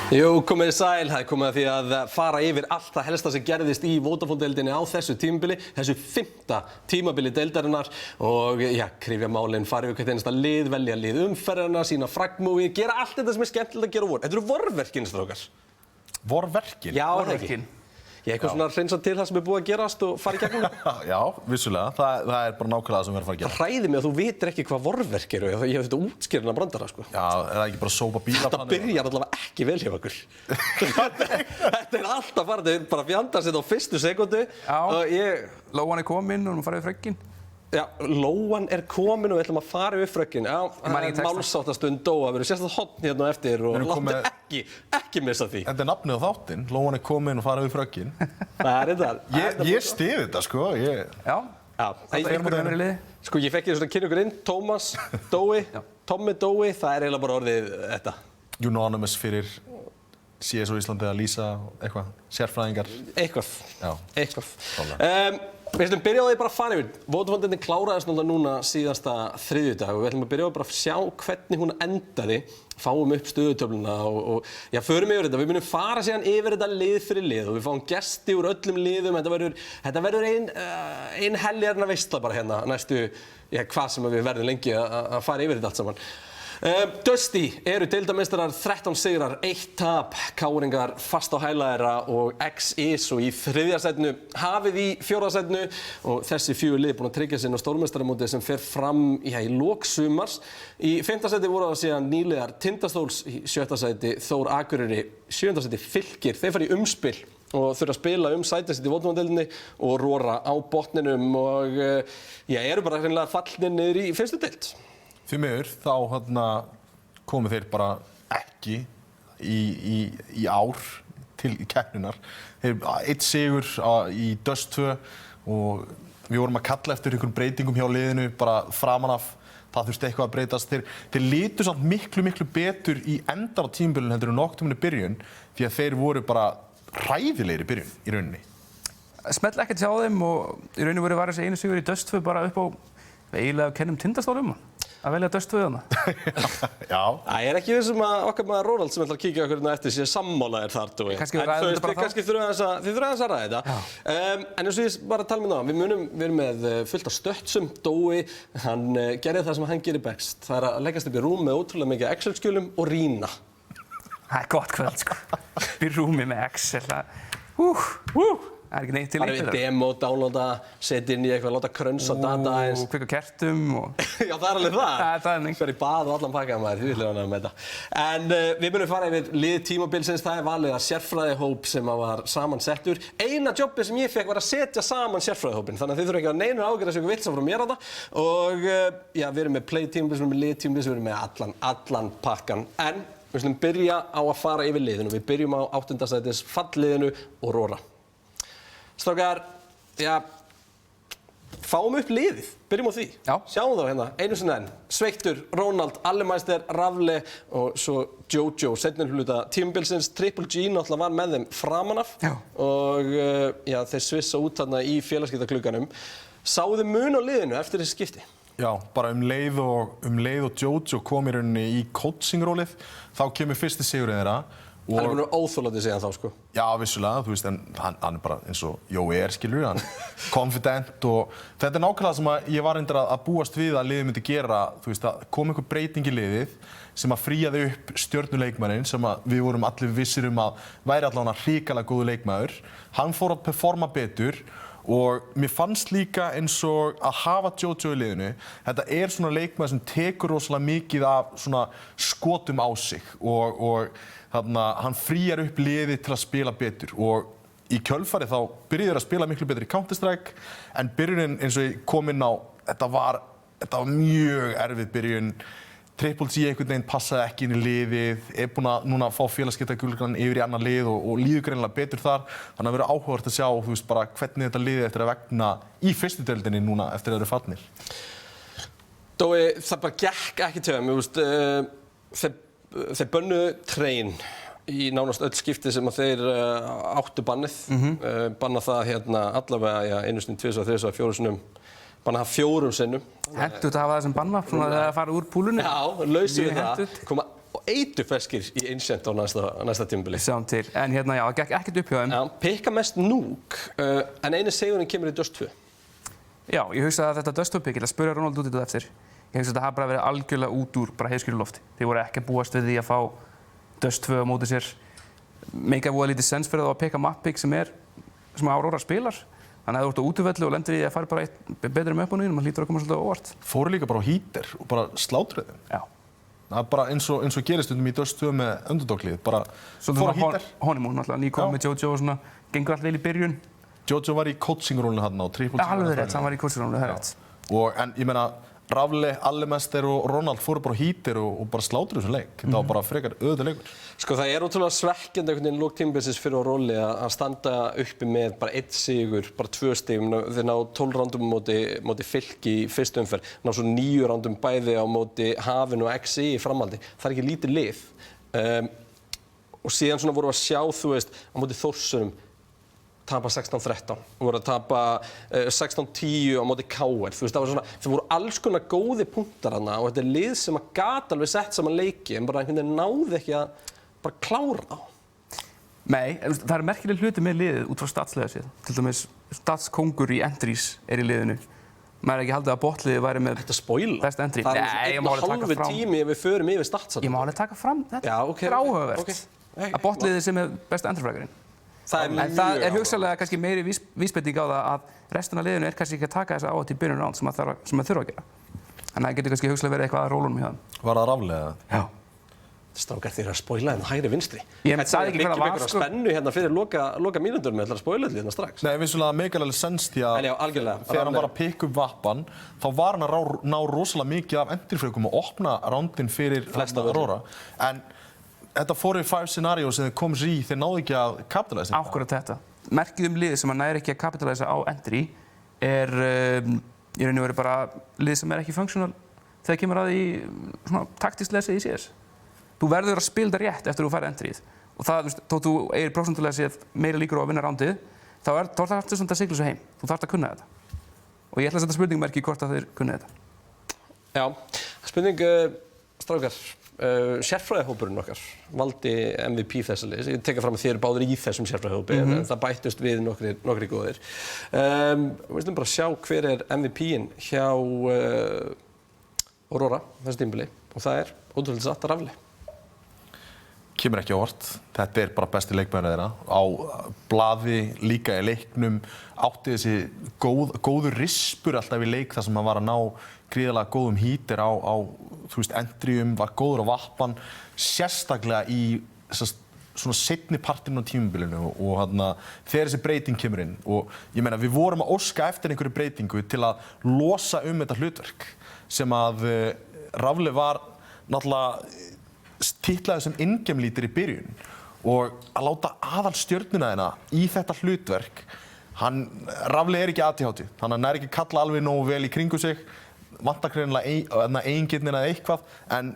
Jú, komið sæl, það komið að því að fara yfir allt það helsta sem gerðist í Vodafone-deildinni á þessu tímabili, þessu 5. tímabili deildarinnar og krifja málin, fara yfir hvert einasta lið, velja lið umferðarna, sína fragmúi, gera allt þetta sem skemmtilegt að gera vor. Þetta eru vorverkin, strákar. Vorverkin? Já, vorverkin. Eitthvað svona hreinsa til það sem búið að gerast og fara í gegnum það. Já, vissulega. Það bara nákvæmlega það sem við erum að fara að gera. Það hræðir mig að þú vitir ekki hvað vorverk eru. Ég hef þetta útskýrina brandara, sko. Já, er það ekki bara sópa bíla? Þetta byrjar allavega ekki vel hjá okkur. Þetta alltaf bara fjandar sér á fyrstu sekundu. Já, Lóan komin og hún farið við fröggin. Já, Lóan komin og við ætlum að fara við fröggin. Já, málsáttastund dóa, við erum sérstaklega hotn hérna eftir og láttu ekki missa því. Þetta nafnið á þáttinn, Lóan komin og farið við fröggin. Það þetta. Ég styð þetta, sko. Já, þetta er einhverjum verið liði. Sko, ég fekk svona kynningur inn, Tómas, Dói, Tommi Dói, það er eiginlega bara orðið þetta. Unanimous fyrir CSO Íslandi að lýsa eitthvað, sérfræðingar. Eitthvað. Við ætlum að byrja á því bara að fara yfir. Vodafone-deildin kláraðist núna síðasta þriðjudag og við ætlum að byrja á bara að sjá hvernig hún endaði, fáum upp stöðutöfluna og förum yfir þetta. Við munum fara síðan yfir þetta lið fyrir lið og við fáum gesti úr öllum liðum. Þetta verður ein heljarna veisla bara hérna næstu, hvað sem við verðum lengi að fara yfir þetta allt saman. Dusty eru deildarmeistarar 13 sigrar, 1 tap, Káringar fast á hæla og X-ISO í 3. sætinu, Hafið í 4. sætinu og þessi 4 lið búin að tryggja sig á stórmeistaramótið sem fer fram í lok sumars. Í 5. sæti voru það síðan nýliðar Tindastóls, í 7. sæti Þór Akureyri, 7. sæti Fylkir, þeir fara í umspil og þurfa að spila sætið sitt í Vodafone-deildinni og Rora á botninum og eru bara hreinlega fallnir niður í 1. deild. Því miður, þá komu þeir bara ekki í ár til keppninnar. Þeir 1 sigur í Dust 2 og við vorum að kalla eftir einhverjum breytingum hjá liðinu bara framan af. Það þurfti eitthvað að breytast. Þeir litu samt miklu betur í endar á tímabilinu heldur en nokkuð minni byrjun því að þeir voru bara hræðilegir í byrjun í rauninni. Smell ekkert hjá þeim og í rauninni voru varðið þessi 1 sigur í Dust 2 bara upp á eiginlega kennum Tindastólum. Að velja Dust 2 þarna. Já. Það er ekki vissum að okkar maður Ronald sem ætlar að kíkja okkur eftir sé sammálaðir þar, Dói. Kannski við ræðum þetta bara þá. Kannski þið þurfa aðeins að ræða þetta. En eins og ég bara tala mér við munum vera með fullt af stöttsum. Dói, hann gerði það sem hann gerir best. Það er að leggast upp í rúm með ótrúlega mikið Excel-skjölum og rýna. Það er gott kvöld, sko. Upp í rúmi með Excel. Það er ekki neitt til lengur. Það er við demo, downloada, setja inn í eitthvað, láta krönsa data eins. Kveika kertum og... Já, það er alveg það. Það er neitt. Fyrir bað og allan pakkaðan maður, því vilja með þetta. En við munum fara yfir lið tímabilsins, það er valið að sérfræðihóp sem var samansettur. Eina jobbið sem ég fekk var að setja saman sérfræðihópinn, þannig að þið þurfum ekki að neinu ágjörða sem ykkur vilt frá mér á það. Og við erum með play tímabils, við erum með lið tímabils, við erum með allan pakkan. En við slum byrja á að fara yfir liðinu. Við byrjum á 8. sætis fallliðinu og Rora. Strákar, fáum upp liðið, byrjum á því. Já. Sjáum þá hérna, einu sinni enn. Sveiktur, Ronald, Allemeister, Rafle og svo Jojo, seinni hluta tímabilsins. Triple G náttúrulega var með þeim framan af. Já. Og þeir svissa út þarna í félagsskiptaglugganum. Sáðu mun á liðinu eftir þessi skipti? Já, bara um leið og Jojo kom í rauninni í coaching-rólið, þá kemur fyrsti sigurinn þeirra. Hann er búinn að óþolandi segja þá, sko. Já, vissulega, þú veist, en hann er bara eins og Jói skilur, hann confident og þetta er nákvæmlega sem að ég var reyndar að búast við að liðið myndi gera, þú veist, að kom einhver breyting í liðið sem að fríaði upp stjörnuleikmanninn sem að við vorum allir vissir að væri allavega hrikalega góður leikmaður. Hann fór að performa betur og mér fannst líka eins og að hafa Jojo í liðinu. Þetta er svona leikmaður sem tekur rosalega mikið af svona skotum á sig og þannig að hann fríar upp liðið til að spila betur og í kjölfarið þá byrjuðu þeir að spila miklu betur í Counter-Strike en byrjunin eins og ég kom inn á, þetta var mjög erfið byrjun. Triple G einhvern veginn passaði ekki inn í liðið, er búinn að núna fá félagsskiptagluggann yfir í annað lið og líður greinilega betur þar. Þannig að verður áhugavert að sjá, þú veist, bara hvernig þetta liðið eftir að vegna í fyrstu deildinni núna eftir að þeir eru fallnir. Dói, það bara gekk ekki til þeim, þú veist, þeir bönnuðu Train í nánast öll skipti sem að þeir áttu bannið. Banna það hérna allavega, 1 sinni, 2 sinni, 3 sinni, 4 sinnum. Banna það 4 sinnum. Hentugt að hafa það sem bannvapn, svona að fara úr púlunni. Já, lausið við það. Koma eiturferskir í Ancient á næsta tímabili. Sjáum til. En hérna, já, það gekk ekkert upp hjá þeim. Já, pikka mest núk, en eini sigurinn kemur í Dust 2. Já, ég hugsa að þetta Dust 2 pick, ég ætla að spyrja Ronald út í þetta eftir. Ég hugsa að þetta hafa bara verið algjörlega út úr bara heiðskýrulofti. Þeir voru ekki að búast við því að fá Dust 2 á móti sér. Meika voða lítið sens fyrir það að pikka map pick sem Aurora spilar. Þannig að þú ert á útivelli og lendir í að fara bara eitt betur upp á nýjum, maður hlýtur að koma svolítið á óvart. Fóru líka bara á heater og bara slátruðu þeim. Já. Það er bara eins og gerist í Dust 2 með underdog-lið, bara fóru á heater. Honeymoon náttúrulega, nýkominn með Jojo og svona, gengur allt vel í byrjun. Jojo var í coaching-rólinu hann á Triple G. Alveg rétt, hann var í coaching-rólinu, það er rétt. En ég meina, Rafli, Allemester og Ronald fóru bara á heater og bara slátruðu þessum leik. Það var bara frekar auðvitað leikur. Sko það er ótrúlega svekkjandi einhvern veginn lók tímabilsins fyrir Oroli að standa uppi með bara 1 sigur, bara 2 stigum. Þeir ná 12 rándum móti Fylki í fyrstu umferð, ná svo 9 rándum bæði á móti Hafinu og XI í framhaldi. Það er ekki lítið lið. Og síðan svona vorum við að sjá, þú veist, á móti Þórsurum tapa 16-13 og voru að tapa 16-10 á móti KR. Þú veist, það var svona, það voru alls konar góði punktar þarna og þetta er lið sem að gat alveg sett saman leiki en bara einhvern veginn náði ekki að bara klára á. Nei, það er merkileg hluti með liðið út frá statslega séð. Til dæmis, statskóngur í entries í liðinu. Maður er ekki haldið að botliðið væri með best entry. Það er halvi tími ef við förum yfir statsa. Ég má alveg taka fram þetta. Það er áhugavert. Að botliðið sem er best entry-frækurinn. En það er hugsanlega kannski meiri vísbending á það að restina af liðinu er kannski ekki að taka þessa áhættu í byrjun ránd sem maður þurfa að gera. En það getur kannski hugsanlega verið eitthvað að rólunum hjá þeim. Var það Rafli eða? Já. Strákar þeir að spoila hérna hægri vinstri. Ég sagði ekki hvað það var, Byggjum einhverja spennu hérna fyrir loka mínútur með að spoila þetta hérna strax. Nei, vissulega meikar alveg sens því að þegar hann var að pikka upp vappan þá var hann að ná rosalega mikið af endurfrökum og opna rándinn fyrir Aurora. En þetta 4-5 scenario sem þeir komast í, þeir náðu ekki að kapitalæsa. Akkúrat þetta. Merkið liðið sem að næri ekki að kapitalæsa á entry er í raun og veru bara lið sem er ekki functional þegar kemur að því svona taktískt lesið í CS. Þú verður að spila þetta rétt eftir að þú færð entryið. Og það, þótt þú eigir prósentulega séð meira líkur á að vinna rándið, þá þarftu svona að sigla þessu heim. Þú þarft að kunna þetta. Og ég ætla að setja spurningmerki í hvort að þeir kunna þetta. Já, spurning, strákar. Sérfræðihópurinn okkar valdi MVP þessa liðs. Ég teka fram að þér eru báðir í þessum sérfræðihópi en það bættust við nokkrir góðir. Við ætlum bara að sjá hver er MVP-inn hjá Aurora þessu tímabili og það er ótrúlega satt Rafli. Kemur ekki á óvart. Þetta er bara besti leikmaðurinn þeirra. Á blaði, líka í leiknum, átti þessi góður rispur alltaf í leik þar sem hann var að ná gríðarlega góðum heater á þú veist, entryum, var góður á vappan, sérstaklega í svona seinni partinn á tímabilinu og þegar þessi breyting kemur inn. Og ég meina, við vorum að óska eftir einhverju breytingu til að losa þetta hlutverk sem að Rafli var náttúrulega titlaði sem ingemlítir í byrjun og að láta aðalstjörnuna þeirna í þetta hlutverk. Rafli er ekki ADHD, hann nær ekki kalla alveg nógu vel í kringu sig, vantar greinilega eigingirnina eða eitthvað, en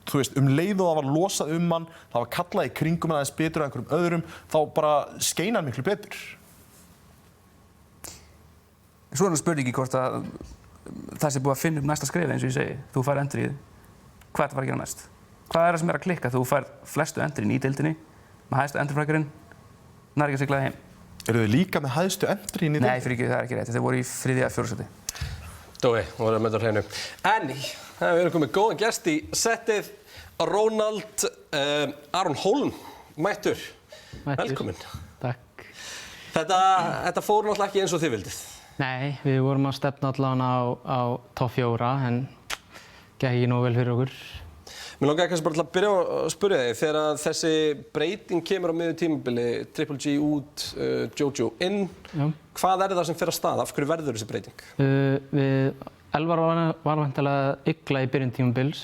þú veist, leið og það var losað hann, það var kallað í kringum hann aðeins betur en einhverjum öðrum, þá bara skeina hann miklu betur. Svo er spurningi hvort að það sé búið að finna upp næsta skref eins og ég segi. Þú fær entryið, hvað er það að gera næst? Hvað er það sem er að klikka? Þú fær flestu entrin í deildinni, með hægsta entryfrækjurinn, nær ekki að sigla heim. Eru þið líka með hægstu entrin í deildinni? Nei, fyrir ekki, það er ekki rétt. Þeir voru í 3. eða 4. sæti. Dói, voru með þetta á hreinu. En við erum komið góðan gest í settið. Ronald Aron Hólm, mættur. Velkominn. Takk. Þetta fór náttúrulega ekki eins og þið vildið. Nei, við vorum að stefna allavega á topp 4 en gekk ekki nógu vel fyrir okkur. Mér langaði kannski bara til að byrja að spyrja þig, þegar þessi breyting kemur á miðju tímabili, Triple G út, Jojo inn, hvað er það sem fer af stað? Af hverju verður þessi breyting? Elvar var væntanlega illa í byrjun tímabils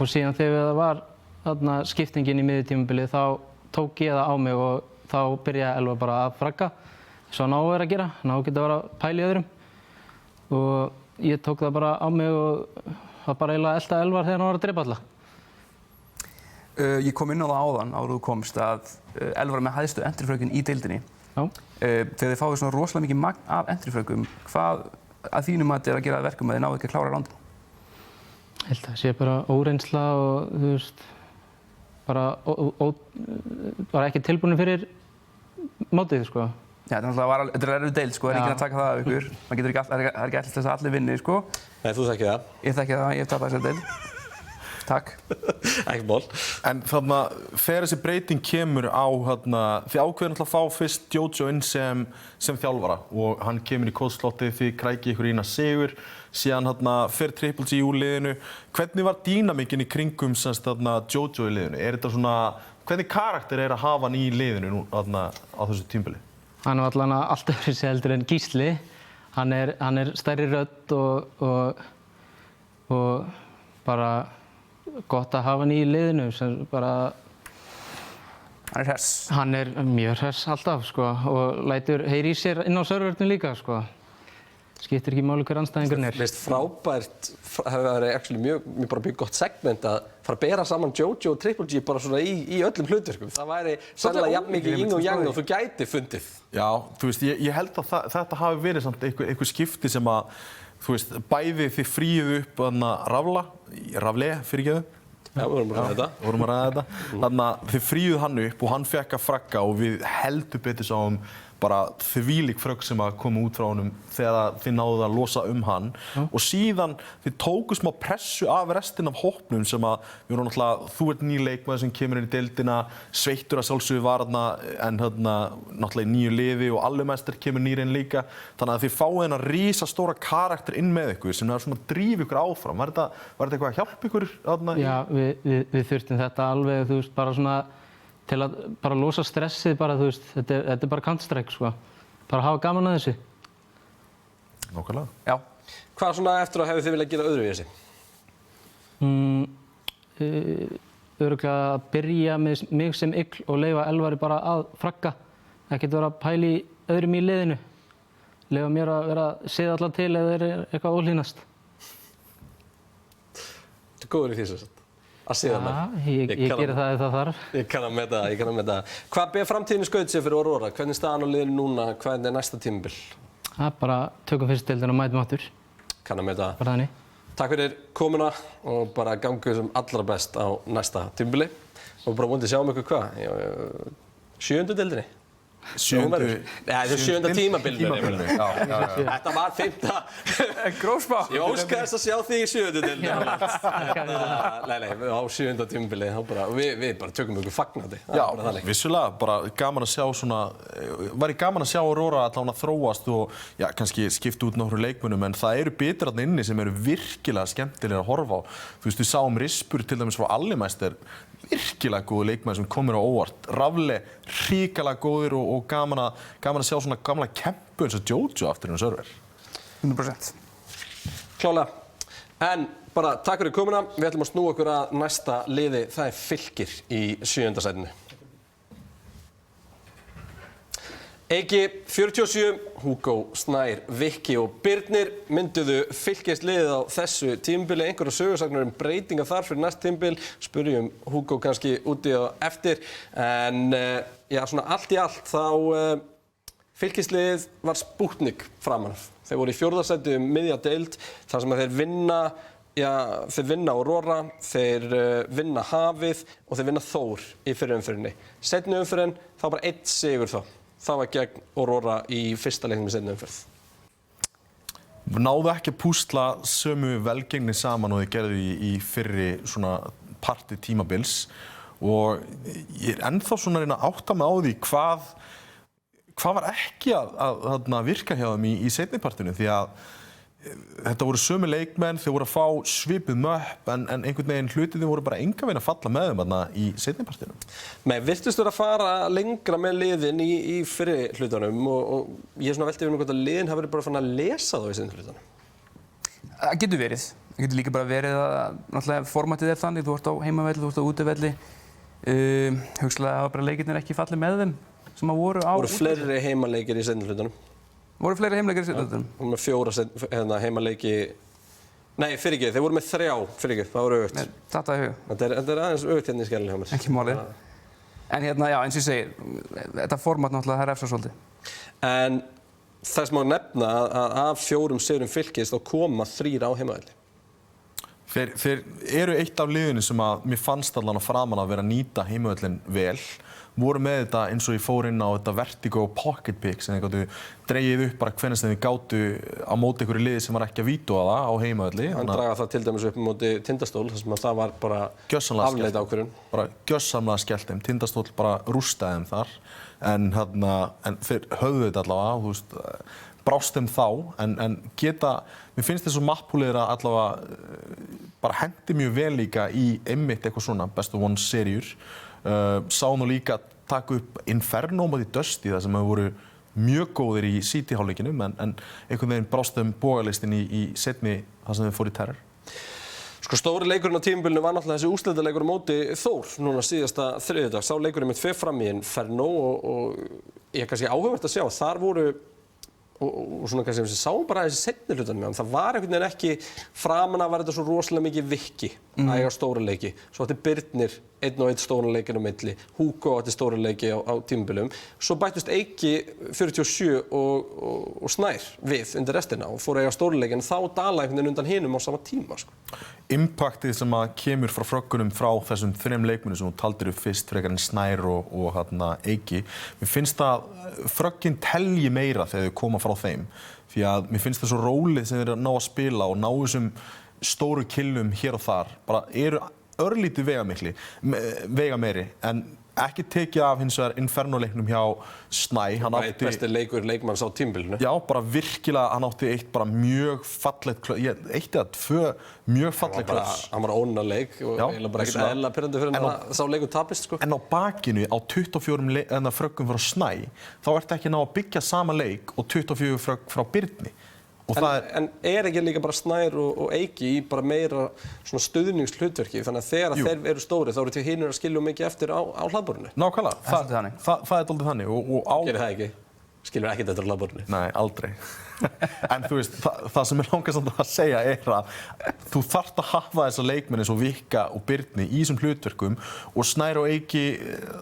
og síðan þegar það var skiptingin í miðju tímabili þá tók ég það á mig og þá byrjaði Elvar bara að fragga. Svo Ná er að gera, Ná getur að vera að pæla í öðrum og ég tók það bara á mig og það bara eiginlega elta Elvar þegar hann var að drepa alla. Ég kom inn á það áðan áður þú komst að Elvar er með hæstu entryfrökun í deildinni. Já. Þegar þið fáið svona rosalega mikið magn af entryfrökum, hvað að þínum mati er að gera verkum að þið náðu ekki að klára rándin? Ég held að það sé bara óreynsla og þú veist, bara ekki tilbúin fyrir mótið, sko. Já, þetta er erfið deild, sko, það er ekki að taka það af ykkur. Það er ekki alltaf þess að allir vinni, sko. Nei, þú þekkir það. Ég þekki það, ég hef tapað þessari deild. Takk. Ekki mál. En þarna, þegar þessi breyting kemur á, þið ákveður náttúrulega að fá fyrst Jojo inn sem þjálfara og hann kemur í kóðslottið, þið krækið ykkur ína sigur, síðan fer Triple G úr liðinu. Hvernig var dýnamíkin í kringum Jojo í liðinu? Er þetta svona, hvernig karakter er að hafa hann í liðinu nú, á þessu tímabili? Hann var allt öðruvísi heldur en Gísli. Hann er stærri rödd og bara gott að hafa hann í liðinu sem bara... Hann er hress. Hann er mjög hress alltaf, sko, og lætur heyri í sér inn á serverinu líka, sko. Skiptir ekki máli hver andstæðingurinn er. Mér finnst frábært, það hefur verið mjög gott segment að fara að bera saman Jojo og Triple G bara svona í öllum hlutverkum. Það væri sannlega jafn mikið yin og yang og þú gæti fundið. Já, þú veist, ég held að þetta hafi verið samt einhver skipti sem að, þú veist, bæði þið fríðu upp Rafle, fyrirgeðu. Já, við vorum að ræða þetta. Þannig að þið fríðuð hann upp og hann fekk að fragga og við heldur betur sáum bara þvílík frögg sem að koma út frá honum þegar þið náðuð að losa hann. Og síðan þið tóku smá pressu af restin af hópnum sem að við vorum náttúrulega, þú ert ný leikmaður sem kemur inn í deildina, Sveittur að sjálfsögðu var en náttúrulega í nýju liði og Allumester kemur nýr inn líka. Þannig að þið fáið hennar risastóra karakter inn með ykkur sem er svona að drífa ykkur áfram. Var þetta eitthvað að hjálpa ykkur? Já, við þurftum þetta alveg, þú veist, bara svona til að bara losa stressið bara, þú veist, þetta er bara Counter-Strike, sko. Bara hafa gaman að þessu. Nákvæmlega. Já. Hvað svona eftir að hefur þið viljað gera öðruvísi? Örugglega að byrja með mig sem ygl og leyfa Elvari bara að fragga. Ekkert vera að pæla í öðrum í liðinu. Leyfa mér að vera að siða alla til ef þeir eru eitthvað ólínast. Þú er góður í því sem sagt. Að síða með. Ég geri það ef það þarf. Ég kann að meta það. Hvað ber framtíðin í skaut sér fyrir Aurora? Hvernig er staðan á liðinu núna? Hvernig er næsta tímabil? Það er bara tökum fyrst deildina og mætum aftur. Kann að meta það. Bara þannig. Takk fyrir komuna og bara gangu sem allra best á næsta tímabili. Og bara vonandi sjáum ykkur hvað? 7. deildinni? Þetta er 7. tímabilinu. Þetta var 5. Grófspá. Ég óskaði þess að sjá þig í 7. deildinni. Nei, á 7. tímabili. Við bara tökum ykkur fagnandi. Já, vissulega. Bara gaman að sjá svona, væri gaman að sjá Aurora allavega þróast og já, kannski skipta út nokkrum leikmönnum, en það eru bitur þarna inni sem eru virkilega skemmtilegir að horfa á. Þú veist, við sáum Rispur til dæmis frá Allumester, virkilega góður leikmaður sem komur á óvart. Rafle, hrikalega góður og gaman að sjá svona gamla kempu eins og Jojo aftur inn á server. 100%. Klálega. En bara takk fyrir komuna. Við ætlum að snúa okkur að næsta liði. Það er Fylkir í 7. sætinu. Eiki 47, Hugo, Snær, Vikki og Birnir mynduðu Fylkisliðið á þessu tímabili. Einhverjar sögursagnar breytingar þar fyrir næst tímabil. Spurjum Hugo kannski úti á eftir. En já, svona allt í allt þá Fylkisliðið var Spútnik framan. Þeir voru í 4. sæti miðja deild þar sem að þeir vinna Aurora, þeir vinna Hafið og þeir vinna Þór í fyrri umferðinni. Seinni umferðin þá bara 1 sigur þá. Það var gegn Aurora í fyrsta leiknum í seinni umferð. Náðu ekki að púsla sömu velgengni saman og þið gerðu í fyrri svona parti tímabils og ég er ennþá svona að reyna að átta mig á því hvað var ekki að virka hjá þeim í seinni partinu, því að þetta voru sömu leikmenn, þeir voru að fá svipuð möpp en einhvern veginn hlutirnir voru bara engan veginn að falla með þeim í seinni partinu. Nei, virtust þú að fara lengra með liðin í fyrri hlutunum og ég er svona veltið yfir hvort að liðin hafi verið bara fann að lesa þá í seinni hlutunum. Það getur verið. Það getur líka bara verið að náttúrulega formatið er þannig, þú ert á heimavelli, þú ert á útivelli. Hugsanlega hafa bara leikirnir ekki fallið með þeim sem að voru á útivelli. Voru fleiri heimaleikir í seinni hlutunum? Voru fleiri heimaleikir í seinni hlutunum? Voru með 4 heimaleiki. Nei, fyrirgefðu, þeir voru með 3, fyrirgefðu, það voru auðvitað. Þetta í hug. Þetta er aðeins auðvitað hérna í skjælinn hjá mér. Ekki málið. En hérna, já, eins og ég segir, þetta format náttúrulega, það er eftir svolítið. En þess má nefna að af 4 sigrum Fylkis þá koma 3 á heimavelli. Þeir eru eitt af liðinu sem að mér fannst allan að framan að vera að nýta heimavöllin vel. Voru með þetta eins og ég fór inn á þetta vertigo pocket pick sem þeir gátu dregið upp bara hvenær sem þeir gátu á móti einhverju liði sem var ekki að vítóa það á heimavölli. Hann draga það til dæmis upp móti Tindastól þar sem að það var bara afleit ákvörðun. Bara gjössamlega skellt þeim. Tindastól bara rústaði þeim þar. En þeir höfðu þetta allavega, þú veist, brást þeim þá en geta, mér finnst þessu mappúliðra allavega bara hendi mjög vel líka í einmitt eitthvað svona best of one seríur. Sá nú líka taka upp Inferno móti Dusty þar sem voru mjög góðir í City-hálfleikinum en einhvern veginn brást þeim bogalistin í seinni þar sem þeir fóru í terror. Sko stóri leikurinn á tímabilinu var náttúrulega þessi úrslitaleikur á móti Þór núna síðasta þriðjudag. Sá leikurinn mitt fer fram í Inferno og ég kannski áhugavert að sjá. Þar voru og svona kannski við sáum bara þessi seinni hlutan með hann. Það var einhvern veginn ekki framan að var þetta svo rosalega mikið vikki að eiga stóra leiki. Svo átti Birnir einn og einn stóra leikinn á milli. Hugo átti stóra leiki á tímabilum. Svo bættust Eiki 47 og Snær við undir restina og fóru að eiga stóra leiki en þá dala einhvern veginn undan hinum á sama tíma. Sko. Impactið sem að kemur frá frökkunum frá þessum 3 leikmönnum sem þú taldir upp fyrst frekar en Snær og Eiki. Mér finnst að frökkin telji meira þegar þau koma frá þeim. Því að mér finnst þessu rólið sem þeir eru að ná að spila og ná þessum stóru killum hér og þar bara eru örlítið veigameiri en ekki tekið af hins vegar Inferno-leiknum hjá Snæ. Hann átti eitt besti leikur leikmanns á tímabilinu. Já, bara virkilega, hann átti eitt bara mjög fallegt, eitt eða 2 mjög falleg klöps. Hann var ónuna leik og eiginlega bara ekkert eðlilega pirrandi fyrir hann að sá leikur tapist. Sko. En á bakinu, á 24 frökkum frá Snæ, þá ertu ekki að ná að byggja sama leik og 24 frökk frá Birni. En ekki líka bara Snær og Eiki í bara meira svona stuðningshlutverki þannig að þegar þeir eru stóri þá eru til hinir að skilja mikið eftir á hlaðborðinu. Nákvæmlega, það er dálítið þannig. Gerir það ekki? Skilur ekkert eftir á hlaðborðinu? Nei, aldrei. En þú veist, það sem ég langar samt að segja er að þú þarft að hafa þessa leikmenn eins og Vika og Birni í þessum hlutverkum og Snær og Eiki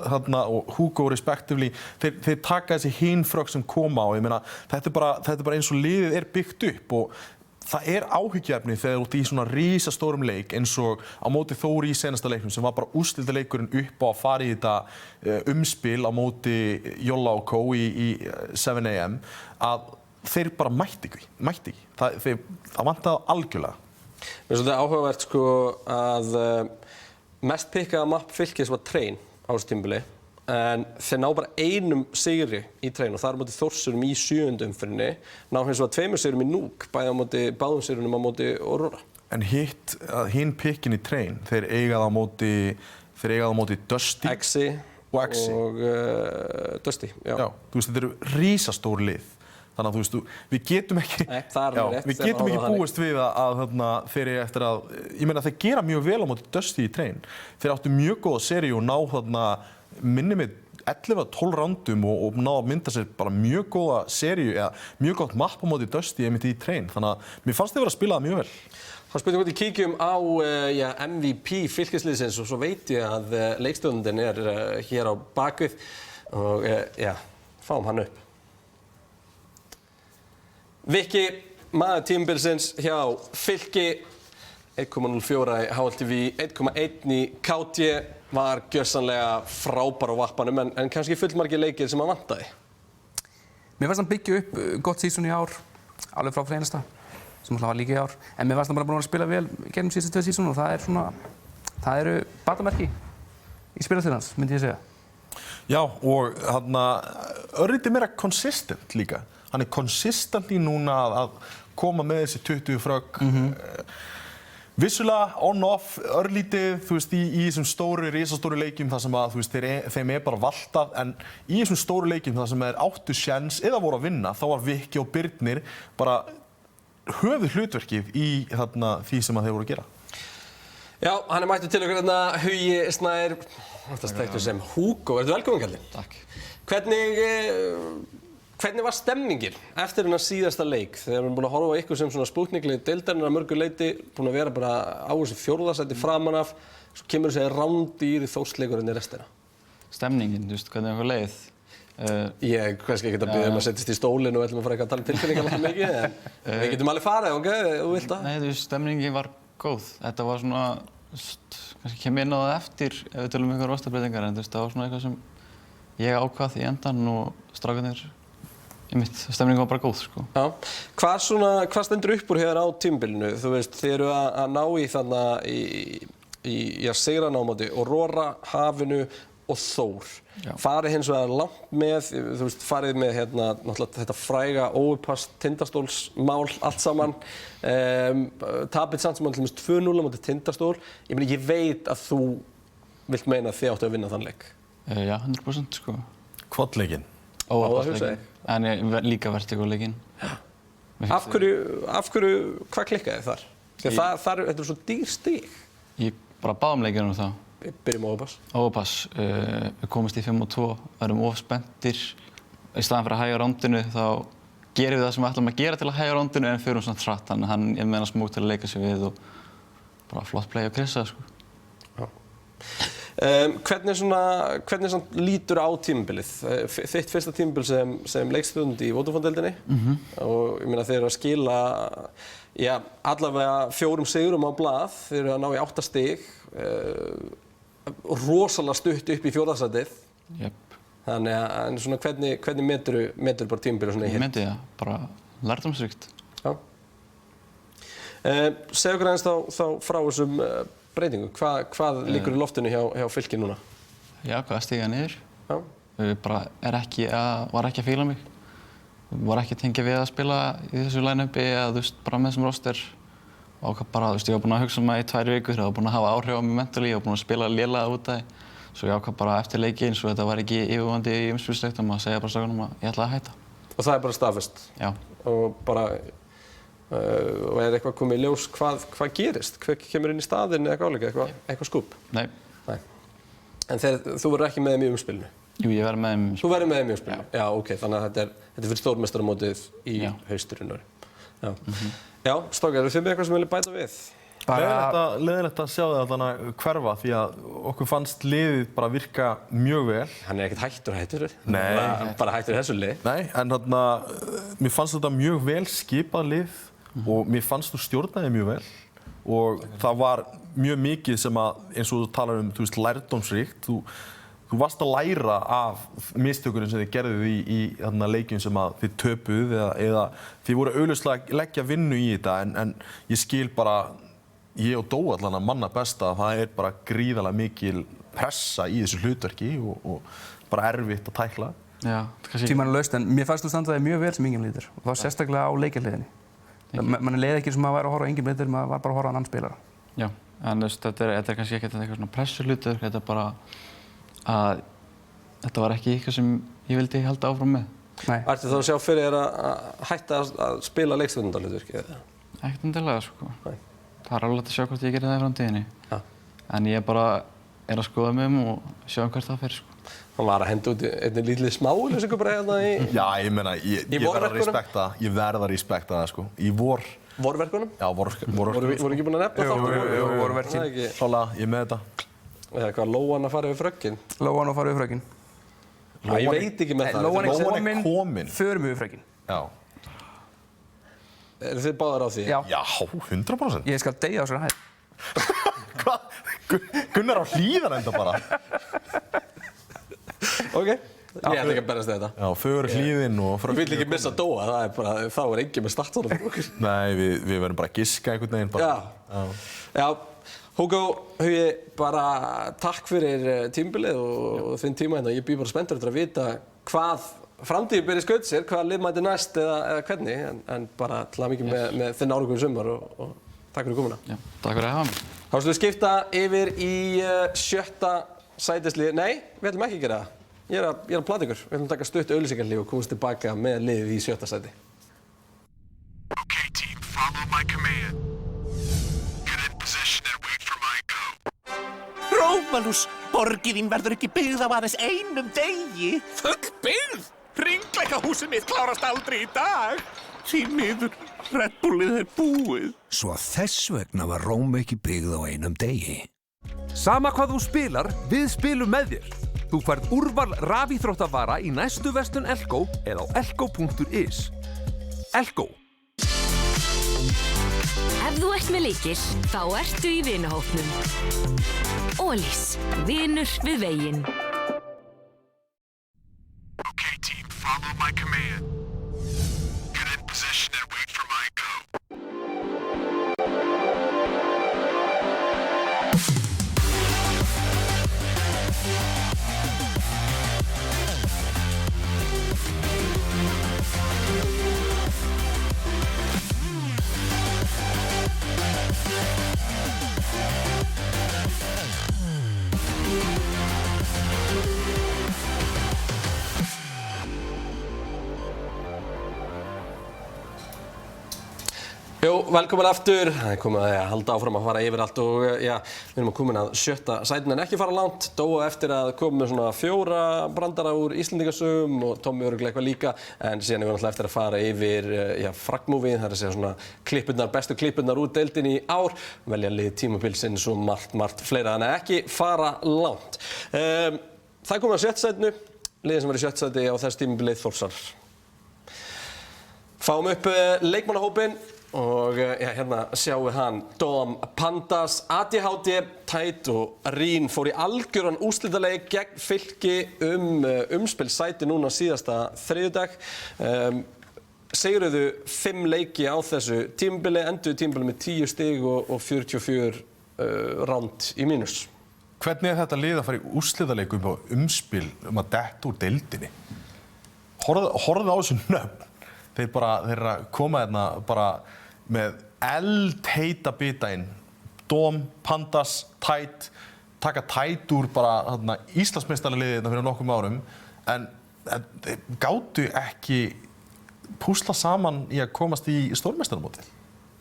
og Hugo respectively, þeir taka þessi hin frökk sem koma og ég meina, þetta er bara eins og liðið er byggt upp og það er áhyggjuefni þegar þú ert í svona risastórum leik eins og á móti Þóri í seinasta leiknum sem var bara úrslitaleikurinn upp á að fara í þetta umspil á móti Jolla og Co í 7 AM að þeir bara mætti ekki. Það vantaði algjörlega. Mér finnst þetta áhugavert sko að mest pikkaða mapp Fylkis var Train á þessu tímabili en þeir ná bara einum sigri í Train og það er á móti Þórsurum í 7. umferðinni. Ná hins vegar 2 sigurum í Núk, báðum sigurunum á móti Aurora. En hinn pikkin í Train, þeir eiga það á móti Dusty og Dusty. Já, þú veist, þetta eru risastór lið. Þannig að þú veist, við getum ekki búist við að þeir eru eftir að, ég meina þeir gera mjög vel á móti Dusty í Train. Þeir áttu mjög góða seríu og ná minni með 11-12 rándum og ná að mynda sér bara mjög góða seríu eða mjög gott mapp á móti Dusty einmitt í Train. Þannig að mér fannst þeir vera að spila það mjög vel. Þá spurning hvort við kíkjum á MVP Fylkisliðsins og svo veit ég að leikstjórnandinn er hér á bakvið og fáum hann upp. Viki, maður tímabilsins hjá Fylki, 1,04 í HLTV, 1,1 í KT, var gjörsamlega frábær á vappanum en kannski fullmargir leikir sem hann vantaði. Mér fannst hann byggja upp gott sísón í ár, alveg frá einasta, sem alltaf var líka í ár. En mér fannst hann bara búin að spila vel gegnum síðustu 2 sísón og það eru batamerki í spilatíð hans, myndi ég segja. Já, og örlítið meira consistent líka. Hann er consistent í núna að koma með þessi 20 frökk. Vissulega on-off, örlítið, þú veist, í þessum risastóru leikjum þar sem að, þú veist, þeim er bara valtað, en í þessum stóru leikjum þar sem þeir áttu sjens eða voru að vinna, þá var Viki og Birnir bara höfuð hlutverkið í því sem að þeir voru að gera. Já, hann er mættur til okkur Hugi Snær, oftast þekktur sem Hugo. Ertu velkominn, Kalli? Takk. Hvernig var stemmingin eftir þennan síðasta leik? Þegar við erum búin að horfa á ykkur sem svona spútniklið deildarinnar að mörgu leyti, búin að vera bara á þessu 4. sæti framan af, svo kemur þessi rándýri Þórsleikurinn í restina. Stemningin, þú veist, hvernig okkur leið? Ég kannski ekki að biðja að setjast í stólinn og ætlum að fara eitthvað að tala um tilfinningar mikið, en við getum alveg farið, ok, þú vilt það? Nei, þú veist, stemningin var góð. Þetta var svona, kannski kem inn á það eftir ef við tölum ykkur rosterbreytingar en það var svona eitthvað sem ég ákvað í endan og strákarnir stemningin var bara góð, sko. Já. Hvað stendur upp úr hér á tímabilinu? Þú veist, þið eru að ná í þarna í að sigra á móti Aurora, Hafinu og Þór. Já. Farið hins vegar langt með, þú veist, farið með náttúrulega þetta fræga óuppass Tindastólsmál allt saman. Tapið samt sem til dæmis 2-0 á móti Tindastól. Ég veit að þú vilt meina að þið áttu að vinna þann leik. Já, 100% sko. Hvort leikinn? Óvapassleikinn. En líka vertigo-leikinn. Af hverju, hvað klikkaði þar? Því að þetta er svo dýr stig. Ég bara báðum leikinu þá. Við byrjum óvapass. Óvapass. Við komumst í 5-2, verðum of spenntir. Í staðan fyrir að hægja rondinu þá gerum við það sem við ætlum að gera til að hægja rondinu en förum svona hratt. Þannig að ég meina smúk til að leika sig við og bara flott play og Krissa, sko. Hvernig lítur á tímabilið? Þitt fyrsta tímabil sem leikstjórnandi í Vodafone-deildinni og ég meina þeir eru að skila allavega 4 sigurum á blað, þeir eru að ná í 8 stig, rosalega stutt upp í 4. sætið. Jöp. Þannig að svona, hvernig metur bara tímabilið svona í heild? Ég meti það, bara lærdómsríkt. Já. Segðu okkur aðeins þá frá þessum breytingu. Hvað liggur í loftinu hjá Fylki núna? Já, hvað stiga niður. Já. Bara var ekki að fíla mig. Var ekki að tengja við að spila í þessu line-upi eða þú veist, bara með þessum roster. Og bara, þú veist, ég var búinn að hugsa það í 2 vikur, það var búinn að hafa áhrif á mig mentally, ég var búinn að spila lélega út af því. Svo ég ákvað bara eftir leiki eins og þetta var ekki yfirvofandi í umspilsleiknum að segja bara strákunum að ég ætlaði að hætta. Og það er bara staðfest? Já. Og bara, og er eitthvað komið í ljós hvað gerist? Hver kemur inn í staðinn eða eitthvað áleika, eitthvað skúp? Nei. En þú verður ekki með þeim í umspilinu? Jú, ég verður með þeim í umspilinu. Þú verður með þeim í umspilinu? Já, ok, þannig að þetta er fyrir stórmeistaramótið í hausturinn. Já. Já, Strákar, eru þið með eitthvað sem vilja bæta við? Leiðinlegt að sjá það þannig að hverfa því að okkur fannst liðið bara virka mjög vel. Hann er ekkert hættur. Nei. Bara hættur í þessu lið. Nei, en þarna, mér fannst þetta mjög vel skipað lið og mér fannst þú stjórnaði mjög vel og það var mjög mikið sem að, eins og þú talar þú veist, lærdómsríkt. Þú varst að læra af mistökurinn sem þið gerðuð í leikjum sem að þið töpuð eða þið voru augljóslega að leggja vinnu í þetta en ég skil bara, ég og Dóa allan að manna besta að það er bara gríðarlega mikil pressa í þessu hlutverki og bara erfitt að tækla. Já, kannski... Tímanalaust, en mér fannst þú standaði mjög vel sem Ingemar og þá sérstaklega á leikjarhliðinni. Manni leið ekki sem að væri að horfa á Ingemar, maður var bara að horfa á annan spilara. Já, en þetta er kannski ekkert eitthvað svona pressuhlutverk, þetta er bara að þetta var ekki eitthvað sem ég vildi halda áfram með. Nei. Ættu þá að sjá fyrir þér að hætta að spila leikstjórnarhlutverki eða? Ekkert endilega, sko. Nei. Það er alveg að sjá hvort ég gerir það í framtíðinni. Ja. En ég bara er að skoða mig og sjá hvert það fer, sko. Hann var að henda út einni lítið smáauglýsingu bara hérna í... Já, ég meina, ég verð að respekta það, sko. Í vorverkunum? Já, vorverkunum. Voru ekki búin að nefna það? Jú, vorverkin. Klálega, ég er með þetta. Eða eitthvað Lóan að fara yfir frökkin? Lóan að fara yfir frökkin. Ég veit ekki með það. Lóan er komin. Förum yfir frökkin. Já. Eru þið báðar á því? Já, 100%. Ég skal deyja á þessari hæð. Hvað? Gunnar á hlíðan enda bara. Ok, ég ætla ekki að berast þetta. Já, för hlíðin og frökkin. Ég vil ekki missa Dóa, það er bara, þá er engin með startsára fyrir okkur. Nei, við verðum bara að giska einhvern veginn bara. Já. Hugo, Hugi, bara takk fyrir tímabilið og þinn tíma hérna. Ég býð bara spenntur eftir að vita hvað framtíðin ber í skaut sér, hvaða lið mætir næst eða hvernig, en bara til að mikið með þinn árangur í sumar og takk fyrir komuna. Já, takk fyrir að hafa mig. Þá skulum við skipta yfir í 7. sætislið. Nei, við ætlum ekki að gera það. Ég er að plata ykkur. Við ætlum að taka stutt auglýsingarlíf og komast tilbaka með liðið í 7. sæti. Okay, team, follow my command. Get in position and wait for my go. Rómanus, borgin verður ekki byggð á aðeins einum degi. Fullbyggð? Hringleikahúsið mitt klárast aldrei í dag. Því miður, Red Bullið er búið. Svo þess vegna var Róm ekki byggð á einum degi. Sama hvað þú spilar, við spilum með þér. Þú færð úrval rafíþróttavara í næstu verslun Elko eða á elko.is. Elko. Ef þú ert með lykil, þá ertu í vinahópnum. Ólís, vinur við veginn. Okay, team, follow my command. Get in position and wait for my go. Jú, velkomin aftur. Það komið að halda áfram að fara yfir allt og já, við erum komin að 7. sætinu en ekki fara langt. Dóa eftir að koma með svona 4 brandara úr Íslendingasögum og Tommi örugglega eitthvað líka. En síðan erum við náttúrulega eftir að fara yfir fragmúfið, það er að segja svona klippurnar, bestu klippurnar úr deildinni í ár. Velja lið tímabilsins og margt fleira, þannig að ekki fara langt. Það er komið að 7. sætinu, liðið sem var í 7. sæti á þess tímabilið Þórsar. Fáum upp leikmannahópinn. Og hérna sjáum við hann, Dom Pandas, ADHD, Tæt og Rín fór í algjöran úrslitaleik gegn Fylki umspilssæti núna síðasta þriðjudag. Sigruðu 5 leiki á þessu tímabili, enduðu tímabili með 10 stig og 44 ránd í mínus. Hvernig er þetta lið að fara í úrslitaleik á umspil að detta úr deildinni? Horfðu á þessu nöfn. Þeir eru að koma hérna bara með eldheita bita inn. Dom, Pandas, Tæt, taka Tæt úr bara Íslandsmeistaraliðið hérna fyrir nokkrum árum. En gátu ekki púsla saman í að komast í stórmeistaramótið?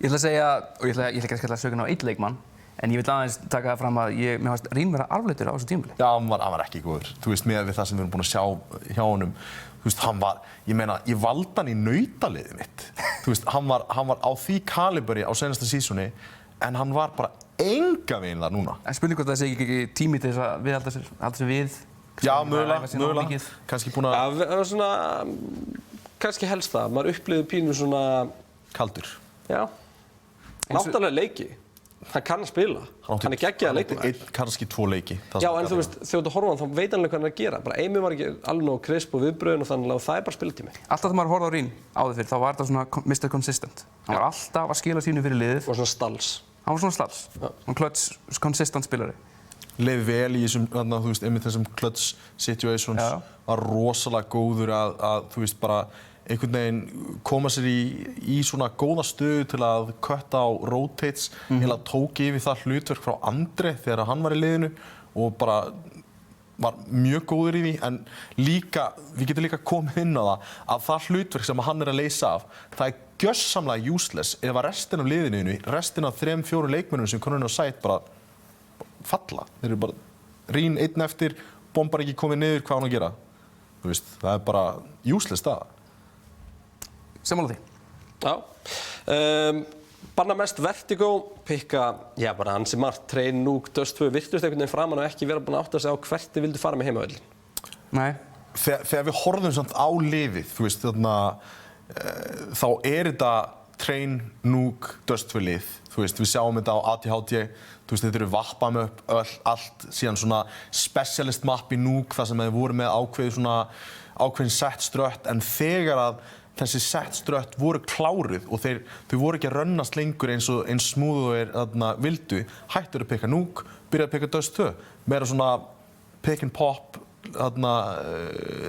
Ég ætla að segja, og ég ætla ekki að skella söguna á einn leikmann, en ég vil aðeins taka það fram að mér fannst Rín vera arfleitur á þessu tímabili. Já, hann var ekki góður. Þú veist, með við það sem við erum búin að sjá hjá honum. Þú veist, ég valdi hann í nautaliðið mitt. Þú veist, hann var á því kaliberi á seinasta sísoni, en hann var bara enga veginn þar núna. En spurning hvort það sé ekki tími til þess að viðhalda sér við. Já, mögulega. Kannski búin að... Það var svona, kannski helst það. Maður upplifði pínu svona... Kaldur. Já. Náttúrulega leiki. Hann kann að spila. Hann geggjaður leikmaður. Kannski 2 leiki. Já, en þú veist, þegar þú horfir á hann, þá veit hann alveg hvað hann er að gera. Bara Eimi var ekki alveg nógu krisp og viðbröðin og þannig að það er bara spilatími. Alltaf þegar maður horfði á Rín áður fyrir, þá var þetta svona Mr. Consistent. Hann var alltaf að skila sínu fyrir liðið. Og svona stalls. Hann var svona stalls. Hann clutch, consistent spilari. Leið vel í þessum, þú veist, einmitt þessum clutch situations. Var rosalega góður að þú veist, bara einhvern veginn koma sér í svona góða stöðu til að kötta á rotates, eða tók yfir það hlutverk frá Andri þegar hann var í liðinu og bara var mjög góður í því, en líka, við getum líka komið inn á það hlutverk sem hann er að leysa af, það er gjörsamlega useless ef að restin af liðinu, restin af 3-4 leikmönnum sem konurinn á sæt bara falla. Þeir eru bara Rín einn eftir, bombar ekki komið niður, hvað hann að gera? Þú veist, það er bara useless það. Sammála því. Já. Banna mest Vertigo, pikka, já bara ansi margt, Train, Nuuk, Dust 2, virtust einhvern veginn framan og ekki vera búin að átta sig á hvert þið vildu fara með heimavöllin. Nei. Þegar við horfum samt á liðið, þú veist, þá er þetta Train, Nuuk, Dust 2 lið. Þú veist, við sjáum þetta á ADHD, þú veist, þetta eru vappamöpp, allt, síðan svona specialist map í Nuuk, þar sem þeir voru með ákveðin set strött, en þegar að þessi set strött voru kláruð og þau voru ekki að rönnast lengur eins smúð og þeir vildu, hættur að pikka Nuuk, byrjaði að pikka Dust 2, meira svona pick and pop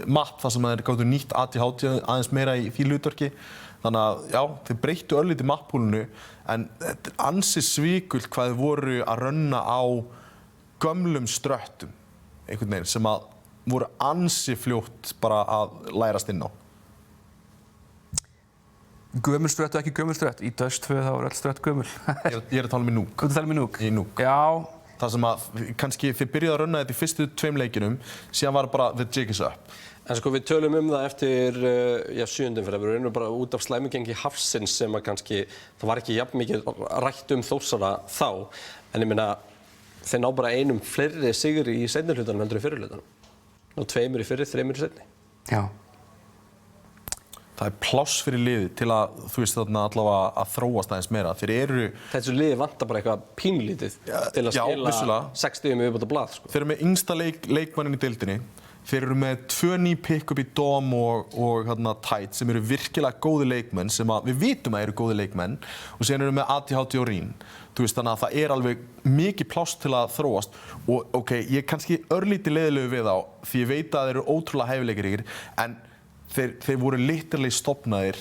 mapp þar sem þeir gátu nýtt ADHD aðeins meira í því hlutverki. Þannig að já, þeir breyttu örlítið mappúlinu, en þetta er ansi svíkult hvað þeir voru að rönna á gömlum ströttum, einhvern veginn, sem að voru ansi fljótt bara að lærast inn á. Gömul strött og ekki gömul strött. Í Dust 2 þá var öll strött gömul. Ég er að tala um í Nuuk. Þú ert að tala um í Nuuk? Í Nuuk. Já. Það sem að kannski þið byrjuðu að rönna þetta í fyrstu 2 leikinum, síðan var bara the jig is up. En sko við tölum það eftir 7. fyrir, við erum bara út af slæmugengi Hafsins sem að kannski, það var ekki jafn mikið rætt Þórsara þá, en ég meina, þeir ná bara einum fleiri sigri í seinni hlutanum heldur í fyrri hlutanum. Og 2 í fyrri, 3 í seinni. Já. það er pláss fyrir liðið til að, þú veist, þarna allavega að þróast aðeins meira. Þeir eru... Þessu liði vantar bara eitthvað pínlítið til að skila 6 stigum yfir á blað, sko. Þeir eru með yngsta leikmannin í deildinni. Þeir eru með 2 ný pick-up í Dom og Tite sem eru virkilega góði leikmenn sem við vitum að eru góði leikmenn og síðan eru með ADHD og Rín. Þú veist, þannig að það er alveg mikið pláss til að þróast og ok, ég er kannski örlítið leiðilegu við þá því ég veit að þeir eru ótrúlega hæfileikaríkir en þeir voru literally stofnaðir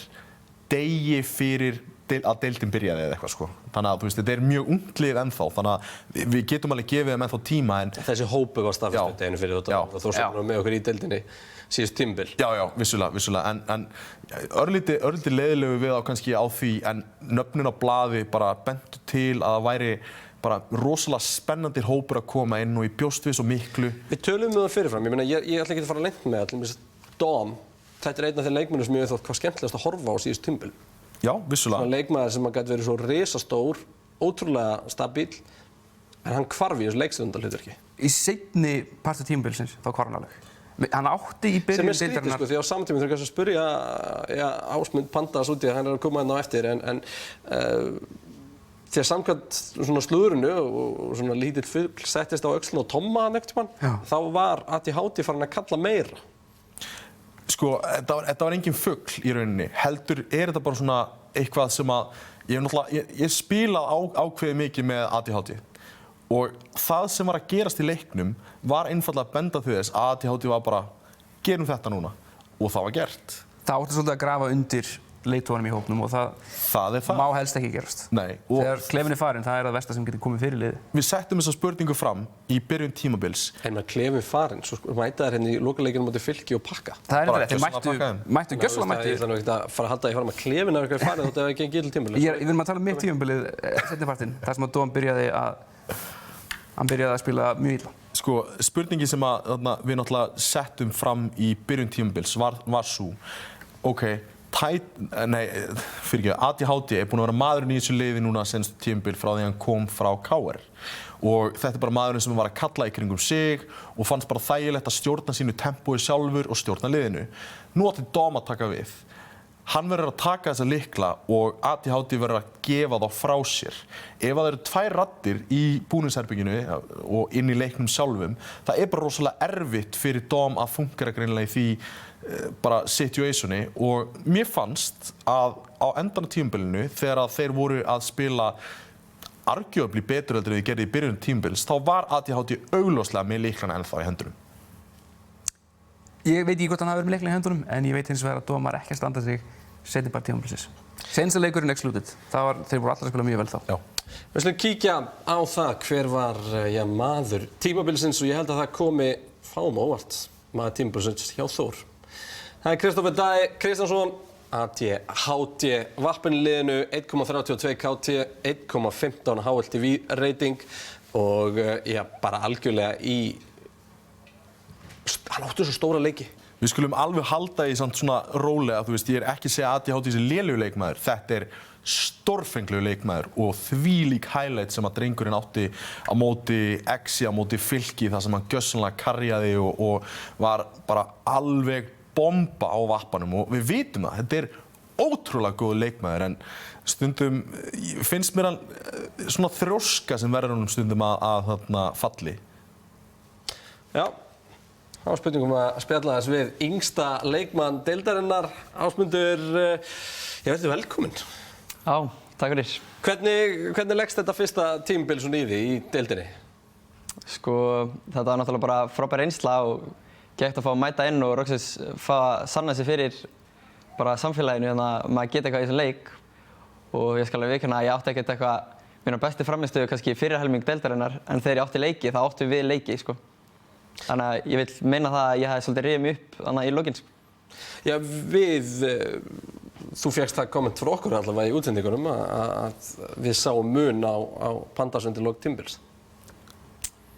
degi fyrir að deildin byrjaði eða eitthvað sko. Þannig að þú veist, þetta er mjög ungt lið ennþá, þannig að við getum alveg gefið þeim ennþá tíma en... Þessi hópur var staðfestur deginu fyrir þetta og þú sem með okkur í deildinni síðust tímabil. Já, vissulega, en örlítið leiðilegu við á kannski á því en nöfnin á blaði bara bentu til að það væri bara rosalega spennandi hópur að koma inn og ég bjóst við svo miklu. Við tölum það fyrirfram, ég meina, ég ætla ekki að fara lengt með allir, Dom, þetta er einn af þeir leikmennum sem ég þótt hvað skemmtilegast að horfa á síðust tímabil. Já, vissulega. Svona leikmaður sem gæti verið svo risastór, ótrúlega stabíl, en hann hvarf í þessu leikstundalhlutverki. Í seinni parti tímabilsins þá hvarf hann alveg. Hann átti í byrjun deildarinnar... Sem er skrítið sko, því á samtíminn þurfa kannski að spyrja Ásmund Pandas út í að hann að koma hérna á eftir, en þegar samkvæmt svona slúðrinu og svona lítill fugl settist á öxlina og Tomma hann ekkert mann, þá var ADHD farin að kalla meira. Sko, þetta var engin fugl í rauninni, heldur er þetta bara svona eitthvað sem að ég spilað ákveðið mikið með ADHD og það sem var að gerast í leiknum var einfallega að benda til þess að ADHD var bara, gerum þetta núna og það var gert. Það átti svolítið að grafa undir leiðtoganum í hópnum og það má helst ekki gerast. Nei. Þegar klefinn er farinn, það er það versta sem getur komið fyrir liðið. Við settum þessa spurningu fram í byrjun tímabils. En með klefinn farinn, svo mæta þær hérna í lokaleikinu móti Fylki og Pakka. Það er rétt, þeir mættu gjössalega mættu. Ég ætla nú ekkert að fara að halda því fram að klefinn er eitthvað farinn þótt ef það ekki til tímabilið. Við erum að tala um mitt tímabilið, seinni partinn, þar sem að Dom byrjaði að spila mjög illa. Sko, spurningin sem við náttúrulega settum fram í byrjun tímabils var sú, ADHD er búinn að vera maðurinn í þessu liði núna senst tímabil frá því hann kom frá KR og þetta er bara maðurinn sem var að kalla í kringum sig og fannst bara þægilegt að stjórna sínu tempói sjálfur og stjórna liðinu. Nú átti Dom að taka við. Hann verður að taka þessa lykla og ADHD verður að gefa þá frá sér. Ef það eru 2 raddir í búningsherberginu og inn í leiknum sjálfum, það er bara rosalega erfitt fyrir Dom að fungera greinilega í því bara situationi og mér fannst að á endan á tímabilinu þegar að þeir voru að spila arguably betur heldur en þið gerði í byrjun tímabils, þá var ADHD augljóslega með lyklana ennþá í hendunum. Ég veit ekki hvort hann hafi verið með lykla í hendunum, en ég veit hins vegar að Dom var ekki að standa sig seinni part tímabilsins. Seinsta leikurinn excluded, þeir voru allir að spila mjög vel þá. Já. Við slum kíkja á það hver var maður tímabilsins og ég held að það komi fáum óvart maður tímabilsins hjá Þór. Það er Kristófer Dæ Kristjánsson, ADHD, varpenliðinu 1,32 KT, 1,15 HLTV rating og bara algjörlega hann átti svo stóra leiki. Við skulum alveg halda í svona rólega, þú veist, ég er ekki að segja ADHD sem lélegur leikmaður, þetta er stórfenglegur leikmaður og þvílík highlight sem að drengurinn átti á móti Exi, á móti Fylki, þar sem hann gjörsamlega karjaði og var bara alveg bomba á vappanum og við vitum það, þetta er ótrúlega góð leikmaður en stundum finnst mér hann svona þrjóska sem verður honum stundum að falli. Já, þá er spurningum að spjalla þess við yngsta leikmann deildarinnar, Ásmundur, ég veit þið velkominn. Já, takk fyrir. Hvernig leggst þetta fyrsta tímabil svona í því í deildinni? Sko, þetta var náttúrulega bara frábær reynsla og gett að fá að mæta inn og loksins fá að sanna sig fyrir bara samfélaginu þannig að maður geti eitthvað í þessum leik og ég skal alveg viðurkenna að ég átti ekkert eitthvað mína besti frammistöðu kannski í fyrri helming deildarinnar en þegar ég átti leiki þá áttum við leiki sko. Þannig að ég vil meina það að ég hafði svolítið rifið mig upp þannig í lokinn. Já, þú fékkst það komment frá okkur allavega í útsendingunum að við sáum mun á Pandas undir lok tímabils.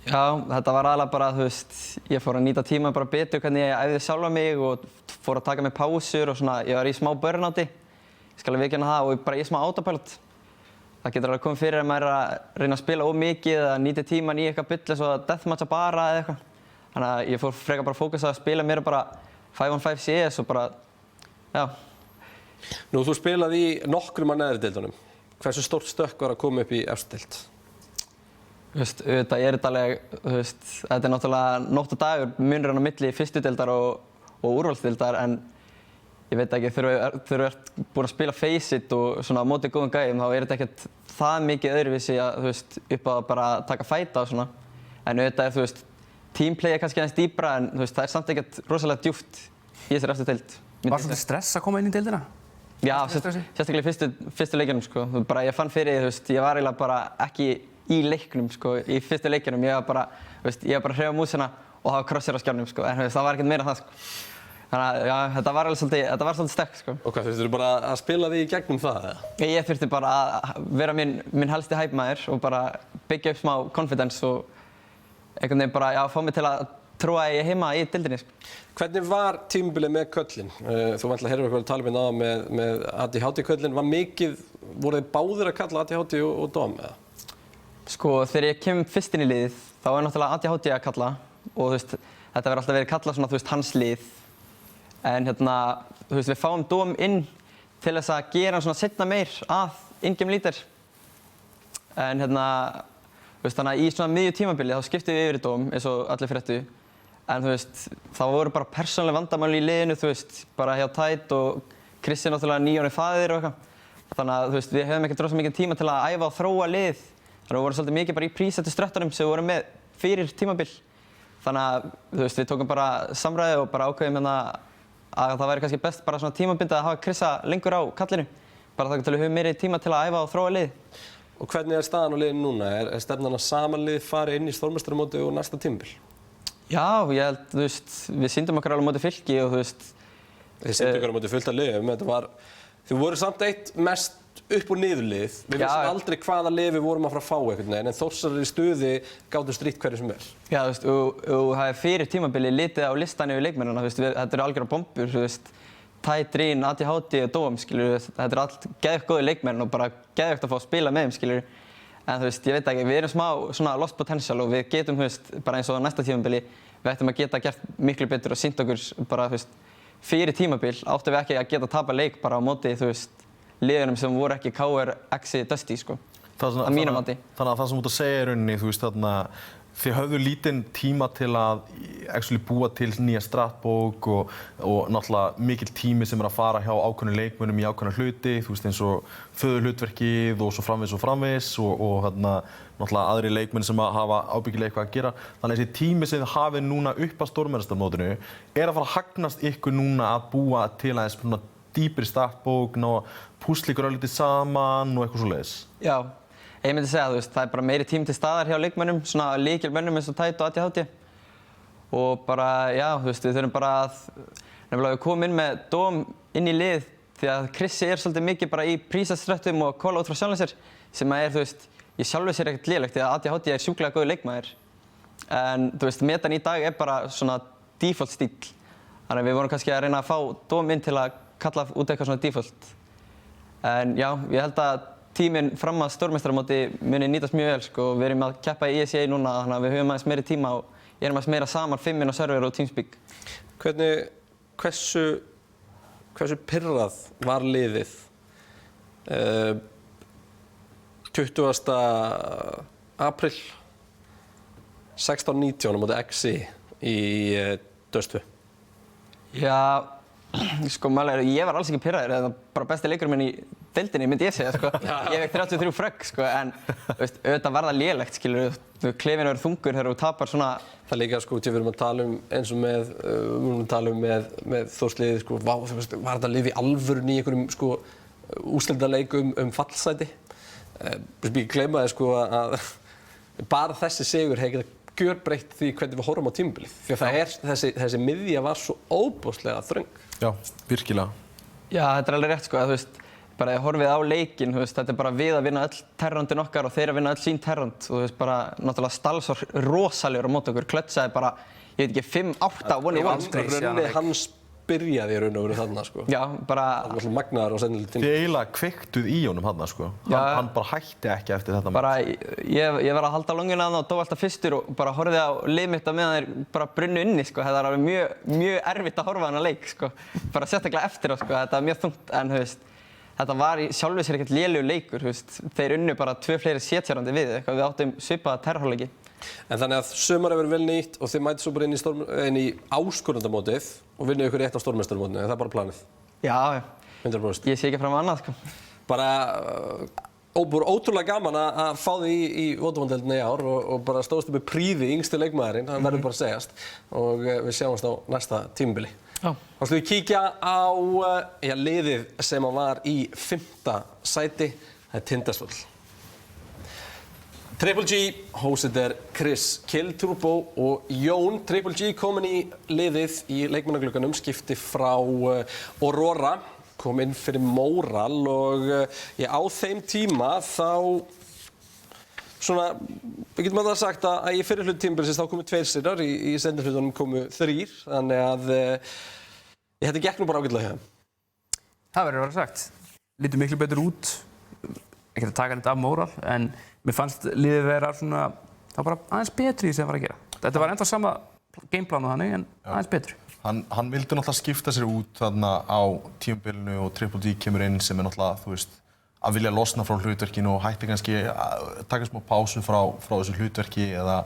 Já, þetta var aðalega bara, þú veist, ég fór að nýta tíma bara betur hvernig ég æfði sjálfa mig og fór að taka mig pásur og svona, ég var í smá burnouti, ég skal alveg viðurkenna það og bara í smá autopilot. Það getur alveg komið fyrir að maður er að reyna að spila of mikið eða nýta tíman í eitthvað bull eins og deathmatcha bara eða eitthvað. Þannig að ég fór frekar bara að fókusa að spila mér bara 5-on-5 CS og bara, já, Nú, þú spilaði í nokkrum af neðri deildunum. Hversu stórt stökk var að koma upp í efstu deild? Auðvitað er þetta alveg, þetta er náttúrulega nótt og dagur munurinn á milli fyrstu deildar og úrvalsdeildar, en ég veit ekki, þegar þú ert búinn að spila Face It og svona á móti góðum gæjum, þá er þetta ekkert það mikið öðruvísi að, upp á að bara taka fæta og svona. En auðvitað er, teamplay er kannski aðeins dýpra, en það er samt ekkert rosalega djúpt í þessari efstu deild. Var svolítið stress að koma inn í deildina? Já, sérstaklega í fyrstu leikjunum, sko. Bara ég fann fyrir, ég var eiginlega bara ekki í leiknum, sko, í fyrstu leikjunum. Ég var bara að hreyfa músina og hafa krossir á skjánum, sko, en það var ekkert meira en það, sko. Þannig að, já, þetta var svolítið sterkt, sko. Og hvað, þurftu bara að spila því í gegnum það, eða? Ég þurfti bara að vera minn helsti hæpmaður og bara byggja upp smá confidence og einhvern veginn bara, já, fá mig til að trúa að ég heima í deildinni, sko. Hvernig var tímabilið með köllin? Þú væntanlega heyrðir eitthvað að tala með ADHD-köllin. Var mikið, voru þið báðir að kalla ADHD og Dom, eða? Sko, þegar ég kem fyrst inn í liðið, þá var náttúrulega ADHD að kalla og þetta verður alltaf verið kallað svona, hans lið. En við fáum Dom inn til þess að gera hann svona seinna meir að in-game leader. En þannig að í svona miðju tímabili þá skiptum við yfir í Dom eins og allir fréttu. En þá voru bara persónuleg vandamál í liðinu, bara hjá Tide og Krissi náttúrulega 9 ára faðir og eitthvað. Þannig að við höfum ekkert rosa mikið tíma til að æfa og þróa lið. Þannig að við vorum svolítið mikið bara í prísettu ströttunum sem við vorum með fyrir tímabil. Þannig að við tókum bara samræði og bara ákveðum að það væri kannski best bara svona tímabundið að hafa Krissa lengur á kallinu. Bara þangað til við höfum meiri tíma til að æfa og þróa lið. Og hvernig er staðan á liðinu núna? Er stefnan að saman lið fari inn í stórmeistaramótið og næsta tímabil? Já, ég held, við sýndum okkar alveg á móti Fylki og Þið sýndu okkar á móti fullt af liðum. Þið voru samt eitt mest upp- og niðurlið. Við vissum aldrei hvaða lið við vorum að fara að fá einhvern veginn, en Þórsarar í stuði gátu strítt hverju sem er. Já, og það er fyrir tímabili litið á listan yfir leikmennina, þetta eru algjörar bombur, Tide, Rín, ADHD og Dóm, þetta eru allt geðveikt góðir leikmenn og bara geðveikt að fá að spila með þeim, En ég veit ekki, við erum smá svona lost potential og við getum, bara eins og á næsta tímabili, við ættum að geta gert miklu betur og sýnt okkur bara, fyrir tímabil áttum við ekki að geta tapa leik bara á móti, liðunum sem voru ekki KR, Exi, Dusty, sko. Að mínu mati. Þannig að það sem þú ert að segja í rauninni, þið höfðu lítinn tíma til að búa til nýja stratbók og náttúrulega mikill tími sem er að fara hjá ákveðnum leikmönnum í ákveðna hluti, eins og föðurhlutverkið og svo framvegis og náttúrulega aðri leikmenn sem hafa ábyggilega eitthvað að gera. Þannig að þessi tími sem þið hafið núna upp að stórmeistarmótinu er að fara að hagnast ykkur núna að búa til aðeins svona dýpri startbók, ná að púsla ykkur öllítið saman og eitthvað svoleiðis. Já. Ég myndi segja að það er bara meiri tími til staðar hjá leikmönnum, svona lykilmönnum eins og Tide og ADHD. Og bara, já, við þurfum bara að nefnilega við komum inn með Dóm inn í lið því að Krissi er svolítið mikið bara í prísastrettum og kóla út frá sjálfum sér sem að ég sjálfur sér ekkert lélegt því að ADHD er sjúklega góður leikmaður. En metan í dag er bara svona default stíl. Þannig að við vorum kannski að reyna að fá Dóm inn til að kalla út eitthvað svona default. En já, ég held að tíminn fram að stórmeistaramóti muni nýtast mjög vel, sko. Við erum að keppa í ESEA núna, þannig að við höfum aðeins meiri tíma og erum aðeins meira saman 5 inn á server og Teamspeak. Hversu pirrað var liðið 20. apríl 16-19 á móti Exi í Döstu? Já, sko, ég var alls ekki pirraður, það var bara besti leikurinn minn í deildinni, myndi ég segja, sko. Ég fekk 33 frögg, sko, en auðvitað var það lélegt, skilur. Klefinn verður þungur þegar þú tapar svona. Það líka, sko, við erum að tala eins og með Þórsliðið, sko, var þetta lið í alvörunni í einhverjum, sko, úrslitaleik fallsæti. Við ekki gleyma sko, að bara þessi sigur hefði getað gjörbreytt því hvernig við horfum á tímabilið. Því að þessi miðja var svo óbúslega þröng. Já, virkilega. Já, þetta er alveg rétt, sko, bara ég horfið á leikinn, þetta er bara við að vinna öll terrandin okkar og þeir að vinna öll sín terrand og bara náttúrulega Stalls var rosalegur á móti okkur, klötsaði bara, ég veit ekki, 5-8 one-on-one. Runnið hans byrjaði í raun og veru þarna, sko. Já, bara... Það var alltaf magnaður á sennilega tíma. Þið eiginlega kveiktuð í honum þarna, sko. Hann bara hætti ekki eftir þetta. Bara, ég var að halda lunguna þarna og dó alltaf fyrstur og bara horfði á lið mitt á meðan þeir bara brunnu inni, sko. Þetta var alveg mjög erfitt að horfa á þennan leik, sko. Bara sérstaklega eftir á, sko. Þetta var mjög þungt, en, þú veist, þetta var í sjálfu sér ekkert lélegur leikur, þú veist. Þeir unnu bara 2 fleiri setjárandi við, eitthvað. Við áttum svipaða terrorleiki. En þannig að sumar hefur vel nýtt og þið mætið svo bara inn í áskorundamótið og vinnið ykkur eitt á stórmeistarmótinu, það er bara planið? Já, 100%. Ég sé ekki fram á annað, sko. Bara ótrúlega gaman að fá þig í Vodafone-deildinni í ár og bara stóðstu með príði yngsti leikmaðurinn, það verður bara að segjast og við sjáumst á næsta tímabili. Já. Þá slúðum við kíkja á liðið sem var í 5. sæti, það er Tindastóll. Triple G, hósið er Chris Kilturbo og Jón. Triple G komin í liðið í leikmannaglugganum, skipti frá Aurora, kom inn fyrir Móral og á þeim tíma þá svona, við getum alltaf sagt að í fyrri hlut tímabilsins þá komu 2 sigrar, í seinni hlutunum komu 3, þannig að þetta gekk nú bara ágætlega hjá þeim. Það verður að vera sagt. Lítur miklu betur út, ekki að taka þetta af Móral, en mér fannst liðið vera svona, það var bara aðeins betri í sem það var að gera. Þetta var ennþá sama gameplan og þannig, en aðeins betri. Hann vildi náttúrulega skipta sér út þarna á tímabilinu og Triple D kemur inn sem náttúrulega, þú veist, að vilja losna frá hlutverkinu og hætti kannski að taka smá pásu frá þessu hlutverki eða,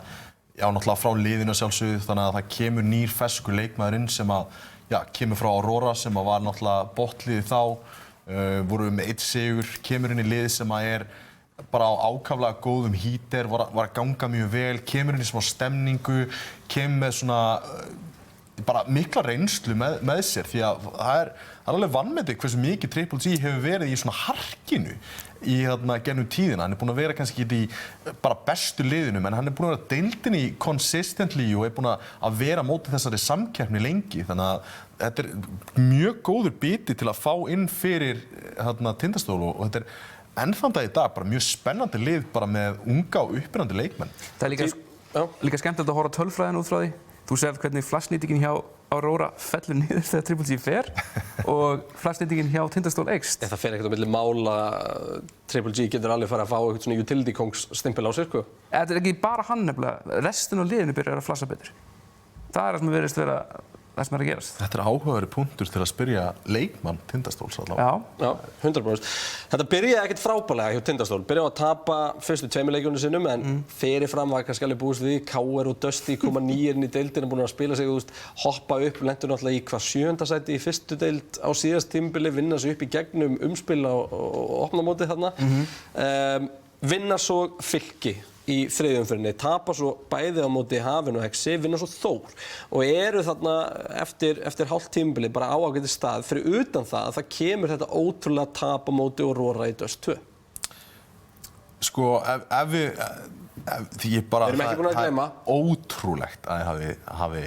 já, náttúrulega frá liðinu sjálfsögðu, þannig að það kemur nýr ferskur leikmaðurinn sem að, já, kemur frá Aurora sem að var náttúrulega botliðið þá, voru með 1 sigur, kemur inn í lið sem að bara á ákaflega góðum híter, var að ganga mjög vel, kemur inn í smá stemningu, kemur með svona bara mikla reynslu með sér því að það er alveg vanmetið hversu mikið Triple G hefur verið í svona harkinu í gennum tíðina. Hann er búinn að vera kannski ekki í bara bestu liðinum en hann er búinn að vera deildinni consistently og er búinn að vera mótið þessari samkeppni lengi, þannig að þetta er mjög góður biti til að fá inn fyrir Tindastól og þetta er enn þann dag í dag bara mjög spennandi lið bara með unga og uppbyrjandi leikmenn. Það er líka skemmtilegt að horfa tölfræðina út frá því. Þú sér hvernig flassnýtingin hjá Aurora fellur niður þegar Triple G fer og flassnýtingin hjá Tindastól eykst. Það fer ekkert á milli mála, Triple G getur alveg farið að fá eitthvað svona utility kongs stimpil á sig, sko. Þetta er ekki bara hann nefnilega, restin af liðinu byrjar að flassa betur. Það er það sem virðist vera það sem er að gerast. Þetta er áhugaverður punktur til að spyrja leikmann Tindastóls allavega. Já, 100%. Þetta byrjaði ekkert frábærlega hjá Tindastól. Byrjaði að tapa fyrstu 2 leikjunum sinnum en fyrirfram var kannski alveg búist við. KR og Dusty koma nýir inn í deildina, búin að spila sig, hoppa upp, lentu náttúrulega í 7. sæti í fyrstu deild á síðast tímabili, vinna sig upp í gegnum umspil og opnamótið þarna. Vinna svo Fylki í 3. umferðinni, tapa svo bæði á móti Hafinu og Hexi, vinna svo Þór og eru þarna eftir hálft tímabili bara á ágæti stað. Fyrir utan það kemur þetta ótrúlega tap á móti Aurora í Dust 2. Sko, því ég bara, það er ótrúlegt að ég hafi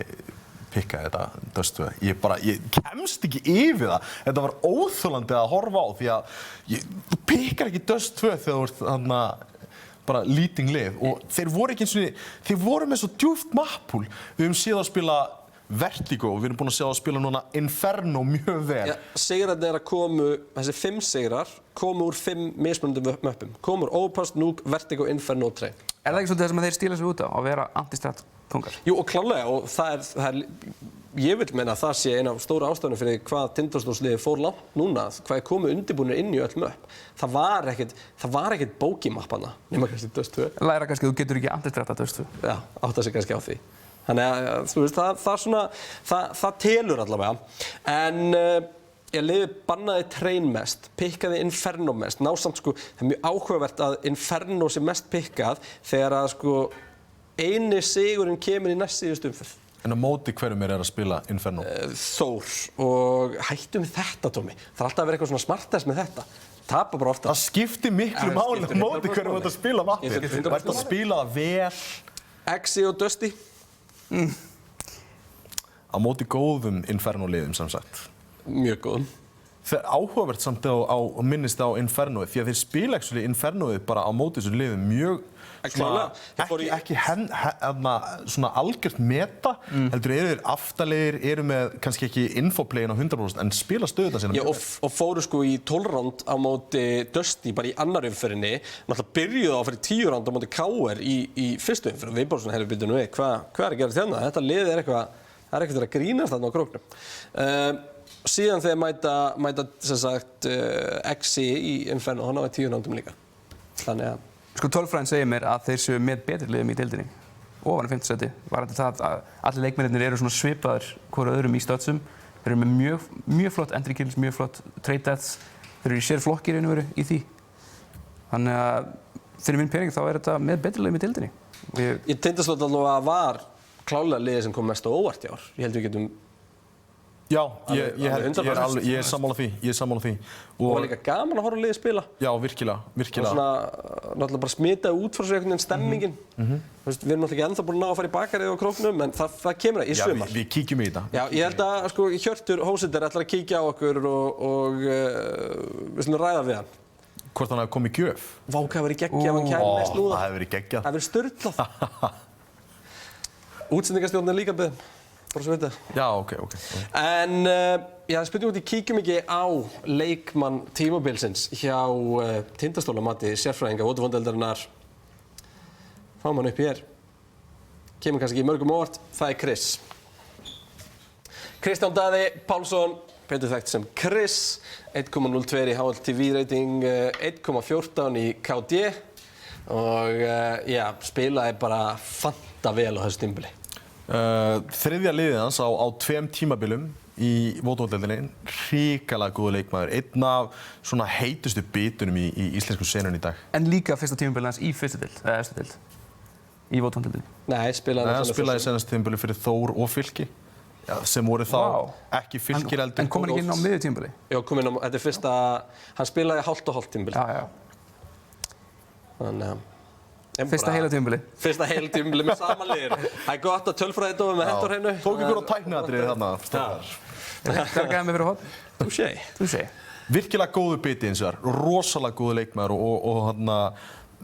pikkað þetta Dust 2. Ég kemst ekki yfir það. Þetta var óþolandi að horfa á því að þú pikkar ekki Dust 2 þegar þú ert þarna bara leading lið og þeir voru ekki eins og þeir voru með svo djúpt mappúl. Við höfum séð að spila Vertigo og við erum búin að sjá að spila núna Inferno mjög vel. Ja, sigrarnir þessi 5 sigrar komu úr 5 mismunandi möppum. Komu úr Overpass, Nuke, Vertigo, Inferno og Train. Er það ekki svolítið það sem þeir stíla sig út á, að vera antistrat kongar? Jú, og klárlega, og það er ég vil meina að það sé eina af stóra ástæðunum fyrir hvað Tindastólsliðið fór langt núna, hvað komu undirbúinir inn í öll möpp. Það var ekkert bókimappana, nema kannski Dust 2. Læra kannski að þú getur ekki antistrata Dust 2. Já, átta sig kannski á því. Þannig að þú veist, það telur allavega. En ég liði bannaði Train mest, pikkaði Inferno mest, násamt sko, það er mjög áhugavert að Inferno sé mest pikkað þegar að sko eini sigurinn kemur í næst síðustu umferð. En á móti hverjum að spila Inferno? Þór, og hættum við þetta, Tómi. Það er alltaf að vera eitthvað svona smartest með þetta. Tapa bara ofta. Það skiptir miklu máli á móti hverjum að spila mappið. Það ert að spila það vel. Exi og Dusty. Á móti góðum Inferno-liðum, sem sagt. Mjög góðum. áhugavert samt á minnist á Infernoið því að þeir spila actually Infernoið bara á móti þessum liðum mjög ekki svona algjört meta heldur eru þeir aftalegir eru með kannski ekki infoplayinn á 100% en spila stöðuna sína og fóru sko í 12 ránd á móti Dusty bara í annar umferðinni náttúrulega byrjuðu á að fara í 10 ránd á móti KR í fyrstu umferð og við bara svona herri byrjum við hvað að gera þérna þetta lið eitthvað það ekkert að grínast þarna á króknum síðan þegar mæta sem sagt XI í Inferno hann á 10 rándum líka þannig að Sko tölfræðin segir mér að þeir séu með betri liðum í deildinni ofan í 5. sæti varðandi það að allir leikmennirnir eru svona svipaðir hvort öðrum í stöðsum þeir eru með mjög flott entry kills, mjög flott trade deaths þeir eru í sér flokki í raun og veru í því þannig að fyrir minn pening þá er þetta með betri liðum í deildinni Ég Tindastóll allavega var klárlega liðið sem kom mest á óvart í ár ég held við getum Já, ég er sammála því. Og var líka gaman að horfa á liðið spila. Já, virkilega. Og svona, náttúrulega bara smita út frá sér einhvern veginn stemmingin. Við erum náttúrulega ekki ennþá búin að ná að fara í bakarið á króknum, en það kemur í sumar. Já, við kíkjum í þetta. Já, ég held að sko, Hjörtur Hósender ætlar að kíkja á okkur og við slumum ræða við hann. Hvort hann hafi komið í gjöf? Vá, hvað hefur verið geggjað ef hann kæmi næst núna. Það hefur verið geggjað. Það hefur verið sturlað. Útsendingarstjórnin er líka beðin. Bara svo veit það. Já, ok. En já, spurning út í kíkjum ekki á leikmann tímabilsins hjá Tindastóla mati sérfræðinga Vodafonedeildarinnar. Fáum hann upp hér. Kemur kannski í mörgum óvart. Það er Chris. Kristján Daði Pálsson, betur þekkt sem Chris. 1,02 í HLTV rating, 1,14 í KD. Og já, spilaði bara fanta vel á þessu tímabili. Þriðja liðið hans á 2 tímabilum í Vodafonedeildinni, hrikalega góður leikmaður, einn af svona heitustu bitunum í íslensku senunni í dag. En líka fyrsta tímabilið hans í fyrstu deild, eða efstu deild, í Vodafonedeildinni. Nei, spilaði senast tímabili fyrir Þór og Fylki, sem voru þá ekki Fylkir heldur. En kom hann ekki inn á miðju tímabili? Já, kom inn á, þetta er fyrsta, hann spilaði hálft og hálft tímabili. Já. Þannig Fyrsta heila tímabili. Fyrsta heila tímabili með saman liðir. Það er gott að tölfræðidofa með hendur hreinu. Tók ykkur á tækniatriði þarna. Bjargaði mig fyrir horn. Touché. Virkilega góður biti eins og þar. Rosalega góður leikmaður og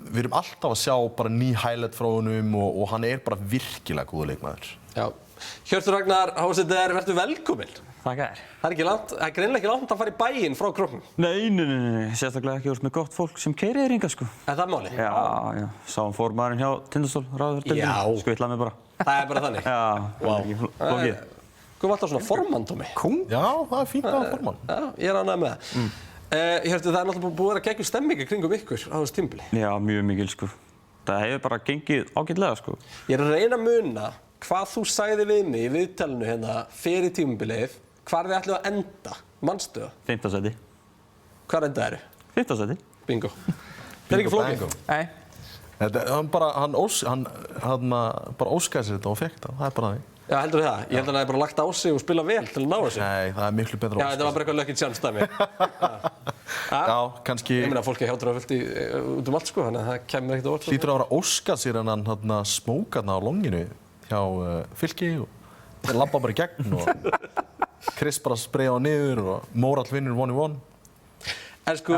við erum alltaf að sjá bara ný highlight frá honum og hann er bara virkilega góður leikmaður. Já. Hjörtur Ragnar Hósender, vertu velkominn. Þakkar. Það er ekki langt, það er greinilega ekki langt að fara í bæinn frá Króknum. Nei, sérstaklega ekki með gott fólk sem keyrir hingað sko. Er það máli? Já. Sáum formaðurinn hjá Tindastól, ráðverðdeildinni. Já. Skutlaði mig bara. Það er bara þannig? Já, það er ekki flókið. Þú var alltaf svona formann, Tómi. Já, það er fínt að hafa formann. Já, ég er ánægður með það. Hjörtur, það er náttúrulega búið að vera geggjum stemming kringum ykkur á þessu tímabili. Já, mjög mikil sko. Það hefur bara gengið ágætlega sko. Ég er að reyna að muna hvað þú sagði við mig í viðtalinu hérna fyrir tímabilið, hvar þið ætluðu að enda, manstu það? 5. sæti. Hvar endaðu? 5. sæti. Bingo. Það er ekki flókið. Nei. Hann bara óskaði sér þetta og fekk það, það er bara það. Já, heldur það? Ég held að hann hefði bara lagt á sig og spila vel til að ná þessu. Nei, það er miklu betra óskað. Já, þetta var bara eitthvað lucky chance dæmi. Já, kannski... Ég meina, fólk er hjátur fullt út allt sko, þannig að það kemur ekkert óvart. Hlýtur að vera óskað sér en hann smókaðna á longinu hjá Fylki og labba bara í gegn og Chris bara spreyja á niður og Mórall vinnur 1-1. En sko,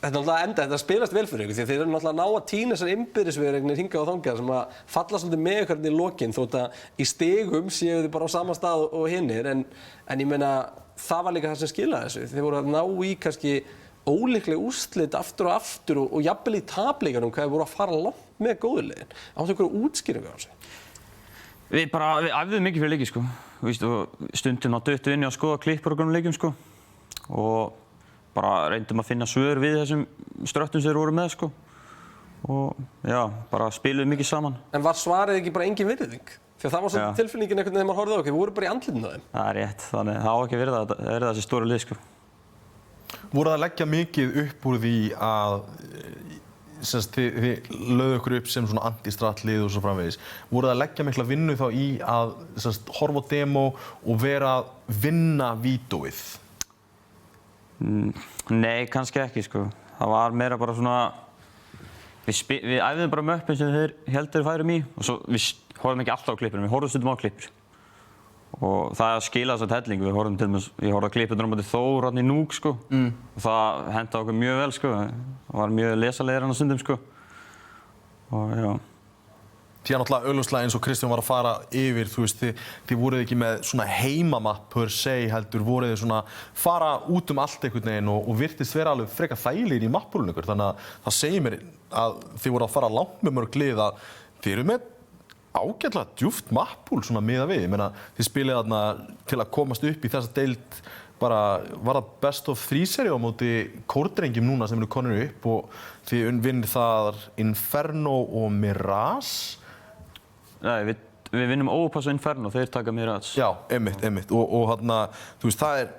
þetta spilast vel fyrir ykkur því þeir eru náttúrulega að ná að týna þessar innbyrðisveðregnir hingað og þangað sem að falla svolítið með ykkur í lokin þótt að í stigum séu þið bara á sama stað og hinnir en ég meina það var líka það sem skilaði þessu. Þeir voru að ná í kannski ólíkleg úrslit aftur og jafnvel í tapleikunum hvað þeir voru að fara langt með góðurliðin. Áttu ykkur útskýringu á þessu? Við æfðum mikið fyrir leiki sko. Og stundum á döttu inni að skoða klippur okkur leikjum sko. Og bara reyndum að finna svör við þessum ströttum sem þeir voru með sko. Og já, bara spiluðum mikið saman. En var svarið ekki bara engin virðing? Því að það var svolítið tilfinningin einhvern veginn þegar maður horfði á okkur, við vorum bara í andlitinu á þeim. Það er rétt, þannig það á ekki að vera þessi stóru lið sko. Voru það að leggja mikið upp úr því að þið lögðu ykkur upp sem svona anti-strat-lið og svo framvegis. Voru það að leggja mikla vinnu þá í að horfa á demo og vera að vinna vítóið? Nei, kannski ekki sko. Það var meira bara svona við æfðum bara möppin sem þeir heldur færum í og svo við horfum ekki alltaf á klippur, við horfum stundum á klippur Og það skilaði þess að helling. Við horfum til dæmis, ég horfði að klippurnar á móti Þór í Núk, sko. Og það hentaði okkur mjög vel, sko. Það var mjög lesalegir hann á stundum, sko. Og já. Því að náttúrulega augljóslega eins og Kristján var að fara yfir, þú veist, þið voruð ekki með svona heimamapp per se, heldur voruð þið svona fara út allt einhvern veginn og virtist vera alveg frekar þægilegir í mappúlun ykkur. Þannig að það segir mér að þið voru að fara langt með mörg lið að þið eru með ágætlega djúpt mappúl svona miðað við. Ég meina, þið spilið þarna til að komast upp í þessa deild bara, var það best of 3-seri á móti kórdrengjum núna sem eru konur upp og þið vinnir þar Inferno og Mirage. Nei, við vinnum Ópass og Inferno, þeir taka Mirage. Já, einmitt. Og þarna, þú veist, það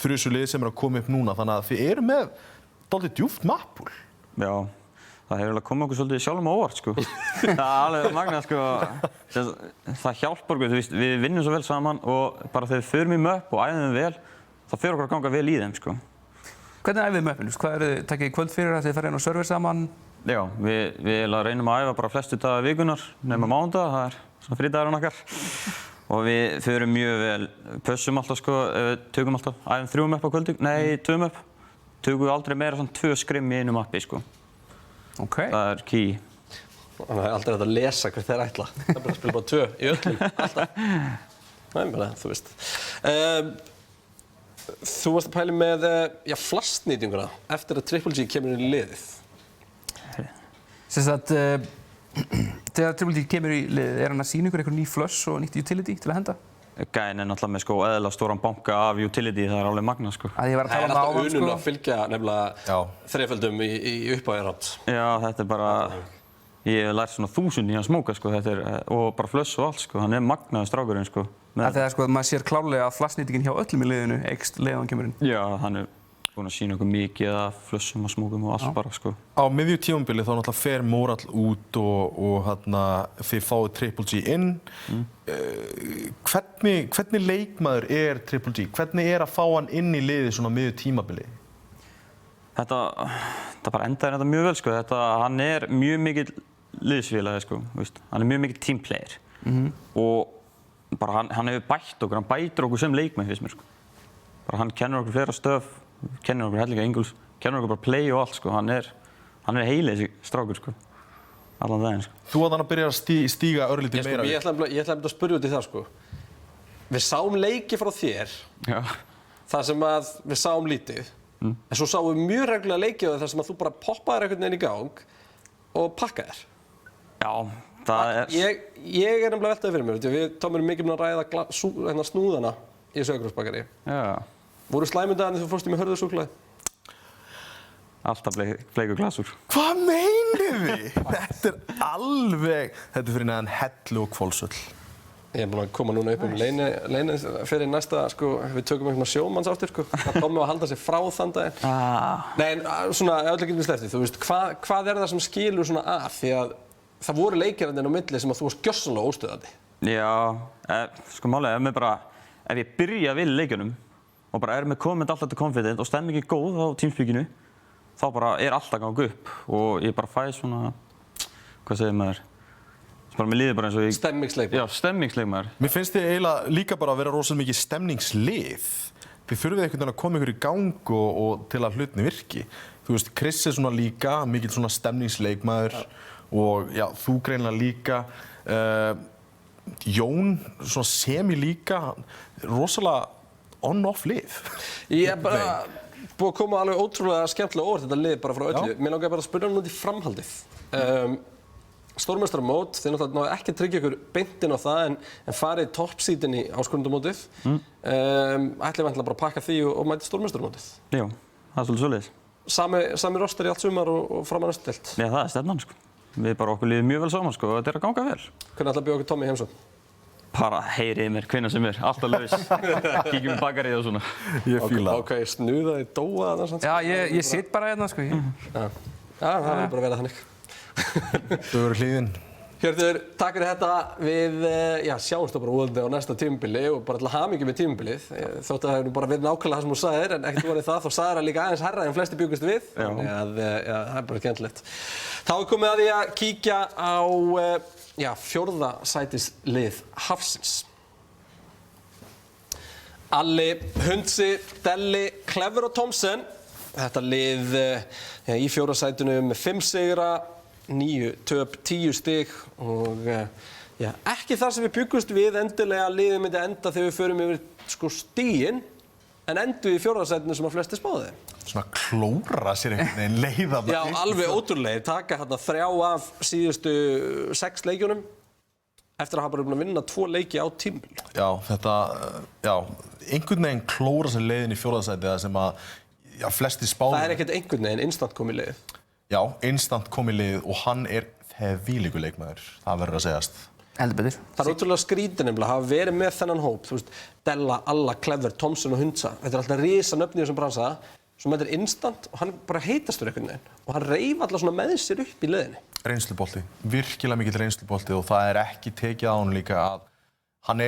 þrusulið sem að koma upp núna, þannig að þið eru með dálítið djúpt mappúl. Já. Það hefur alveg komið okkur svolítið sjálfum á óvart, sko. Það er alveg magnað, sko. Það hjálpar okkur, þú veist, við vinnum svo vel saman og bara þegar við förum í möpp og æfum vel, þá fer okkur að ganga vel í þeim, sko. Hvernig æfið möppinu? Hvað eru þið takkið í kvöld fyrir að þið farið inn á server saman? Já, við reynum að æfa bara flestu daga vikunar, nema mánudag, það er svona frídagurinn okkar. Og við förum mjög vel, pössum alltaf, sko, tökum alltaf, æfum 3 möpp á kvöldi, nei, 2 möpp. Tökum aldrei meira svona 2 skrim í einu mappi, sko. Okay. Það er key. Þannig að aldrei hægt að lesa hvert þeir ætla. Það er bara að spila bara 2 í öllum, alltaf. Nei, bara, þú veist. Þú varst að pæla með flastnýtinguna eftir að Triple G kemur inn í liðið. Sem sagt, þegar Triple G kemur í liðið, er hann að sýna ykkur einhver ný flush og nýtt utility til að henda? Gæinn er náttúrulega með sko eðlilega stóran banka af utility, það er alveg magnað, sko. Að ég var að tala um það áðan, sko. Það er alltaf unun að fylgja nefnilega þreföldum í uppáðirátt. Já, þetta er bara, ég hef lært svona 1000 í að smóka, sko, þetta er, og bara flush og allt, sko, hann er magnaður strákurinn, sko. Þegar sko, maður sér klárlega að flashnýtingin hjá öllum í liðinu eykst leið hann kemur inn. Já, hann er búinn að sýna okkur mikið af flushum og smókum og allt bara, sko. Á miðju tímabili þá náttúrulega fer Mórall út og þið fáið Triple G inn. Hvernig leikmaður er Triple G? Hvernig er að fá hann inn í liðið svona miðju tímabili? Þetta bara endaði þetta mjög vel, sko. Hann er mjög mikill liðsfélagi, sko, veist. Hann er mjög mikill teamplayer. Og bara hann hefur bætt okkur, hann bætir okkur sem leikmenn, finnst mér, sko. Bara hann kennir okkur flera stöf, kennir okkur hellinga Ingúls, kennir okkur bara play og allt, sko. Hann er heili þessi strákur, sko. Allan daginn, sko. Þú að hann að byrja að stíga örlítið meira. Ég ætla að spyrja út í það, sko. Við sáum leiki frá þér, þar sem að við sáum lítið, en svo sáum við mjög reglulega leiki þar sem að þú bara poppaðir einhvern veginn í gang og pakkaðir. Já, það er... Ég er nefnilega veltaði fyrir mér, við tómum mikið með að ræða snúðana í Sauðárkróksbakari. Já. Voru slæmundagarnir þú fórst í með hörðursúkkulaði? Alltaf bleiku glasur. Hvað meinið þið? Þetta er fyrir neðan Hellu og Hvolsvöll. Ég er búinn að koma núna upp leini fyrir næsta, sko, við tökum einhvern sjómannsáttir, sko. Það kom með að halda sig frá þann daginn. Nei, en svona, öllu getum við sleppti, þú veist, hvað er það sem skilur svona að? Því að það voru leikjarnir á milli sem að þú varst gjörsamlega óstöðandi. Já, sko málið, ef ég byrja vel í leikjunum og bara er með komment alltaf til confident og stemmingin góð á teamspeakinu, þá bara er alltaf ganga upp og ég bara fæ svona, hvað segir maður, bara mér líður bara eins og ég... Stemmingsleikmaður. Já, stemmingsleikmaður. Mér finnst þið eiginlega líka bara að vera rosalega mikið stemningslið. Þið þurfið einhvern veginn að koma ykkur í gang og til að hlutni virki. Þú veist, Chris er svona líka, mikill svona stemningsleikmaður og já, þú greinilega líka. Jón, svona semi líka, rosalega on-off lið. Ég er bara búið að koma alveg ótrúlega skemmtilega óvart þetta lið bara frá öllu. Mér langar bara að spyrja hann út í framhaldið. Stórmeistaramót, þið náttúrulega ekki tryggja ykkur beint inn á það en farið toppsítin í áskorundamótið. Ætlið væntanlega bara að pakka því og mæti stórmeistaramótið. Já, það er svolítið svoleiðis. Sami roster í allt sumar og fram að næstu deild. Já, það er stefnan, sko. Við bara okkur líður mjög vel saman, sko, og þetta er að ganga vel. Hvernig ætla að bjóða okkur Tommy heimsókn? Bara heyrið mér, hvenær sem er, alltaf laus. Kíkjum í bakarið og svona. Ég fíla. Ok, snúðaði dóa þarna svona. Já, ég sitt bara hérna, sko. Já, það verður bara að vera þannig. Þau eru hlýðin. Hjörtur, takk fyrir þetta. Við sjáumst bara vonandi á næsta tímabili og bara til hamingju með tímabilið. Þótt að það hefur bara verið nákvæmlega það sem þú sagðir, en ekkert varðið það, þá sagðir það líka aðeins herra en flesti bjugust við. Þannig að það er bara skemmtilegt. Þá er komið að því að kíkja á fjórða sætis lið Hafsins. Alli, Hundsi, Delli, Clever og Thomsen. Þetta lið í 4. sætinu með 5 sigra, 9 töp, 10 stig og ekki þar sem við byggust við endilega að liðið myndi enda þegar við förum yfir stigin en enduðu í 4. sætinu sem að flesti spáði. Svona klóra sér einhvern veginn leið að Já, alveg ótrúlega. Taka hérna 3 af síðustu 6 leikjunum eftir að hafa bara búin að vinna 2 leiki á tímabil. Já, einhvern veginn klóra sér leiðin í 4. sæti það sem að flesti spáðu. Það ekkert einhvern veginn, instant kom í liðið. Já, instant kom í liðið og hann þvílíkur leikmaður, það verður að segjast. Heldur betur. Það ótrúlega skrítið nefnilega að hafa verið með þennan hóp, þú veist, Della, Alla, Clever, Thomsen og Hundsa. Þetta alltaf risa nöfn í þessum bransa, sem þetta instant og hann bara heitastur einhvern veginn. Og hann reif alltaf svona með sér upp í liðinni. Reynslubolti, virkilega mikill reynslubolti og það ekki tekið á hann líka að hann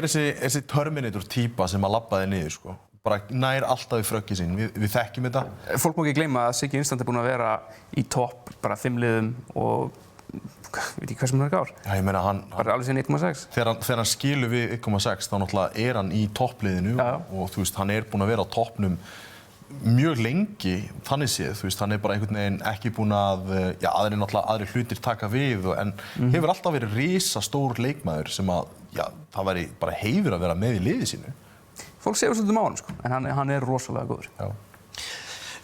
þessi Terminator típa sem að labbaði niður, sko. Bara nær alltaf í frökki sín, við þekkjum þetta. Fólk má ekki gleyma að Siggi Instant búinn að vera í topp bara 5 liðum og veit ekki hversu mörg ár. Já, ég meina bara alveg síðan 1,6. Þegar hann skilur við 1,6 þá náttúrulega hann í toppliðinu og þú veist, hann búinn að vera á toppnum mjög lengi, þannig séð, þú veist, hann bara einhvern veginn ekki búinn að, aðrir hlutir taka við en hefur alltaf verið risastór leikmaður sem að, það væri bara heiður að vera með í liði sínu. Fólk segir svolítið á hann, sko, en hann rosalega góður.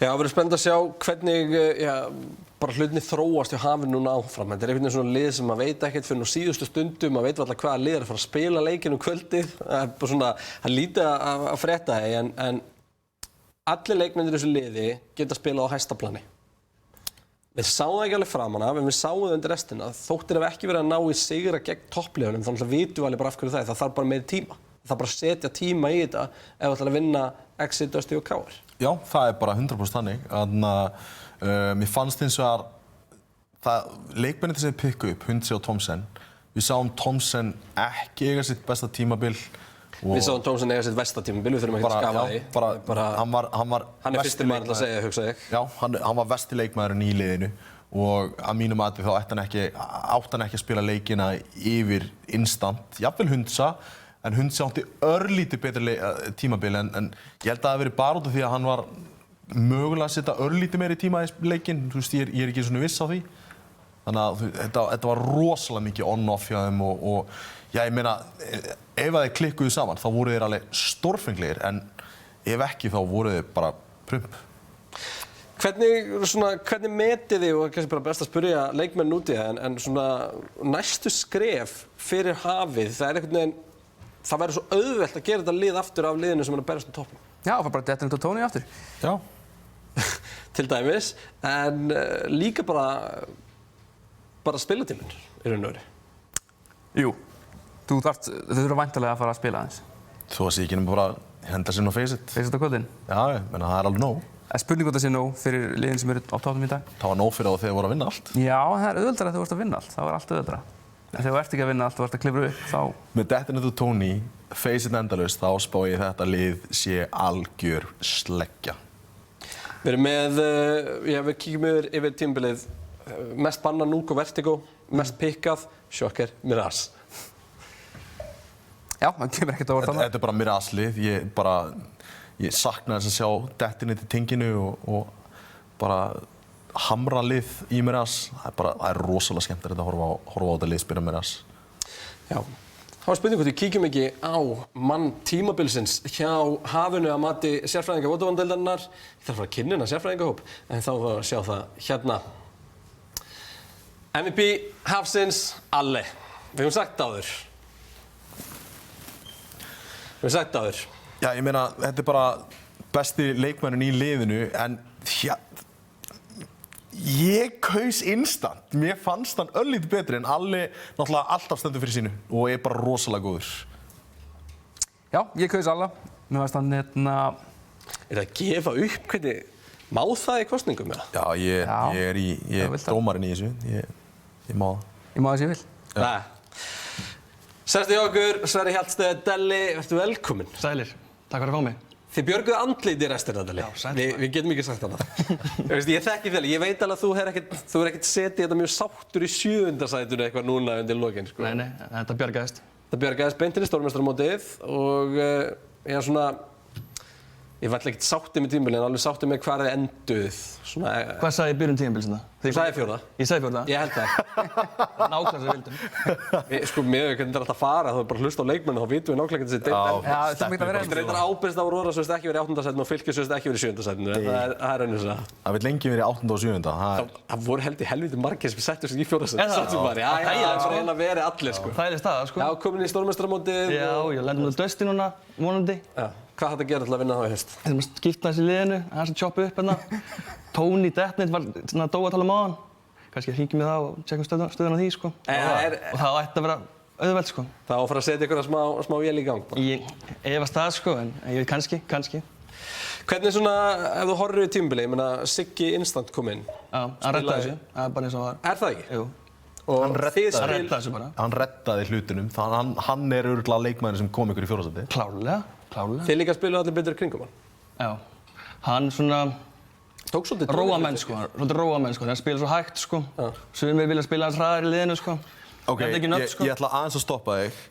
Já, það verður spennandi að sjá hvernig bara hlutinni þróast hjá Hafinu núna áfram. Þetta einhvern veginn svona lið sem maður veit ekkert fyrir nú síðustu stundum, maður veit alltaf hvaða lið að fara að spila leikinn kvöldið. Það bara svona, það lítið að frétta en allir leikmennir í þessu liði geta spilað á hæsta plani. Við sáum það ekki alveg framan af, en við sáum það undir restina. Þóttir ef ekki verið að ná í sigra gegn toppliðunum, þannig að vitum við alveg bara af hverju það þarf bara meiri tíma. Það bara að setja tíma í þetta ef það ætlar að vinna Exit, Dusty og KR. Já, það bara 100% þannig. Mér fannst eins og leikmennir sem pikku upp, Hundsi og Thomsen. Við sáum Thomsen ekki eiga sitt besta tímabil. Við sáum Thomsen eiga sitt versta tímabil, við þurfum ekki að skafa því. Hann fyrstur maður til að segja, hugsa ég. Já, hann var versti leikmaðurinn í liðinu og að mínu mati þá átti hann ekki að spila leikina yfir instant. Jafnvel Hundsa. En Hundsi átti örlítið betri tímabil en ég held að það hafi verið bara út af því að hann var mögulega að setja örlítið meiri tíma í leikinn. Þú veist, ég ekki svona viss á því. Þannig að þetta var rosalega mikið on-off hjá þeim og ég meina, ef þeir klikkuðu saman þá voru þeir alveg stórfenglegir en ef ekki þá voru þeir bara prump. Hvernig metið þið, og kannski bara best að spyrja leikmenn út í það, en svona næstu skref fyrir Hafið, það einhvern veginn það væri svo auðvelt að gera þetta lið aftur af liðinu sem að berast á toppnum. Já, það bara dettur út á Tony aftur. Já. Til dæmis, en líka bara spilatíminn í raun og veru. Jú, þau þurfa væntanlega að fara að spila aðeins. Þú að sé ekki nema bara henda sér á Face-it. Face-it á kvöldin? Já, menn það alveg nóg. Spurning hvort það sé nóg fyrir liðin sem eru á toppnum í dag. Það var nóg fyrir þá þegar þú voru að vinna allt. Já, það auðveldara þegar þú ert að vinna allt. Það var allt auðveldara. En þegar þú ert ekki að vinna allt og ert að klifra upp, þá... Með dettinu til Tony, Face-it endalaust, þá spá ég þetta lið sé algjör sleggja. Við erum með, við kíkjum yfir tímabilið, mest bannað Nuuk og Vertigo, mest pikkað, Shocker, Mirage. Já, það kemur ekkert á orð þarna. Þetta bara Mirage-lið, ég sakna þess að sjá dettinu til tinginu og bara... hamra lið í Mirage, það rosalega skemmtilegt að horfa á þetta lið spila Mirage. Já. Það var spurning hvort við kíkjum ekki á mann tímabilsins hjá Hafinu að mati sérfræðinga Vodafonedeildarinnar. Ég þarf að fara að kynna hennar sérfræðingahóp, en þá var að sjá það hérna. MVP Hafsins, Alli. Við höfum sagt áður. Já, ég meina, þetta bara besti leikmærin í liðinu, en ég kaus instant. Mér fannst hann örlítið betri en Alli náttúrulega alltaf stendur fyrir sínu og bara rosalega góður. Já, ég kaus Alla. Mér fannst hann það að gefa upp hvernig má það í kosningum? Já, ég er dómarinn í þessu. Ég má það. Ég má það sem ég vil. Sest í okkur, Sverrir Hjaltsteð, Delli, vertu velkominn. Sælir, takk fyrir að fá mig. Þið björguðu andlit í restina, Delli. Já, sælir. Við getum ekki sagt annað. Ég þekki þig, ég veit alveg að þú er ekkert setið þetta mjög sáttur í 7. sætinu eitthvað núna undir lokin, sko. Nei, þetta bjargaðist. Það bjargaðist beint inn í stórmeistaramótið og ég er svona, ég var alltaf ekkert sáttið með tímabilið en alveg sáttið með hvað þið enduð. Svona, Hvað sagði ég í byrjun tímabilsins? Þú sagði 4. Ég sagði 4. Ég held það. Nákvæmlega sem við vildum. Sko, með hvernig þetta er alltaf að fara, þá er bara að hlusta á leikmennu, þá vitum við nákvæmlega hvernig þessi deild er. Já, það myndi að vera Reyndar ábyrgst á Róra svo ekki verið í 8. sætinu og Fylkir svo ekki verið í 7. sætinu. Það er önnur það. Það vil lengi verið í 8. og 7. Það voru held í helviti margir sem settu sig í 4. sætinu. Það er bara einn að vera allir, sko. Það er staða, sko. Já, komin í stórmeistaramótið. Já, ég lendum með Dusty núna, vonandi. Hvað hætti að gera til að vinna þá í haust? Við þurfum að skipta þessi liðinu, aðeins að choppa upp hérna. Tony Detnet var svona dói að tala um áðan. Kannski hringjum við það og tjekkum stöðuna á því, sko. Og það ætti að vera auðvelt, sko. Það á að fara að setja ykkur smá vél í gang, bara. Ég efast það, sko, en ég veit kannski. Hvernig svona, ef þú horfir í tímabilið, ég meina Siggi Instant kom inn. Já, hann reddaði þessu. Það er bara eins og það var. Er það ekki? Jú. Og hann reddaði þessu bara. Hann reddaði hlutunum, hann er örugglega leikmaðurinn sem kom ykkur í 4. sæti. Klárlega. Þið líka spiluðu allir betur kringum hann? Já. Hann svona tók svolítið róamenn, sko. Það spila svo hægt, sko. Sumir vilja spila hans hraðar í liðinu, sko. Ok, ég ætla aðeins að stoppa þig.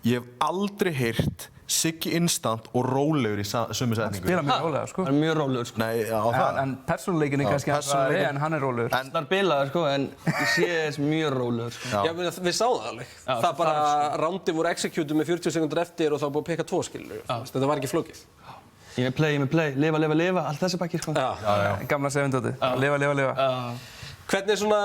Ég hef aldrei heyrt Siggi Instant og rólegur í sömu setningu. Hann spila mjög rólega, sko. Hann er mjög rólegur, sko. Nei, já, það. En persónuleikin er kannski hans hraðari, en hann er rólegur. Það er bilaður, sko, en ég sé þess mjög rólegur, sko. Já, við sáum það alveg. Það bara, rándi voru executið með 40 sekundur eftir og það var búið að peka 2 skilur. Þetta var ekki flókið. Ég með play, lifa, allt þessi bakki, sko. Gamla sefindóti, lifa. Hvernig svona,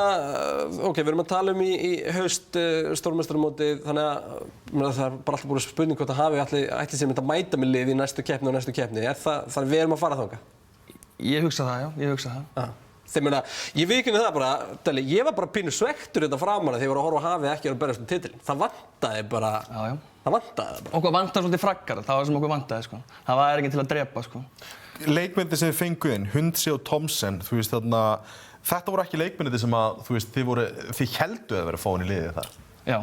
ok, við erum að tala um í haust stórmeistaramótið, þannig að það er bara alltaf búin spurning hvort að hafi ætli sem þetta mæta með lið í næstu keppni og næstu keppni. Er það, þannig að við erum að fara þangað? Ég hugsa það, já, ég hugsa það. Þeir meina, ég viðurkenni það bara, Deli, ég var bara pínu svektur þetta framan þegar ég var að horfa á hafið ekki að berjast um titilinn. Það vantaði bara, það vantaði bara. Okkur vantaði svolítið frakkar, það var sem okkur vantaði, sko. Það var enginn til að drepa, sko. Leikmyndir sem við fenguð inn, Hundsi og Thomsen, þú veist þarna, þetta voru ekki leikmyndir sem að, þú veist, þið helduð að vera að fá inn í liðið þar. Já,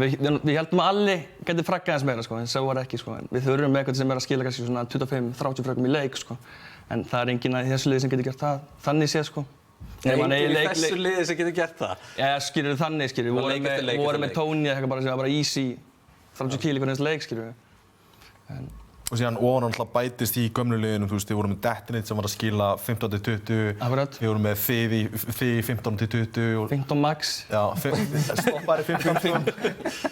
við heldum að allir geti frakkað eins meira, sko, en svo var ekki, sko. Við þurfum með eitthvað sem er að skila kannski svona 25-30 frökkum í leik, sko. En það er enginn í þessu liði sem getur gert það, þannig séð, sko. Enginn í þessu liði sem getur gert það? Já, skilur þannig, skilur. Við vorum með Tony eitthvað bara sem var bara easy, 30 kíl í hvernig leik, skilur. Og síðan ofan hann bætist í gömlu liðinu, þú veist, þið voru með Detnet sem var að skila 15-20. Akkurat. Þið voru með þið í 15-20. 15 max. Já, stoppari 15.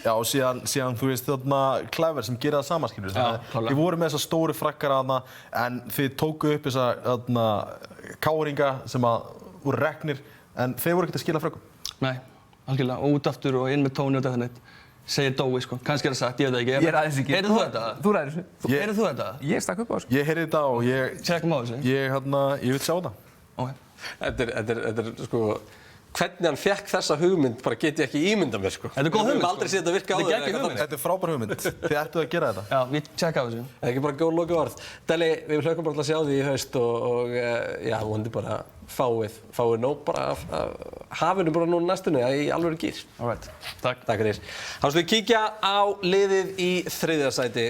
Já, og síðan þú veist, þarna Clever sem gerir það sama, skilur. Þið voru með þessa stóru frakkara þarna, en þið tóku upp þessa þarna káringa sem að voru reknir, en þeir voru ekkert að skila frökkum. Nei, algjörlega. Og út aftur og inn með Tony og Detnet. Segir Dói, sko. Kannski er það sagt, ég veit það ekki. Ég ræðis ekki. Heyrðu þú þetta? Þú ræðir þessu. Heyrðu þú þetta? Ég stakk upp á þessu. Ég heyrði þetta og ég... Tjekkum á þessu. Ég vil sjá það. Ok. Þetta er, sko, hvernig hann fékk þessa hugmynd bara get ég ekki ímyndað mér, sko. Þetta er góð hugmynd, sko. Við höfum aldrei séð þetta virka áður. Þetta er frábær hugmynd. Þið ættuð að gera þetta. Já, við tjekka á þessu. Það er ekki bara góð lokaorð. Deli, við hlökkum bara til að sjá því í haust og já, vonandi bara fáið nóg bara af hafinu bara núna næstunni í alvöru gír. Alright, takk. Takk fyrir. Þá skulum við kíkja á liðið í 3. sæti.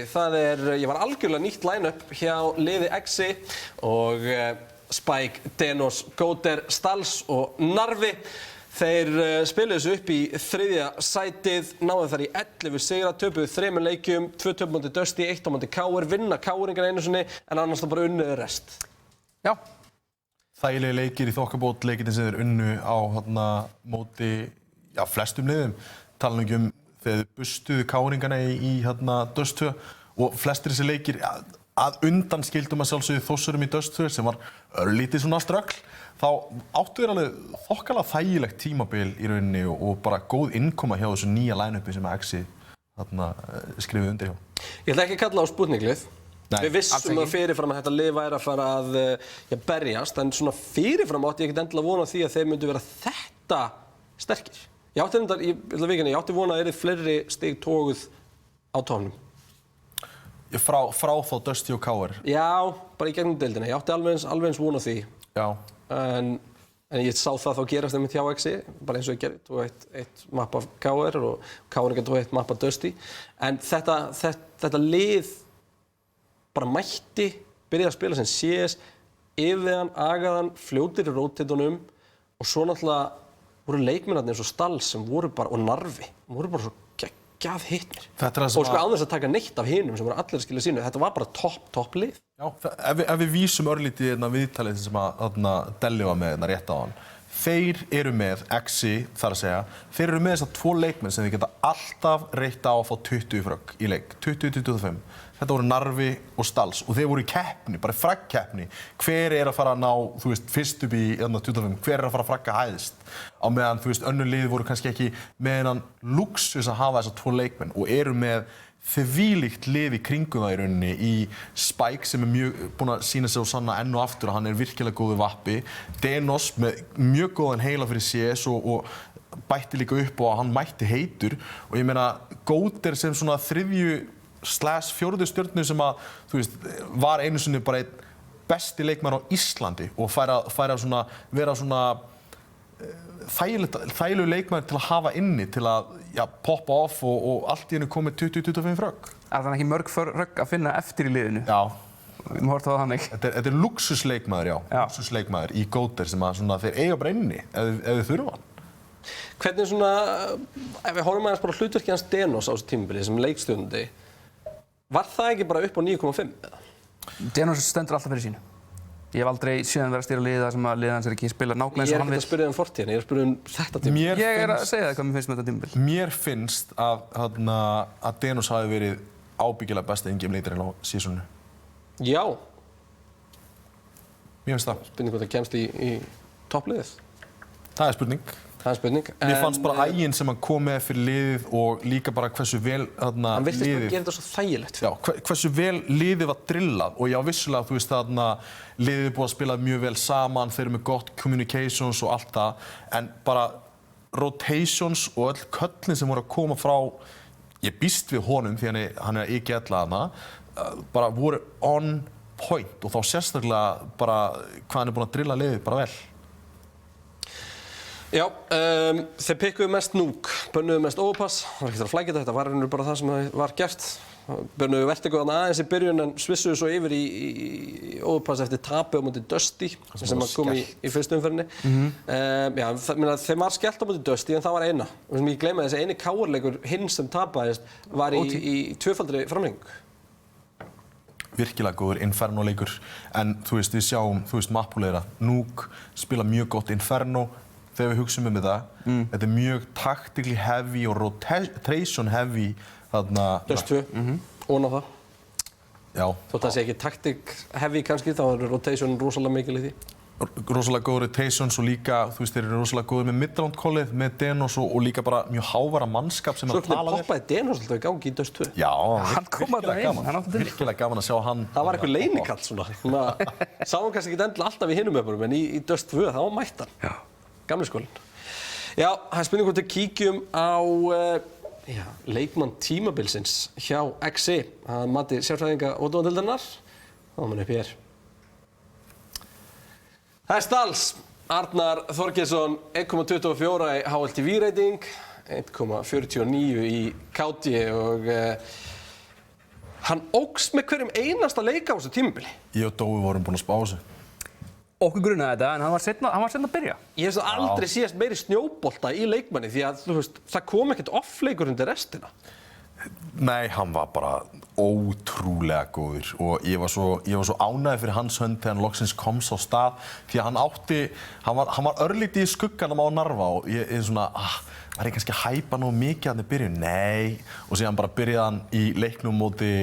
Ég var algjörlega nýtt line-up hjá liði Exi og Spike, Denos, Góter, Stals og Narvi. Þeir spiluðu þessu upp í 3. sætið, náðu þar í 11 sigra, töpuðu 3 leikjum, 2 töp móti Dusty, 1 á móti KR, vinna KR-ingar einu sinni, en annars þá bara unnuðu rest. Já. Þægilegi leikir í þokkabót, leikirnir sem þeir unnu á móti flestum liðum. Tala nú ekki þegar þeir bustuðu káringana í Dust 2 og flestir þessi leikir að undan skildum að sjálfsögðu Þórsurum í Dust 2 sem var örlítið svona ströggl. Þá áttu þeir alveg þokkalega þægilegt tímabil í rauninni og bara góð innkoma hjá þessu nýja line-upi sem Exi skrifuðu undir hjá. Ég ætla ekki að kalla á spútninglið. Við vissum að fyrirfram að þetta lið væri að fara að berjast, en svona fyrirfram átti ég ekkert endilega vona því að þeir myndu vera þetta sterkir. Ég átti vona að þeir fleiri stig tóguð á tónum. Frá þá Dusty og KR? Já, bara í gegnum deildina. Ég átti alveg eins vona því. Já. En ég sá það þá gerast einmitt hjá Exi, bara eins og ég gerði. Tók eitt mapp af KR og KR tók eitt mapp af Dusty. En þetta lið bara mætti, byrjaði að spila sem CS, yfirvegan, agaðan, fljótir í rótitunum og svo náttúrulega voru leikmennarnir eins og Stals sem voru bara, og Narvi, voru bara svo geðhitnir. Þetta er það sem og sko án þess að taka neitt af hinum sem voru allir að skila sínu. Þetta var bara topp lið. Já, ef við vísum örlítið viðtalið sem að Delli var með rétt á hann. Þeir eru með Exi, þar að segja, þeir eru með þessar 2 leikmenn sem þeir geta alltaf reynt á að fá 20 frögg í leik, 20-25. Þetta voru Narvi og Stals og þeir voru í keppni, bara fraggkeppni. Hver er að fara að ná, þú veist, fyrst upp í 25, hver er að fara að fragga hæðst? Á meðan, þú veist, önnur lið voru kannski ekki með þennan luxus að hafa þessar 2 leikmenn og eru með þvílíkt lið í kringum það í rauninni í Spike sem er búinn að sýna sig og sanna enn og aftur að hann er virkilega góður vappi. Denos með mjög góðan heila fyrir CS og bætti líka upp og hann mætti heitur og ég meina Góter sem svona 3/4 stjörnu sem að, þú veist, var einu sinni bara einn besti leikmaður á Íslandi og fær að svona vera svona þægilegu leikmaður til að hafa inni til að poppa off og allt í hennu komið 20-25 frögg. Er það ekki mörg frögg að finna eftir í liðinu? Já. Við höfum hort á það þannig. Þetta er luxusleikmaður, já. Luxusleikmaður í Góter sem að svona, þeir eiga bara inni ef þið þurfa hann. Hvernig svona, ef við horfum aðeins bara hlutverki hans Denos á þessu tímabili sem leikstjórnandi, var það ekki bara upp á 9,5 eða? Denos stendur alltaf fyrir sínu. Ég hef aldrei síðan verið að stýra liða sem að liðans er ekki að spila nákvæmlega eins og hann vil. Ég er ekki að spyrja fortíðina, ég er að spyrja þetta tímabil. Ég er að segja það hvað mér finnst með þetta tímabil. Mér finnst að Denos hafi verið ábyggilega besta in-game leaderinn á seasoninu. Já. Mér finnst það. Spurning hvort það kemst í toppliðið. Það er spurning. Það er spurning. Mér fannst bara æginn sem hann kom með fyrir liðið og líka bara hversu vel hann virtist bara gera þetta svo þægilegt. Já, hversu vel liðið var drillað og já, vissulega, þú veist liðið er búið að spila mjög vel saman, þeir eru með gott communications og allt það, en bara rotations og öll köllin sem voru að koma frá, ég býst við honum því hann er ekki ella hana, bara voru on point og þá sérstaklega bara hvað hann er búinn að drilla liðið bara vel. Já, þeir pikkuðu mest núk, bönnuðu mest overpass, það var ekkert að flækja þetta, var bara það sem var gert. Bönnuðu Vertigo aðeins í byrjun en svissuðu svo yfir í overpass eftir tapið á móti Dusty sem kom í fyrstu umferðinni. Já, þeim var skellt á móti Dusty en það var eina. Við sem ekki gleyma þessi eini KR-leikur hinn sem tapaðist var í tvöfaldri framlengingu. Virkilega góður Inferno-leikur en þú veist, við sjáum, þú veist, mappulegra, Núk spila mjög gott Inferno. Þegar við hugsaum þetta er mjög tactically heavy og rotation heavy þarna... Dust 2, ón á það. Já. Þótt það sé ekki tactic heavy kannski, þá er rotation rosalega mikil í því. Rosalega góður rotations og líka, þú veist, þeir eru rosalega góður með mid-round-callið, með Denos og líka bara mjög hávara mannskap sem að tala Svo poppaði Denos alltaf í gangi í Dust 2. Já, hann kom að það inn, hann átti til. Virkilega gaman að sjá hann. Það var eitthvað leynikall svona. Sáum kannski ekki endilega alltaf í hinum öfnum, en í Dust 2 þá mætti hann. Já. Gamli skólinn. Já, það er spurning hvort við kíkjum á leikmann tímabilsins hjá XI. Það mati sérfræðinga ódóðandeildarinnar. Þá er mann upp hér. Það er Stals. Arnar Þorgeirsson, 1,24 í HLTV rating, 1,49 í KD og hann óx með hverjum einasta leik á þessu tímabili. Ég og Dói vorum búin að spá þessu. Okkur grunaði þetta, en hann var seinna að byrja. Ég hef aldrei séð meiri snjóbolta í leikmanni því að þú veist, það kom ekkert off-leikur undir restina. Nei, hann var bara ótrúlega góður og ég var svo ánægður fyrir hans hönd þegar hann loksins komst á stað því að hann var örlítið í skugganum á Narva og ég svona, var ég kannski að hæpa nógu mikið hann í byrjun? Nei, og síðan bara byrjaði hann í leiknum móti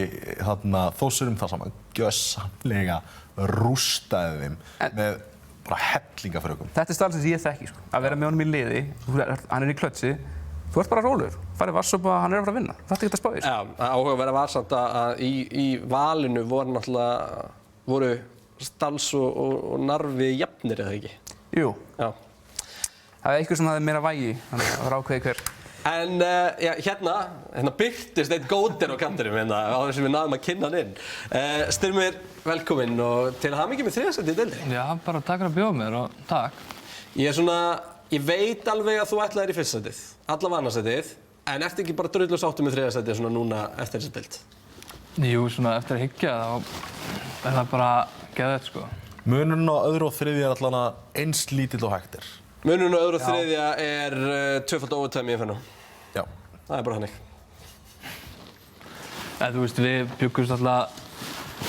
Þórsurum þar sem hann gjörsamlega rústaði þeim með bara hellingafrökum. Þetta er Stals sem ég þekki, sko. Að vera með honum í liði, hann er í klötsi, þú ert bara rólegur, farið Varsópa, hann er að fara að vinna. Þetta er ekki að spá því. Já, áhugaverða var samt að í valinu voru Stals og Narvi jafnir eða ekki? Jú. Já. Það er eitthvað sem hafði meira vægi, þannig að það var ákveðið hver. En hérna birtist einn Góter á kantinum á þess að við náðum að kynna hann inn. Styrmir, velkominn og til hamingju með þriðasætið í deildinni. Já, bara takk fyrir að bjóða mér og takk. Ég veit alveg að þú ætlaðir í fyrsta sætið, allavega annarsætið, en ertu ekki bara drullu sáttur með þriðasætið svona núna eftir þessa deild? Jú, svona eftir að hyggja þá er það bara geðveikt, sko. Munurinn á öðru og þriðja er allavega eins lítill og hægt er. Munurinn á öðru og þriðja er tvöfald overtime í Inferno. Já. Það er bara hannig. En þú veist, við bjuggumst alltaf,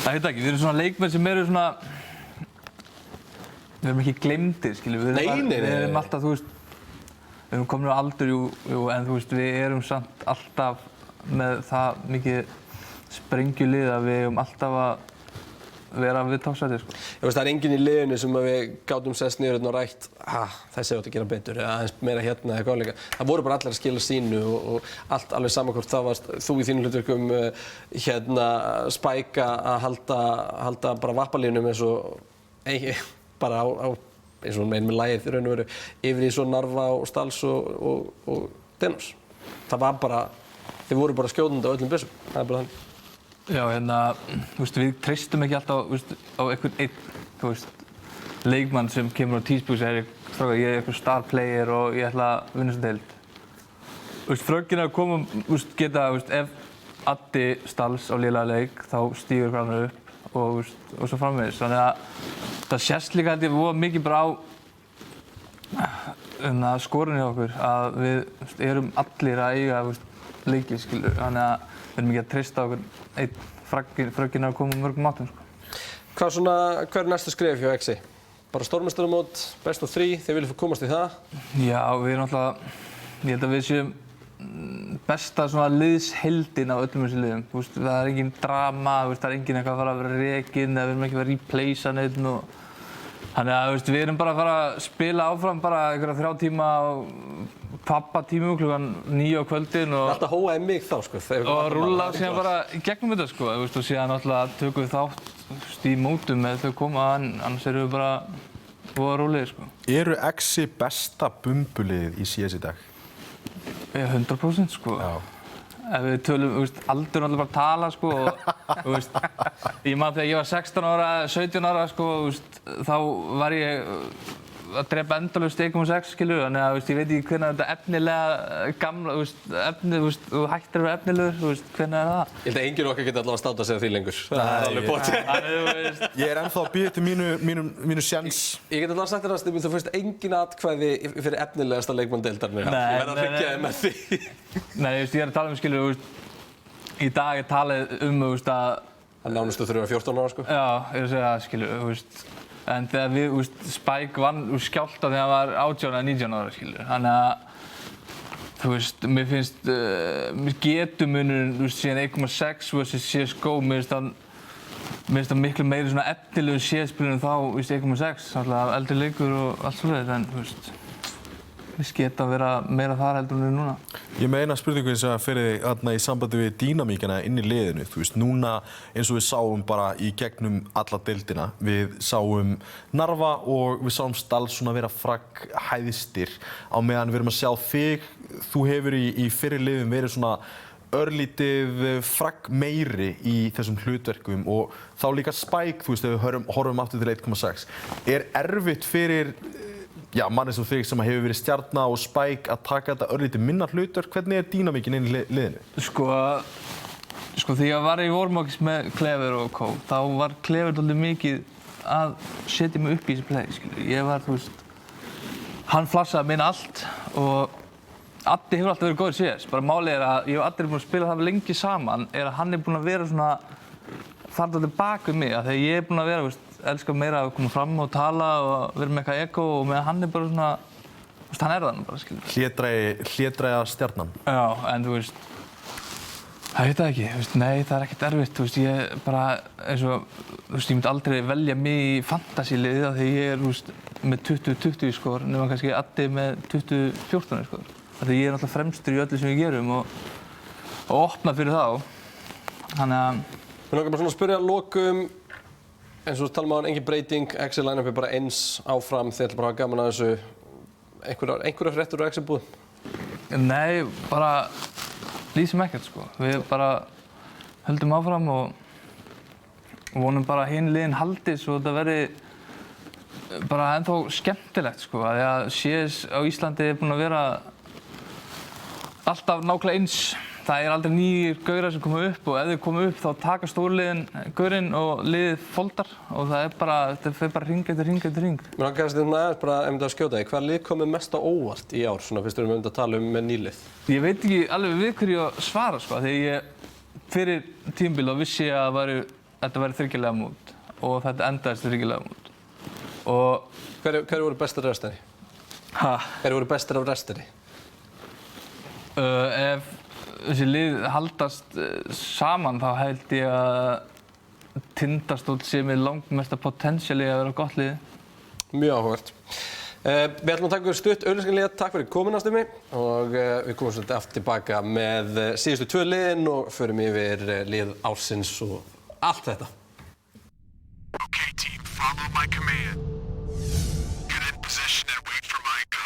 það heit ekki, við erum svona leikmenn sem eru svona, við erum ekki gleymdir, skilju. Við erum alltaf, þú veist, við erum komin á aldur, jú, en þú veist, við erum samt alltaf með það mikið sprengjulið að við erum alltaf að vera við toppsæti, sko. Ég veist, það enginn í liðinu sem við gátum sest niður og rætt, þessi átt að gera betur, eða aðeins meira hérna eða gáleika. Það voru bara allir að skila sínu og allt alveg saman hvort það varst þú í þínum hlutverkum Spike að halda bara vappalínum eins og bara á eins og með lagið í raun og veru yfir í svo Narva og Stals og Dennos. Það var bara, þeir voru bara skjótandi á öllum byssum, það er bara þannig. Já, þú veist, við treystum ekki alltaf, þú veist, á einhvern einn, þú veist, leikmann sem kemur á tísbúk og segir, strákar, ég er einhver star player og ég ætla að vinna sem deild. Þú veist, fröggin að koma, þú veist, geta, þú veist, ef Addi Stals á lélega leik, þá stígur hann upp og svo framvegis. Þannig að það sést líka held ég voða mikið bara á skorunni hjá okkur, að við erum allir að eiga, þú veist, leiki, skilur. Þannig að við erum ekki að treysta okkur einn fröggin að koma mörgum áttum, sko. Hver er næstu skref hjá Exi? Bara stórmeistaramót, best of 3, þið viljið komast í það? Já, við erum alltaf, ég held að við séum besta svona liðsheildin af öllum þessu liðum. Þú veist, það er engin drama, þú veist, það er engin eitthvað að fara að vera rekinn eða við erum ekki að replacea neitt og þannig að, þú veist, við erum bara að fara að spila áfram bara einhverja 3 tíma pappatímum klukkan 9 á kvöldin og alltaf hóaði mig þá, sko. Og rúlla síðan bara í gegnum þetta, sko. Þú veist, og síðan náttúrulega tökum við þátt í mótum með þau koma, annars erum við bara voða rólegir, sko. Eru Exi besta bumbulið í CS í dag? 100%, sko. Já. Ef við tölum, þú veist, aldur náttúrulega bara tala, sko, og þú veist, ég man þegar ég var 16 ára, 17 ára, sko, þú veist, þá var ég að drepa endalaust 1,6 skilur, þannig að, þú veist, ég veit ekki hvenær þetta efnilega gamla, þú veist, efnið, þú veist, þú hættir að vera efnilegur, þú veist, hvenær er það? Ég held að enginn okkar geti allavega státa sig af því lengur. Það er alveg bótt. Ég er ennþá að bíða til mínu sjens. Ég get allavega sagt þér að þú fyrst engin atkvæði fyrir efnilegasta leikmann deildarinnar. Ég verð að tryggja þig með því. Nei, þú veist, ég er að tala skilur, þú veist, í dag er talið þú veist, að nánustu þurfa 14 ára, sko. Já, ég er að segja það, skilur, þú veist. En þegar við, þú veist, Spike vann úr skjálta þegar hann var 18 eða 19 ára, skilur. Þannig að, þú veist, mér finnst getumunurinn, þú veist, síðan 1,6 versus CSGO, mér finnst það miklu meiri svona efnilegu CS-spilur en þá, þú veist, 1,6. Alltaf eldri leikur og allt svoleiðis, en, þú veist, við geta að vera meira þar heldur en við núna. Ég meina spurningu eins og fyrir þarna í sambandi við dýnamíkina inn í liðinu. Þú veist, núna eins og við sáum bara í gegnum alla deildina. Við sáum Narva og við sáum Stals svona vera fragghæðistir á meðan við erum að sjá þig. Þú hefur í fyrri liðum verið svona örlítið fraggmeiri í þessum hlutverkum og þá líka Spike, þú veist, ef við horfum aftur til 1,6. Er erfitt fyrir mann eins og þig sem hefur verið stjarna og Spike að taka þetta örlítið minna hlutverk? Hvernig er dýnamíkin inn í liðinu? Sko þegar ég var í Warmokis með Clever og Co, þá var Clever dálítið mikið að setja mig upp í þessi play, skilur. Ég var, þú veist, hann flassaði að minna allt og Addi hefur alltaf verið góður í CS. Bara málið er að ég og Addi erum búin að spila það lengi saman, er að hann er búin að vera svona fara dálítið bak við mig, þegar ég er búin að vera, þú veist, elskar meira að koma fram og tala og vera með eitthvað ego og meðan hann er bara svona, þú veist, hann er þannig bara, skilur. Hlédræga stjarnan. Já, en þú veist, það veit það ekki, þú veist, nei, það er ekkert erfitt, þú veist, ég bara, eins og, þú veist, ég myndi aldrei velja mig í fantasy-liðið af því ég er, þú veist, með 20-20 skor, nema kannski Addi með 20-14 skor. Því ég er náttúrulega fremstur í öllu sem við gerum og opna fyrir þá. Þannig að... Mér langar bara svona að spyrja að lokum, eins og talum á engin breyting, Exi line-up er bara eins áfram, þið ætla bara að hafa gaman að þessu. Einhverja fréttur úr Exi búðum? Nei, bara lýsum ekkert, sko. Við bara höldum áfram og vonum bara að hin liðin haldi svo þetta verði bara ennþá skemmtilegt, sko. Því að CS á Íslandi er búin að vera alltaf nákvæmlega eins. Það er aldrei nýjir gaurar sem koma upp og ef þeir koma upp þá taka stórliðin gaurinn og liðið foldar og það er bara, þetta fer bara hring eftir hring eftir hring. Mér langar kannski aðeins bara að skjóta þig. Hvaða lið komið mest á óvart í ár, svona fyrst við erum að tala með nýlið? Ég veit ekki alveg við hverju að svara, sko, þegar ég fyrir tímabil þá vissi ég að þetta væri þriggja mót og þetta endaðist þriggja mót. Og Hverju voru bestir af restinni? Hverju voru bestir af restinni? Ef þessi lið haldast saman þá held ég að Tindastóll sé með langmesta potential í að vera gott lið. Mjög áhugavert. Við ætlum að taka stutt auglýsingalið. Takk fyrir komuna, Stumi. Og við komum svolítið aftur tilbaka með síðustu 2 liðin og förum yfir lið ársins og allt þetta. Okay, team, follow my command. Get in position and wait for my go.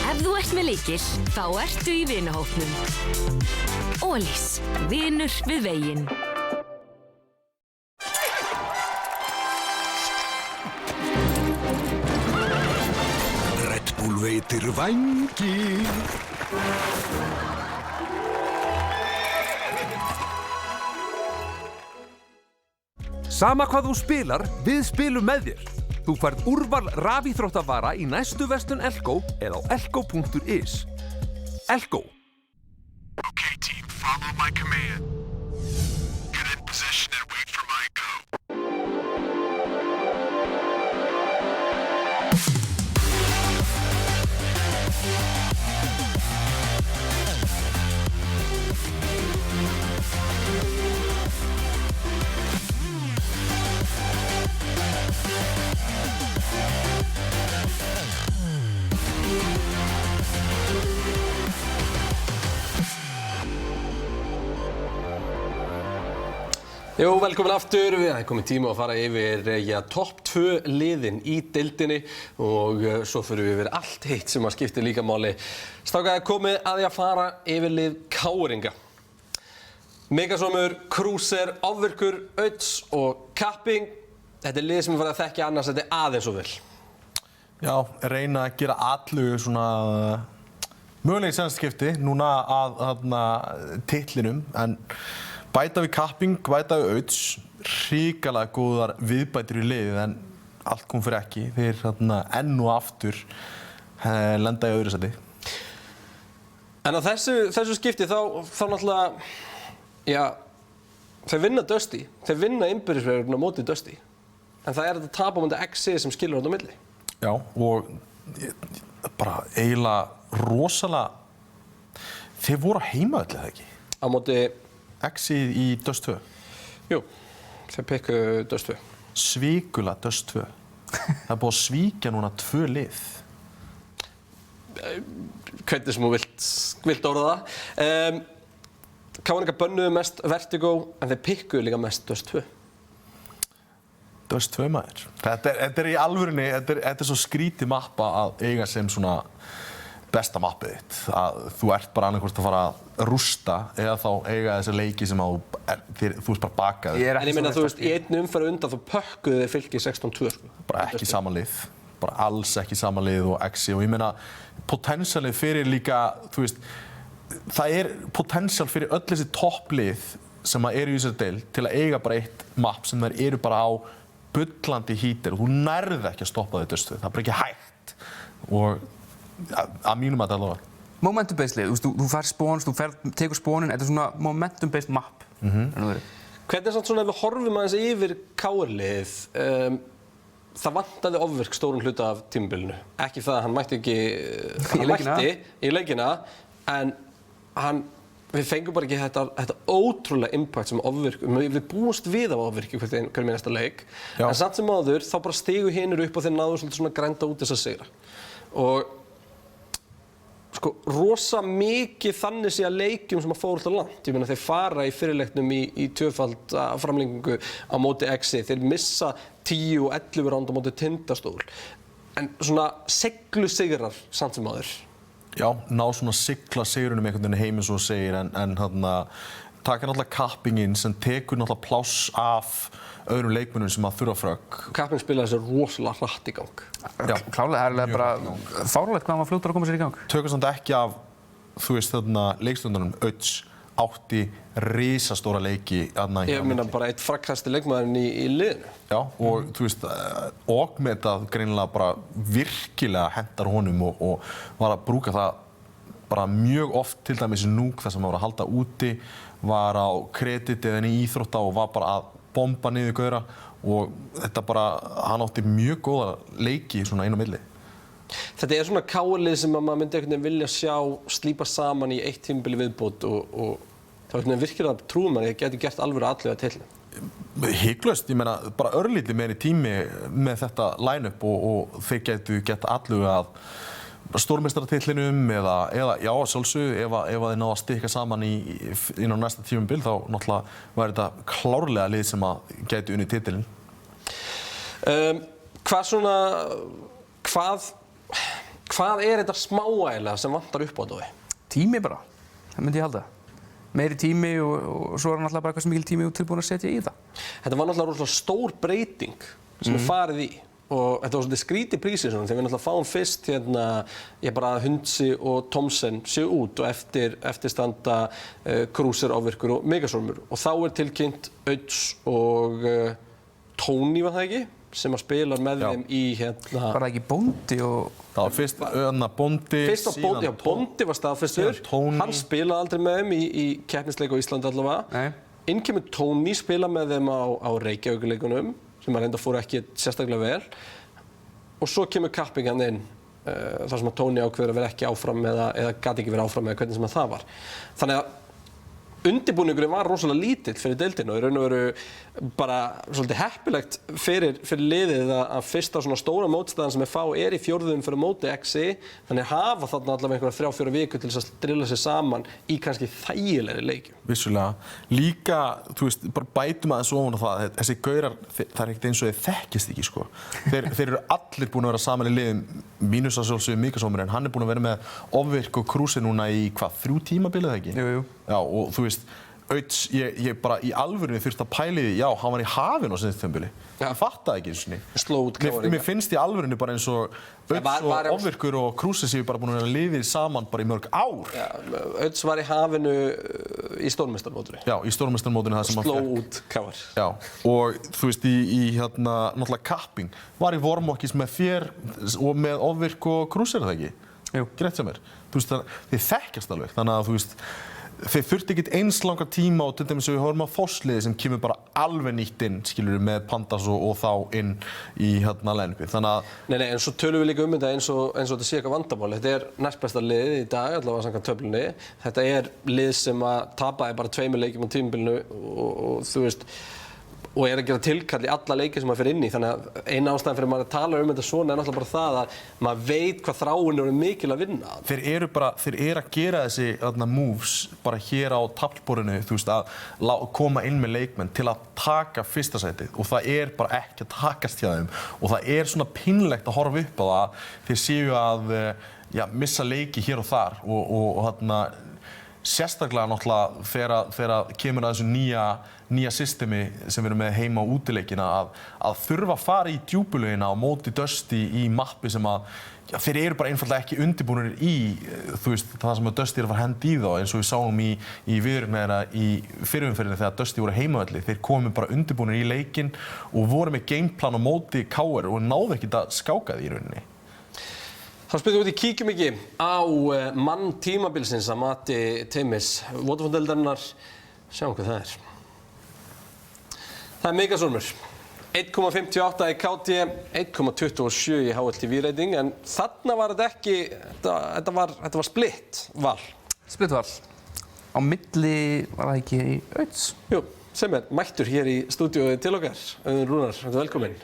Ef þú ert með lykil, þá ertu í vinahópnum. Ólís, vinur við veginn. Red Bull veitir vængi. Sama hvað þú spilar, við spilum með þér. Þú færð úrval rafíþróttavara í næstu verslun Elko eða á elko.is. Elko. Okay, team, follow my command. Get in position and wait for my go. Jú, velkomin aftur. Það er komið tíma að fara yfir topp 2 liðin í deildinni og svo fyrir við yfir allt hitt sem að skiptir líka máli. Strákar, komið að því að fara yfir lið KR-inga. Megasómur, Krúser, Ofvirkur, Öds og Kapping. Þetta er lið sem við farið að þekkja annars þetta aðeins og vel. Já, reyna að gera allu svona mögulegir senskipti núna að titlinum, en bæta við Kapping, bæta við Öds, hrikalega góðar viðbætur í liðið en allt kom fyrir ekki. Þeir enn og aftur lenda í öðru sæti. En á þessu skipti þá náttúrulega, já, þeir vinna Dusty, þeir vinna innbyrðisverðurinn á móti Dusty. En það er þetta tap á móti XC sem skilur þetta á milli. Já, og bara eiginlega rosalega, þeir voru á heimavelli eða ekki? Á móti XC í Dust 2? Jú, þeir pikkuðu Dust 2. Svíkula Dust 2. Það er búið að svíkja núna 2 lið. Hvernig sem þú vilt orða það. KR-ingar bönnuðu mest Vertigo en þeir pikkuðu líka mest Dust 2. Dust 2 maður. Þetta er í alvörunni, þetta er svo skrítið mappa að eiga sem svona besta mappið þitt. Að þú ert bara annarkvort að fara að rústa eða þá eiga þessi leiki sem þú veist bara bakaði. En ég meina þú veist, í einn umferð undan þá pökkuðu þeir Fylki 16-2 sko. Bara ekki sama lið. Bara alls ekki sama lið og XC og ég meina potensialið fyrir líka, þú veist, það er potensial fyrir öll þessi topplið sem eru í þessari deild til að eiga bara eitt mapp sem þær eru bara á bullandi hítir og þú nærð ekki að stoppa þetta stöð. Það er bara ekki hægt og að mínum að það alveg. Momentum-based lið, þú fær spóns, þú tekur spónin, þetta er svona momentum-based map. Hvernig er samt svona ef við horfum aðeins yfir KR-lið, það vantaði Ofvirk stórum hluta af tímabilinu. Ekki það að hann mætti ekki, hann mætti í leikina, en við fengum bara ekki þetta ótrúlega impact sem Ofvirk, við búumst við af Ofvirk í hverjum einasta leik, en samt sem áður þá bara stigu hinir upp og þeir náðu svolítið svona grænda út þess að sigra. Og sko, rosa mikið þannig sé að leikjum sem að fóru alltaf langt. Ég meina þeir fara í fyrirleiknum í tvöfald framlengingu á móti XC. Þeir missa 10 og 11 ránd á móti Tindastól. En svona siglu sigrar samt sem áður. Já, ná svona sigla sigrunum einhvern veginn heim eins og segir en taka náttúrulega Kappinginn sem tekur náttúrulega pláss af öðrum leikmönnum sem að þurfa frögg. Kapping spilaði þessu rosalega hratt í gang. Já, klárlega, það er bara fáránlegt hvað hann var fljótur að koma sér í gang. Tökum samt ekki af, þú veist, leikstjórnunum Öds átti risastóra leiki. Ég meina bara eitt frakkasti leikmaðurinn í liðinu. Já, og þú veist, Ogmetað greinilega bara virkilega hentar honum og var að brúka það bara mjög oft til dæmis í Núk þar sem hann var að halda úti, var á kredit eða í íþrótta og var bara að bomba niður gaura og þetta bara, hann átti mjög góða leiki svona inn á milli. Þetta svona KR-lið sem maður myndi einhvern veginn vilja sjá slípa saman í eitt tímabili viðbót og það var virkilega trúum að ég geti gert alvöru aðlöga til. Hygglust, ég meina bara örlítið meiri tími með þetta line-up og þeir geta aðlöga að stórmeistaratitlinum eða já, sjálfsögðu, ef þeir náðu að stikka saman inn á næsta tímabil þá náttúrulega væri þetta klárlega lið sem að gæti unnið titilinn. Hvað er þetta smáægilega sem vantar upp á Dói? Tími bara, það myndi ég halda. Meiri tími og svo er náttúrulega bara hversu mikil tími þú tilbúin að setja í það. Þetta var náttúrulega rosalega stór breyting sem er farið í og þetta var svolítið skrítið prísið þegar við náttúrulega fáum fyrst bara Hundsi og Thomsen séu út og eftir standa Krúser, Ofvirkur og Megasormur og þá er tilkynnt Auds og Tóni var það ekki? Sem að spila með þeim í Var það ekki Bóndi og... Það var fyrst Bóndi, síðan Bóndi var staðfestur, hann spilaði aldrei með þeim í keppnisleik á Íslandi allavega. Inn kemur Tóni, spila með þeim á Reykjavíkurleikunum, sem að reynda fóru ekki sérstaklega vel. Og svo kemur kappingan inn, þar sem að Tóni ákveður að vera ekki áfram eða gat ekki vera áfram með hvernig sem að það var. Þannig að undirbúningurinn var rosalega lítill fyrir deildina og í raun og veru bara svolítið heppilegt fyrir liðið að fyrsta svona stóra mótstaðan sem FH í fjórðum fyrir móti XI þannig hafa þarna allavega einhverja 3-4 vikur til þess að drilla sig saman í kannski þægilegri leikjum. Vissulega. Líka, þú veist, bara bætum aðeins ofan á það, þessi gaurar, það er ekkert eins og þeir þekkist ekki, sko. Þeir eru allir búin að vera saman í liðum, mínus að sjálfsögðu Megasormur, en hann er búin að vera með Ofvirk og Krúser núna í, 3 tímabil eða ekki? Jú. Já, og þú veist, Auds, ég bara í alvörunni þurfti að pæla í því, já, hann var í hafinu á síðasta tímabili. Ég fattaði ekki eins og niður. Sló út káringa. Mér finnst í alvörunni bara eins og Auds og Ofvirkur og Krúser séu bara búin að vera liðir saman bara í mörg ár. Já, Auds var í hafinu í stórmeistarmótinu. Já, í stórmeistarmótinu það sem hann fekk. Sló út káar. Já, og þú veist, í náttúrulega kapping, var í vormokis með þér og með Ofvirk og Krúser, er það ekki? Jú. Greitt sem er. Þú veist, þið þekkjast alveg, þannig að þú veist, þeir þurfti ekkert eins langa tíma og til dæmis við horfum á Fossliði sem kemur bara alveg nýtt inn, skilur við, með Pandas og þá inn í line-upið, þannig að... Nei, en svo tölum við líka þetta eins og þetta sé eitthvað vandamál. Þetta er næstbesta liðið í dag, allavega samkvæmt töflunni. Þetta er lið sem að tapaði bara 2 leikjum á tímabilinu og þú veist, og er að gera tilkall í alla leiki sem maður fer inn í. Þannig að eina ástæðan fyrir maður að tala þetta svona er náttúrulega bara það að maður veit hvað þráin eru mikil að vinna. Þeir eru að gera þessi moves bara hér á taflborðinu, þú veist, að koma inn með leikmenn til að taka fyrsta sætið og það er bara ekki að takast hjá þeim og það er svona pínlegt að horfa upp á það þeir séu að missa leiki hér og þar og sérstaklega náttúrulega þegar kemur að þessu nýja systemi sem við erum með heima á útileikina að þurfa að fara í djúpulögina á móti Dusty í mappi sem að þeir eru bara einfaldlega ekki undirbúnir í þú veist, það sem að Dusty er að fara hendi í þá eins og við sáum í viðureign í fyrirumferðinni þegar Dusty voru heimavelli þeir komu bara undirbúnir í leikinn og voru með gameplan á móti KR og náðu ekki að skáka því í rauninni. Þá spytum við kíkjum ekki á mann tímabilsins að mati Teimis Vodafone-deildarinnar. Sjáum hvað það er. Það er Megasormur. 1,58 í KT, 1,27 í HLTV-rating, en þarna var þetta ekki, þetta var splitt val. Splitt val. Á milli var það ekki í Auds? Jú, sem er mættur hér í stúdíói til okkar. Auðun Rúnar, velkominn.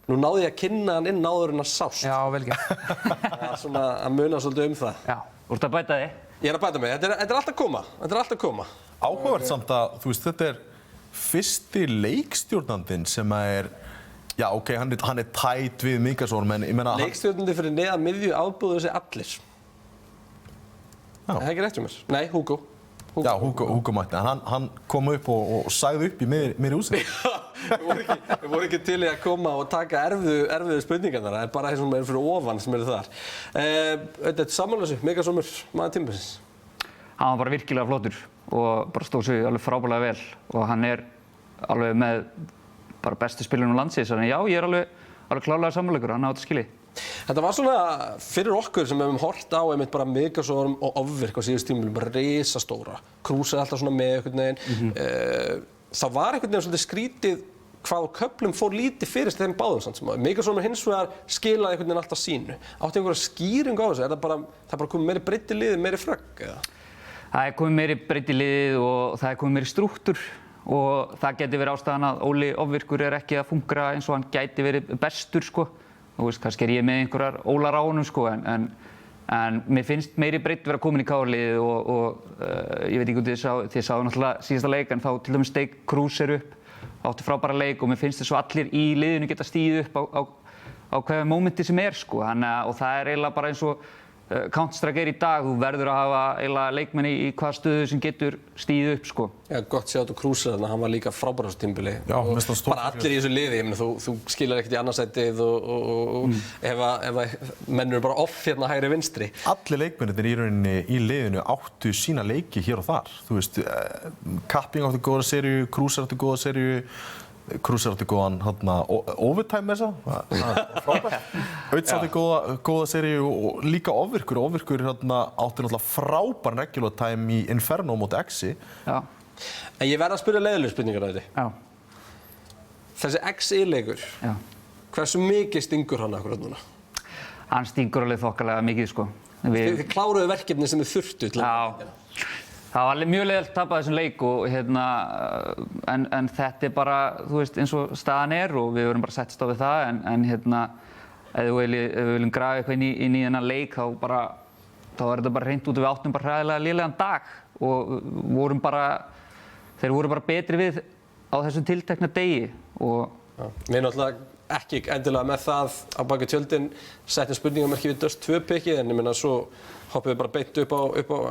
Nú náði ég að kynna hann inn áður en að sást. Já, vel gert. Það er svona að muna svolítið það. Já. Þú ert að bæta þig? Ég er að bæta mig. Þetta er allt að koma. Þetta er allt að koma. Áhugavert samt að, þú veist, þetta er fyrsti leikstjórnandinn sem er, já, ok, hann er tætt við Megasorm, en ég meina... Leikstjórnandi fyrir neðan miðju afbúðu þessi allir. Það er ekki rétt hjá mér. Nei, Hugo. Já, Hugo mætti. Hann kom upp og sagði upp í meiri úsið. Við vorum ekki til í að koma og taka erfiðu spurningarnar. Það er bara þeir sem eru fyrir ofan sem eru þar. Þetta er samanlösu, Megasormur, maður tímabilsins. Hann var bara virkilega flottur og bara stóð sig alveg frábærlega vel og hann er alveg með bara bestu spilunum landsins. Þannig já, ég er alveg klárlega sammála ykkur, hann á þetta skilið. Þetta var svona fyrir okkur sem hefum hort á einmitt bara Migastorm og Ofvirk á síðustu tímabilið, bara risastóra. Krús alltaf svona með einhvern veginn. Það var einhvern veginn svolítið skrítið hvað á köflum fór lítið fyrir þeim báðum samt sem Migastorm hins vegar skilaði einhvern veginn alltaf sínu. Áttu einhverja skýringu á þessu? Það bara komið meiri breidd í liðið, meiri frögg eða? Það komið meiri breidd í liðið og það komið meiri strúktúr og það geti verið ástæðan að Óli Ofvirkur ekki að fungera eins og hann gæti verið bestur sko. Þú veist, kannski ég með einhverjar ólar á honum sko en mér finnst meiri breidd vera komin í KR-liðið og ég veit ekki hvort þið sáu náttúrulega síðasta leik en þá til dæmis steig Krús upp, átti frábæra leik og mér finnst þess að allir í liðinu geta stigið upp á hvaða mómenti sem sko. Og það eiginlega bara eins og Counter-Strike í dag, þú verður að hafa eiginlega leikmenn í hvaða stöðu sem getur stigið upp sko. Já, gott séð á Krús þarna, hann var líka frábær á þessu tímabili. Já, mest hann stóð. Bara allir í þessu liði, ég meina þú skilar ekkert í annarsætið og ef menn eru bara off hérna hægri vinstri. Allir leikmennir í rauninni í liðinu áttu sína leiki hér og þar. Þú veist, Kapping átti góða seríu, Krús átti góða seríu. Krús átti góðan overtime með þessa, frábært. Auðs átti góða seríu og líka Ofvirkur. Ofvirkur átti náttúrulega frábær regular time í Inferno móti Exi. Já. En ég verð að spyrja leiðilegu spurningar að þetta. Já. Þessi Exi-leikur, hversu mikið stingur hann akkurat núna? Hann stingur alveg þokkalega mikið sko. Þið kláruðu verkefni sem þið þurftu til að gera. Það var mjög leiðilegt að tapa þessum leik og en þetta bara, þú veist, eins og staðan og við verðum bara að settast á við það en ef við viljum grafa eitthvað inn í þennan leik þá er þetta bara hreint út og við áttum bara hræðilega lélegan dag og þeir voru bara betri við á þessum tiltekna degi og Við náttúrulega ekki endilega með það á baki tjöldin settum spurningamerki við Dust 2-pikkið en ég meina svo hoppum við bara beint upp á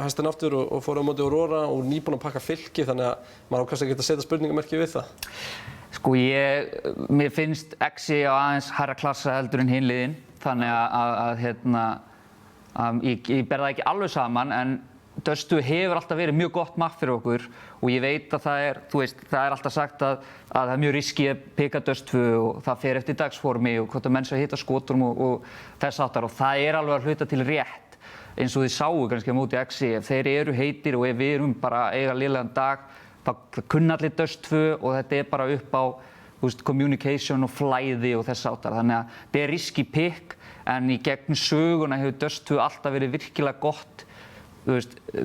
hestin aftur og fórum á móti Aurora og nýbúin að pakka Fylki þannig að maður á kannski að geta setja spurningamerki við það. Sko mér finnst Exi á aðeins hærra klassa heldur en hin liðin þannig að ég ber það ekki alveg saman en Dust 2 hefur alltaf verið mjög gott mapp fyrir okkur og ég veit að það er alltaf sagt að það er mjög riski að pikka Dust 2 og það fer eftir dagsformi og hvort að menn sé að hitta skotum og þess áttar og það er alveg að hluta til rétt eins og þið sáu kannski á móti Exi ef þeir eru heitir og ef við erum bara að eiga lélegan dag þá kunna allir Dust 2 og þetta er bara upp á communication og flæði og þess áttar þannig að þetta er riski pikk en í gegnum söguna hefur Dust 2 alltaf verið virkilega gott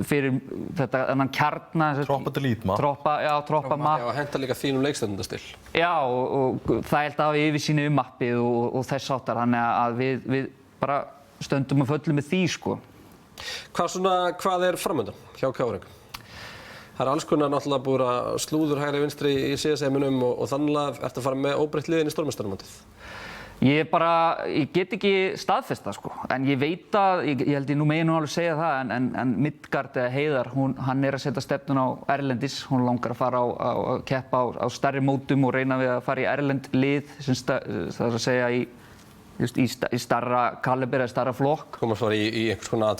fyrir þetta þennan kjarna Troppa delete map Troppa map og henta líka þínum leikstendastil Já og það er alltaf yfirsýni mappið og þess áttar þannig að við bara stöndum að föllum með því sko Hvað er framöndan hjá KR? Það er alls konar náttúrulega búið að slúður hægri vinstri í CSM-unum og þannig að ertu að fara með óbreytt liðin í stórmeistaramótið Ég get ekki staðfest það sko, en ég veit að, ég held ég nú megi nú alveg segja það, en Midgard eða Heiðar, hann er að setja stefnun á erlendis, hún langar að fara að keppa á stærri mótum og reyna við að fara í erlend lið, það er að segja í starra kaliber eða starra flokk. Koma að fara í einhvers konar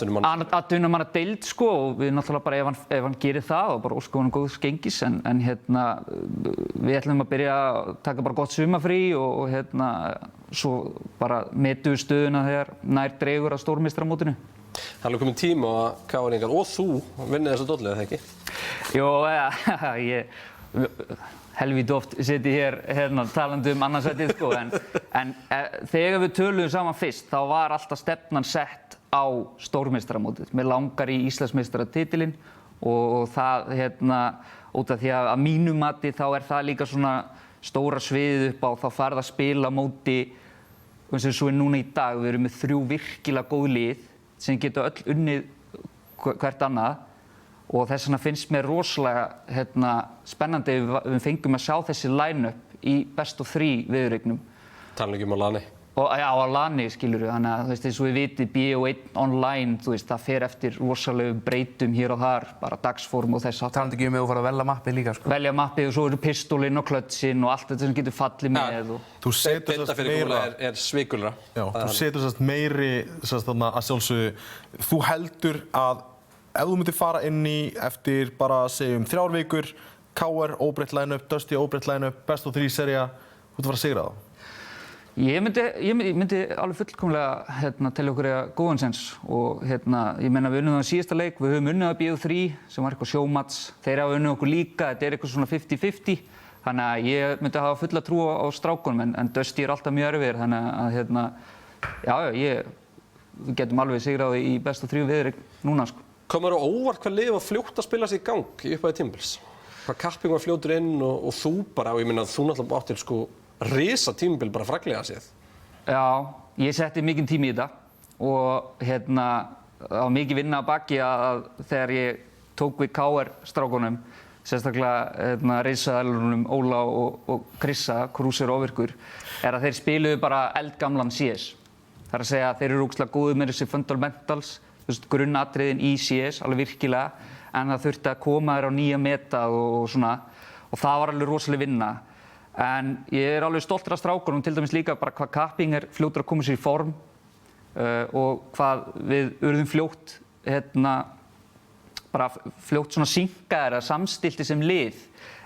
atvinnumanna deild sko og við náttúrulega bara ef hann gerir það og bara óska honum góðs gengis en við ætlum að byrja að taka bara gott sumarfrí og svo bara metum við stöðuna þegar nær dregur að stórmeistaramótinu. Það er alveg kominn tíma að KR-ingar og þú vinnið þessu dollið, eða ekki? Jó, ég helvíti oft seti hér talandi annarsætið sko en þegar við töluðum saman fyrst þá var alltaf stefnan sett á stórmeistaramótið. Mér langar í Íslandsmeistaratitilinn og það út af því að mínu mati þá er það líka svona stóra sviðið upp á þá farið að spila móti eins og svo er núna í dag við erum með 3 virkilega góð lið sem geta öll unnið hvert annað og þess vegna finnst mér rosalega spennandi ef við fengum að sjá þessi line-up í best of 3 viðureignum. Tala ekki um á LAN-i. Já, á LAN-i skilurðu, þannig að eins og við vitum BO1 online, það fer eftir rosalegum breytum hér og þar, bara dagsform og þess að. Talandi ekki um að þú fara að velja mappið líka sko. Velja mappið og svo eru pistólinn og klötsinn og allt þetta sem getur fallið með. Þú setur sérst meira er svikulra. Já, þú setur sérst meiri að sjálfsögðu, þú heldur að ef þú myndir fara inn í eftir bara segjum 3 vikur, KR óbreytt line-up, Dusty óbreytt line-up, best of 3 sería, þú ert að fara að sigra það? Ég myndi alveg fullkomlega telja okkur eiga góðan séns og ég meina við unnum það síðasta leik, við höfum unnið að BO3 sem var eitthvað sjómats, þeir hafa unnið okkur líka, þetta er eitthvað svona 50-50 þannig að ég myndi hafa fulla trú á strákunum en Dusty er alltaf mjög erfiðir þannig að við getum alveg sigraði í besta 3 viðreik núna sko. Komur á óvart hvað liðið var fljótt að spila sig í gang í upphafi tímabils? Hvað kapping var fljótur inn og þú bara, og ég meina þú náttúrulega áttir sko risa tímabil bara fræklega séð. Já, ég setti mikinn tíma í þetta og það var mikið vinna að baki að þegar ég tók við KR strákunum, sérstaklega risaðalunum Óla og Krissa, Krúser og Ofirkur, er að þeir spiluðu bara eldgamlan CS. Það er að segja að þeir eru ógeðslega góðir með þessi fundamentals, grunnatriðin í CS, alveg virkilega, en það þurfti að koma þér á nýja meta og svona, og það var alveg rosaleg vinna. En ég er alveg stoltur af strákunum, til dæmis líka bara hvað kapping er fljótur að koma sér í form og hvað við urðum fljótt, bara fljótt svona synkaðir að samstilti sem lið.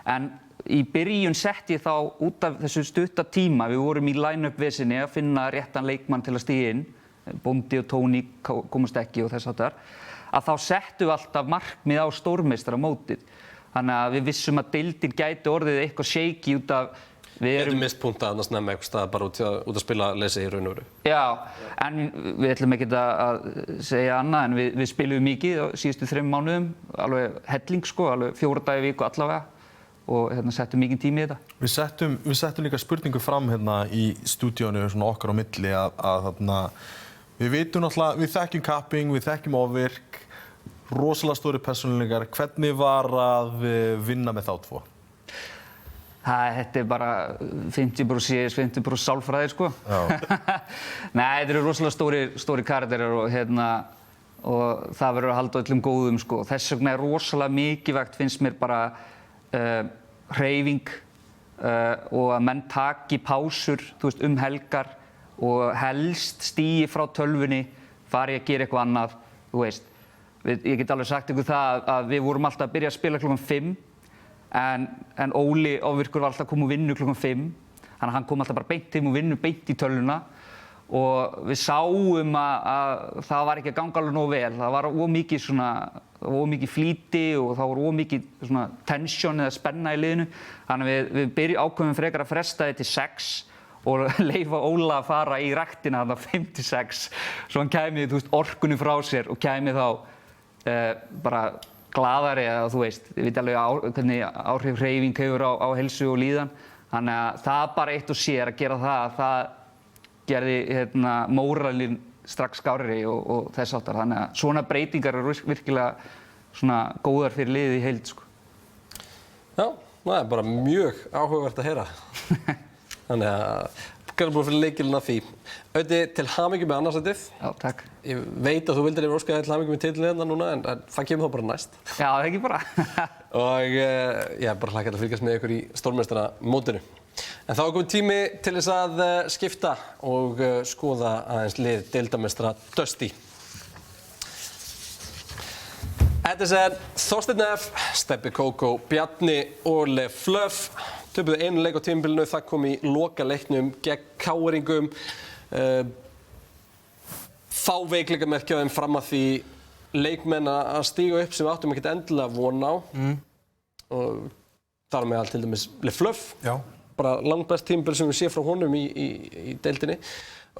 En í byrjun sett ég þá út af þessu stutta tíma, við vorum í line-up vesinni að finna réttan leikmann til að stíga inn, Bondi og Tony komast ekki og þess háttar, að þá settum við alltaf markmið á stórmeistaramótið. Þannig að við vissum að deildin gæti orðið eitthvað shaky út af... Við getum mist punktað annars nefn eitthvað stað bara út að spila leysi í raun og veru. Já, en við ætlum ekki að segja annað en við spilum mikið á síðustu 3 mánuðum, alveg helling sko, alveg 4 daga í viku allavega og settum mikið tími í þetta. Við settum líka spurningu fram í stúdíónu svona okkar á milli að við vitum náttúrulega, við þekkjum kapping, við þekkjum ofvirk, rosalega stóri persónuleikar. Hvernig var að vinna með þá 2? Þetta er bara 50% CS, 50% sálfræði sko. Nei, þetta eru rosalega stóri karakterar og það verður að halda öllum góðum sko. Þess vegna er rosalega mikilvægt finnst mér bara hreyfing og að menn taki pásur helgar og helst stígi frá tölvunni, fari að gera eitthvað annað, þú veist. Ég get alveg sagt ykkur það að við vorum alltaf að byrja að spila klukkan 5 en Óli Ofvirkur var alltaf að koma og vinna klukkan 5 þannig að hann kom alltaf bara beint heim og vinna beint í tölvuna og við sáum að það var ekki að ganga alveg nógu vel. Það var of mikið flýti og það var of mikið svona tension eða spenna í liðinu þannig að við ákveðum frekar að fresta þetta til 6 og leyfa Óla að fara í ræktina þarna 5-6 svo hann kæmi orkunni frá sér og kæmi þá bara glaðari eða þú veist, ég veit alveg hvernig áhrif hreyfing hefur á heilsu og líðan þannig að það bara eitt og sér að gera það gerði móralinn strax skárri og þess háttar þannig að svona breytingar eru virkilega svona góðar fyrir liðið í heild sko. Já, það er bara mjög áhugavert að heyra. Þannig að Kannar búin fyrir leikilinn að því. Auði, til hamingju með annarsætið. Já, takk. Ég veit að þú vildir yfir óskaði til hamingju með titilinn hérna núna, en það kemur þá bara næst. Já, það ekki bara. Og ég er bara hlakkað að fylgjast með ykkur í stórmeistaramótinu. En þá er komið tími til þess að skipta og skoða aðeins lið deildarmeistara Dusty. Edison, Þorsteinn F, Stebbi Kókó, Bjarni og Le Fluff. Töpuðu einu leik á tímabilinu, það kom í lokaleiknum gegn KR-ingum. Fá veikleikamerki á þeim fram að því leikmenn að stíga upp sem við áttum ekkert endilega von á. Og þar með allt til dæmis Le Fluff. Já. Bara langbest tímabil sem við séum frá honum í deildinni.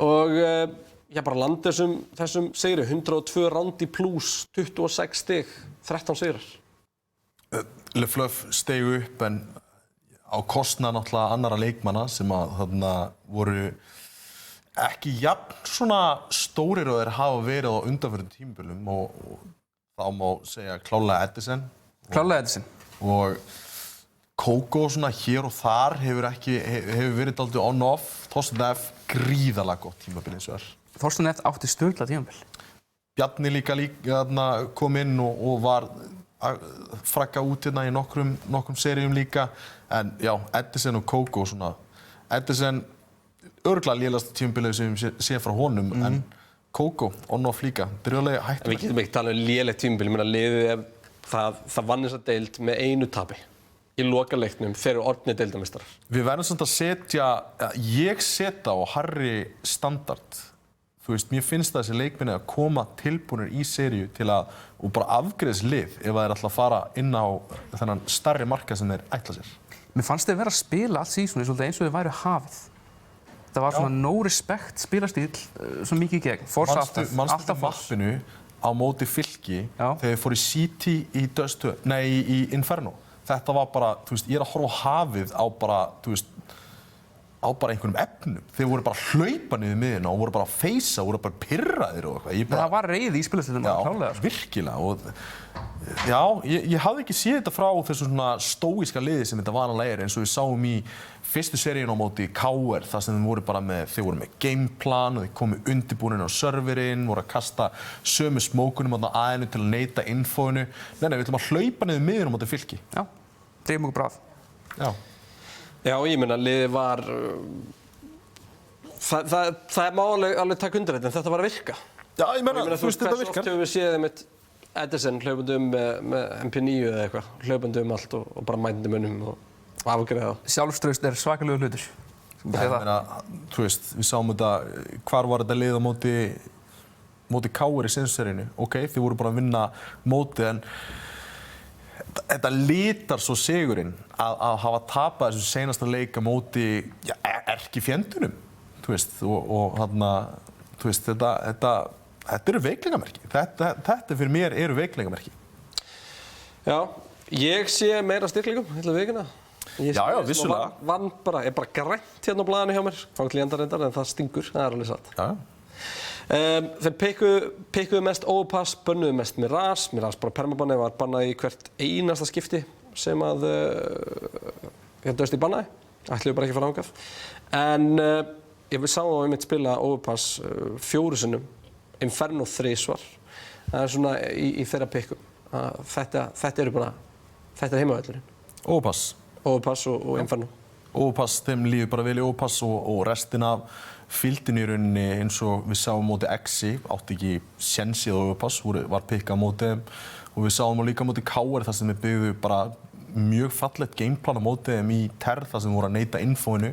Og já, bara landa þessum sigri. 102 rándi pluss, 26 stig, 13 sigrar. Le Fluff steig upp en á kostnað náttúrulega annara leikmanna sem að þarna voru ekki jafn svona stórir og þeir hafa verið á undanförnum tímabilum og þá má segja klárlega Edison. Klárlega Edison. Og Kókó svona hér og þar hefur verið dálítið on-off. Þorsteinn F gríðarlega gott tímabil eins og er. Þorsteinn F átti sturlað tímabil. Bjarni líka kom inn og var að fragga út hérna í nokkrum seríum líka. En já, Edison og Kókó svona. Edison örugglega lélegasta tímabilið sem við séum frá honum, en Kókó on-off líka. Þetta er alveg hættulegt. Við getum ekki talað um lélegt tímabil, ég meina liðið það vann þessa deild með einu tapi. í lokaleiknum þegar orðnir deildarmeistarar. Við verðum samt að setja, ég setja á hærri standard. Þú veist, mér finnst það þessi leikminni að koma tilbúinir í seríu til að, og bara afgreiðs lið ef þeir ætla að fara inn á þennan stærri markað sem þeir ætla sér. Mér fannst þeir vera að spila allt sísoni svolítið eins og þeir væru hafið. Það var svona no respect spilastíl svo mikið í gegn. Force alltaf, alltaf force. Manstu á móti Fylki þegar þeir fóru í City í Döstu, nei í Inferno. Þetta var bara, þú veist, ég að horfa á hafið á bara, þú veist, á bara einhverjum efnum. Þeir voru bara hlaupa niður miðina og voru bara að feysa, voru bara pirraðir og eitthvað. Það var reiði í spilastílum klálega. Já, virkilega. Og, já, ég hafði ekki séð þetta frá þessu svona stóíska liði sem þetta vanalega eins og við sáum í fyrstu seríun á móti KR, þar sem þeir voru með gameplan og þeir komu undirbúnin á serverinn, voru að kasta sömu smókunum á aðeinu til að neyta infóinu. Nei, við ætlum að hlaupa niður miðina á móti Fylki. Já, drifum okkur bráð. Já. Já, ég meina, liðið var... Það má alveg taka undir þetta, en þetta var að virka. Já, ég meina, þú veist, þetta virkar. Hversu oft höfum við séð með Ederson hlaupandi með MP9 eða eitthvað, hlaupandi allt og bara mætandi mönnum og afgreiða það. Sjálfstraust svakalegu hlutur. Já, ég meina, þú veist, við sáum þetta, hvar var þetta lið á móti KR í sinnsseríunni? Ok, þið voru bara að vinna mótið, en þetta litar svo sigurinn að hafa tapað þessu seinasta leik á móti erkifjendunum, þú veist, og þarna, þú veist, þetta eru veikleikamerki. Þetta fyrir mér eru veikleikamerki. Já, ég sé meira styrkleikum, ætla vikuna. Já, vissulega. Vann bara, er bara grænt hérna á blaðinu hjá mér, fangli endarendar, en það stingur, það er alveg satt. Já. Þeir pikkuðu mest overpass, bönnuðu mest Mirage bara permabanni var bannað í hvert einasta skipti sem að Dusty bannaði, ætluðu bara ekki að fara þangað. En við sáum að við mitt spila overpass 4 sinnum, Inferno 3 svar. Það er svona í þeirra pikkum. Þetta er heimavöllurinn. Overpass og Inferno. Overpass, þeim líður bara vel í overpass og restin af fylgdin í rauninni eins og við sáum móti Exi, átti ekki sénsið á overpass, var pikkað móti þeim og við sáum líka móti KR þar sem við byggðu bara mjög fallegt gameplan á móti þeim í terð þar sem voru að neyta infóinu.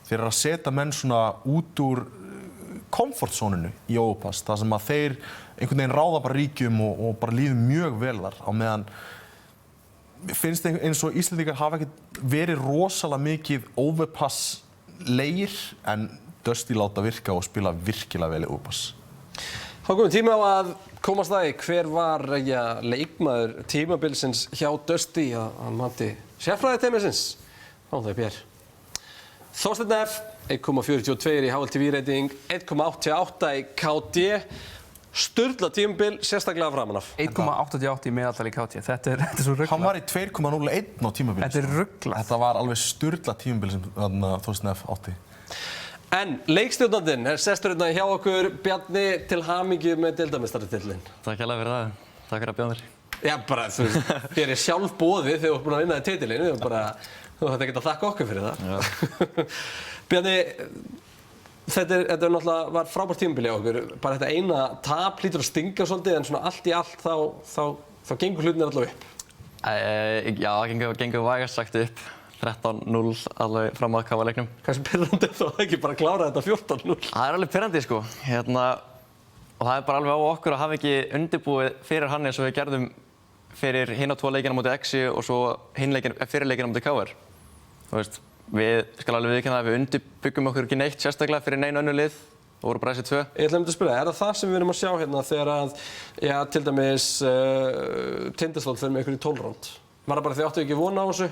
Þeir eru að setja menn svona út úr komfortzóninu í overpass, þar sem að þeir einhvern veginn ráða bara ríkjum og bara líður mjög vel þar á meðan finnst eins og Íslendingar hafa ekkert verið rosalega mikið overpass leir en Dusty láta virka og spila virkilega vel í overpass. Þá komum tími á að komast að því hver var leikmaður tímabilsins hjá Dusty að mati sérfræðiteymisins. Það er Pér. Þorsteinn F. 1,42 í HLTV-rating, 1,88 í KD. Sturla tímabil, sérstaklega framan af. 1,88 í meðaltal í KD. Þetta er svo ruglað. Hann var í 2,01 á tímabil. Þetta er ruglað. Þetta var alveg sturla tímabil sem Þorsteinn F. átti. En leikstjórnandinn sestur hérna hjá okkur, Bjarni, til hamingju með deildarmeistaratitilinn. Takk hérlega fyrir það. Takk fyrir að bjóða mér. Já, bara, þú veist, þér er sjálf boðið þegar þú ert búin að vinna titilinn. Þú ætti ekki að þakka okkur fyrir það. Bjarni, þetta náttúrulega var frábært tímabil hjá okkur. Bara þetta eina tap hlýtur að stinga svolítið, en svona allt í allt þá gengur hlutinir allavega upp. Já, það gengur vægast sagt upp. 13-0 alveg fram að kafa leiknum. Hversu pirrandi þá ekki bara klára þetta 14-0? Það er alveg pirrandi sko. Og það er bara alveg á okkur að hafa ekki undirbúið fyrir hann eins og við gerðum fyrir hina 2 leikina móti Exi og svo fyrir leikina móti KR. Þú veist, við skal alveg viðurkenna að við undirbyggum okkur ekki neitt sérstaklega fyrir neinu önnur lið. Það voru bara þessi 2. Ég ætla að spyrja, er það sem við erum að sjá hérna þegar að, til dæmis Tindastóll fer með ykkur í 12 ránd? Var það bara þið áttu ekki vona á þessu?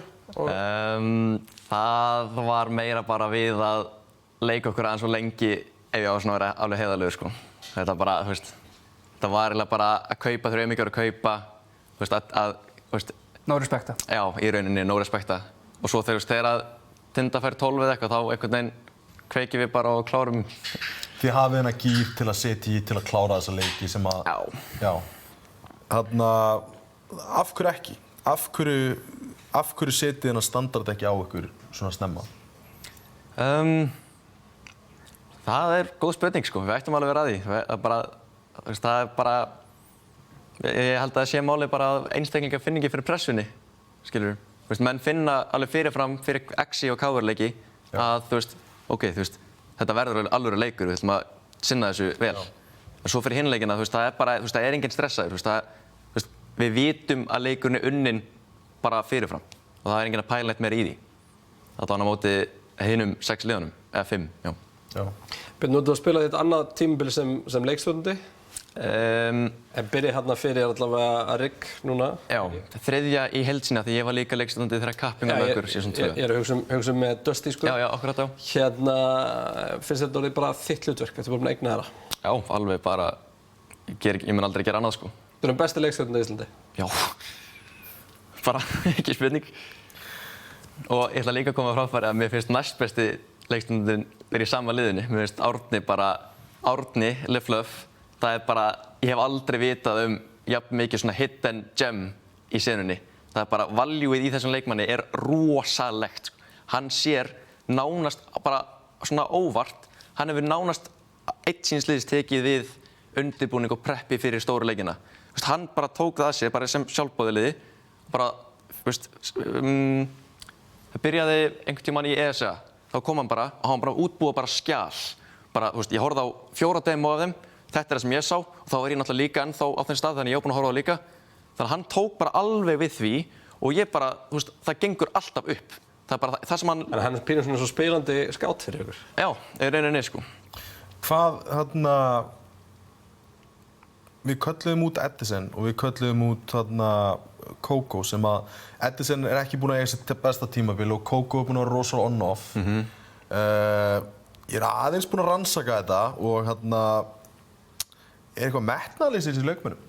Það var meira bara við að leika okkur aðeins svo lengi ef ég á svona að vera alveg heiðarlegur sko. Þetta bara, þú veist, þetta var eiginlega bara að kaupa þegar mikið voru að kaupa, þú veist, No respecta. Já, í rauninni no respecta. Og svo þegar að Tinda fær 12 eða eitthvað, þá einhvern veginn kveikjum við bara og klárum. Þið hafið hennar gír til að setja í til að klára þessa leiki sem að... Já. Þarna, af hverju ekki? Af hverju setið hennar standard ekki á ykkur svona snemma? Það er góð spurning sko, við ættum alveg að vera að því. Það er bara, ég held að það sé málið bara að einstaklingar finni ekki fyrir pressunni, skilur. Þú veist, menn finna alveg fyrirfram fyrir X og K-leiki að, þú veist, þetta verður alveg leikur, við ætlum að sinna þessu vel. En svo fyrir hinleikina, þú veist, það er bara, þú veist, það er enginn stressaður, þú veist, við vitum að leikurinn er unnin bara fyrirfram og það er enginn að pæla neitt meira í því. Það var á móti hinum 6 liðunum, eða 5, já. Björn, nú ertu að spila þitt annað tímabil sem leikstjórnandi. En byrja hérna fyrir allavega að rigg núna. Já, þriðja í heild sinna því ég var líka leikstjórnandi þegar kapping var mögur síðan 2. Ég er að hugsa með Dusty, sko. Já, akkurat á. Hérna, finnst þetta orðið bara þitt hlutverk? Ertu búin að eigna þeirra? Já, alveg bara, ég mun aldrei gera annað, sko. Þú erum besti leikstjórnandi í Íslandi? Já, bara ekki spurning. Og ég ætla líka að koma að framfæri að mér finnst næstbesti leikstjórnandinn verið í sama liðinu. Mér finnst Árni Leflöf. Það er bara, ég hef aldrei vitað jafn mikið svona hidden gem í senunni. Það er bara, valjúið í þessum leikmanni er rosalegt. Hann sér nánast bara svona óvart. Hann hefur nánast eitt síns liðs tekið við undirbúning og preppi fyrir stóru leikina. Hann bara tók það að sér, bara sem sjálfboðaliði. Bara, það byrjaði einhvern tímann í ESA. Þá kom hann bara og hann bara útbúa bara skjal. Bara, ég horfði á 4 demo af þeim. Þetta er það sem ég sá og þá var ég náttúrulega líka ennþá á þeim stað þannig ég var búinn að horfa á líka. Þannig að hann tók bara alveg við því og ég bara, það gengur alltaf upp. Það er bara það sem hann... En hann er pínur svona svo spilandi skátt fyrir ykkur. Já, í rauninni, sko. Hvað, við kölluðum út Edison og við kölluðum út Kókó sem að Edison er ekki búinn að eiga sitt besta tímabil og Kókó er búinn að vera rosalega on-off. Ég er aðeins búinn að rannsaka þetta og er eitthvað metnaðarleysi í þessu leikmönnum?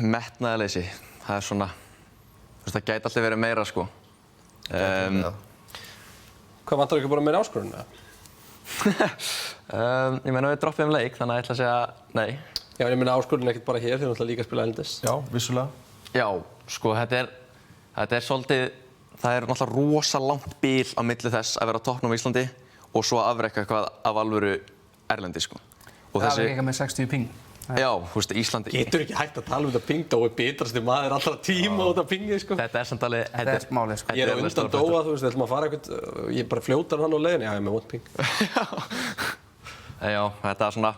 Metnaðarleysi, það er svona, það gæti alltaf verið meira, sko. Hvað vantar ykkur bara meira áskorun, eða? Ég meina við droppum leik, þannig að ég ætla að segja nei. Já, ég meina áskorun er ekkert bara hér, þið náttúrulega líka að spila erlendis. Já, vissulega. Já, sko, þetta er svolítið, það er náttúrulega rosa langt bil á milli þess að vera á toppnum á Íslandi og svo að afreka eitthvað af alvöru erlendi, sko. Það er eitthvað með 60 ping. Já, þú veist, Íslandi... Getur ekki hægt að tala um þetta ping, Dói bitrasti maður allra tíma á þetta pingi, sko. Þetta er samt alveg... Þetta er málið, sko. Ég er á undan Dóa, þú veist, við ætlum að fara eitthvað, ég bara fljótar hann á leiðinni, já, ég er með vont ping. Já, þetta er svona,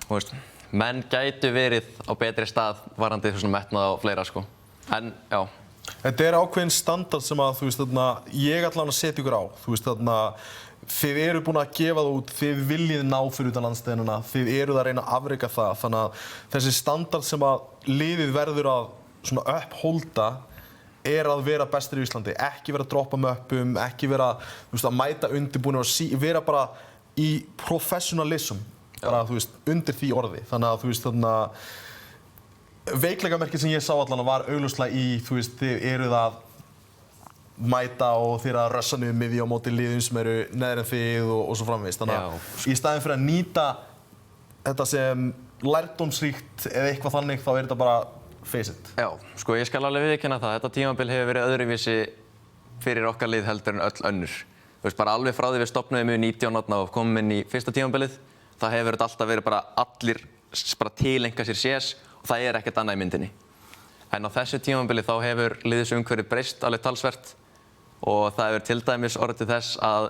þú veist, menn gætu verið á betri stað varandi svona metnað og fleira, sko. En, já. Þetta er ákveðin standard sem að, þú veist, ég ætla að setja ykkur á, þú veist, þið eru búin að gefa það út, þið viljið ná fyrir utan landsliðina, þið eruð að reyna að afreka það, þannig að þessi standard sem að liðið verður að svona upphólda er að vera bestir í Íslandi, ekki vera að droppa möppum, ekki vera, þú veist, að mæta undirbúinu og vera bara í professionalism, bara, þú veist, undir því orði, þannig að, þú veist, veikleikamerkið sem ég sá allan var augljóslega í, þú veist, þið eruð að mæta og þið að rössa niður miðju á móti liðum sem eru neðri en þið og svo framvegis. Þannig að í staðinn fyrir að nýta þetta sem lærdómsríkt eða eitthvað þannig, þá er þetta bara face it. Já, sko ég skal alveg viðurkenna það. Þetta tímabil hefur verið öðruvísi fyrir okkar lið heldur en öll önnur. Þú veist, bara alveg frá því við stofnuðum í 19 og komum inn í fyrsta tímabilið, það hefur þetta alltaf verið bara allir bara tilenga sér CS og það er ekkert annað í myndinni. En á þessu tímabili þá hefur liðsumhverfið breyst alveg talsvert og það hefur til dæmis orðið til þess að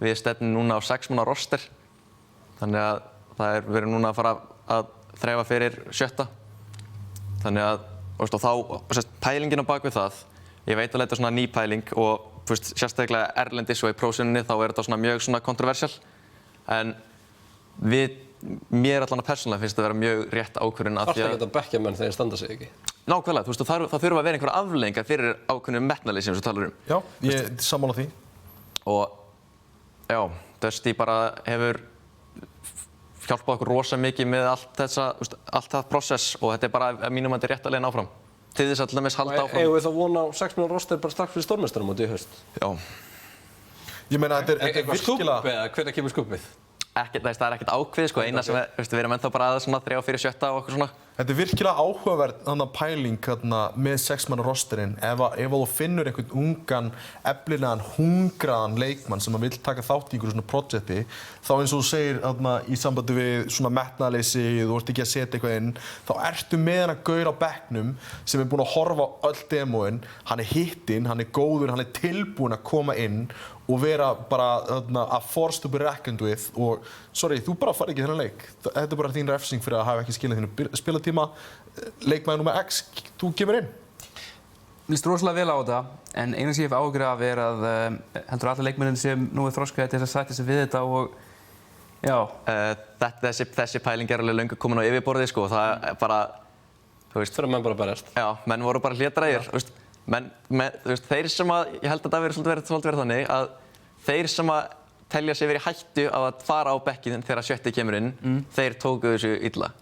við stefnum núna á 6 manna roster. Þannig að það er verið núna að fara að þreifa fyrir 7. Þannig að, og þá, pælingin á bak við það, ég veit að þetta er svona ný pæling og sérstaklega erlendis og í prósunni þá er þetta svona mjög svona kontroversial. En mér allan að persónulega finnst þetta að vera mjög rétt ákvörðun af því að... Þarf ekki að bekkja menn þegar standa sig ekki? Nákvæmlega, þú veist, það þurfa að vera einhverja afleiðingar fyrir ákveðnu metnaðleysi sem þú talar um. Já, ég sammála því. Og, já, Dusty bara hefur hjálpað okkur rosa mikið með allt það process og þetta er bara að mínum að þetta er rétt að leiðin áfram. Til þess að til dæmis halda áfram. Eigum við þá vona á 6 manna roster bara strax fyrir stórmeistaramótið í haust? Já. Ég meina, þetta er virkilega... Eða hvenær kemur skubbið? Það er ekkert ákveðið, sko. Eina sem við erum ennþá bara að 3, 4, 7 og okkur svona. Þetta er virkilega áhugaverð pæling með 6-manna rosterinn. Ef þú finnur einhvern ungan, efnilegan, hungraðan leikmann sem vill taka þátt í einhverju svona projekti, þá eins og þú segir í sambandi við svona metnaðarleysi, þú ert ekki að setja eitthvað inn, þá ertu með hann að gaur á bekknum sem er búinn að horfa á öll demóin, hann er hittinn, hann er góður, hann er tilbúinn að koma inn og vera bara að force to be reckoned with og sorry, þú bara farið ekki þennan leik. Þetta er bara þín refsing fyrir að hafa ekki skilað þínu spilatíma. Leikmaður númer X, þú kemur inn. Mér líst rosalega vel á þetta, en eina sem ég hef áhyggjur af er að heldur allir leikmennir sem nú er þroskaðir til þess að sætta sig við þetta og já. Þessi pæling er alveg löngu komin á yfirborðið sko, það er bara, þú veist. Fyrir að menn bara berjast. Já, menn voru bara hlédrægir, þú veist. Þeir sem ég held að það svolítið verið þannig að þeir sem telja sig verið í hættu á að fara á bekkinn þegar Sjötti kemur inn, þeir tóku þessu illa.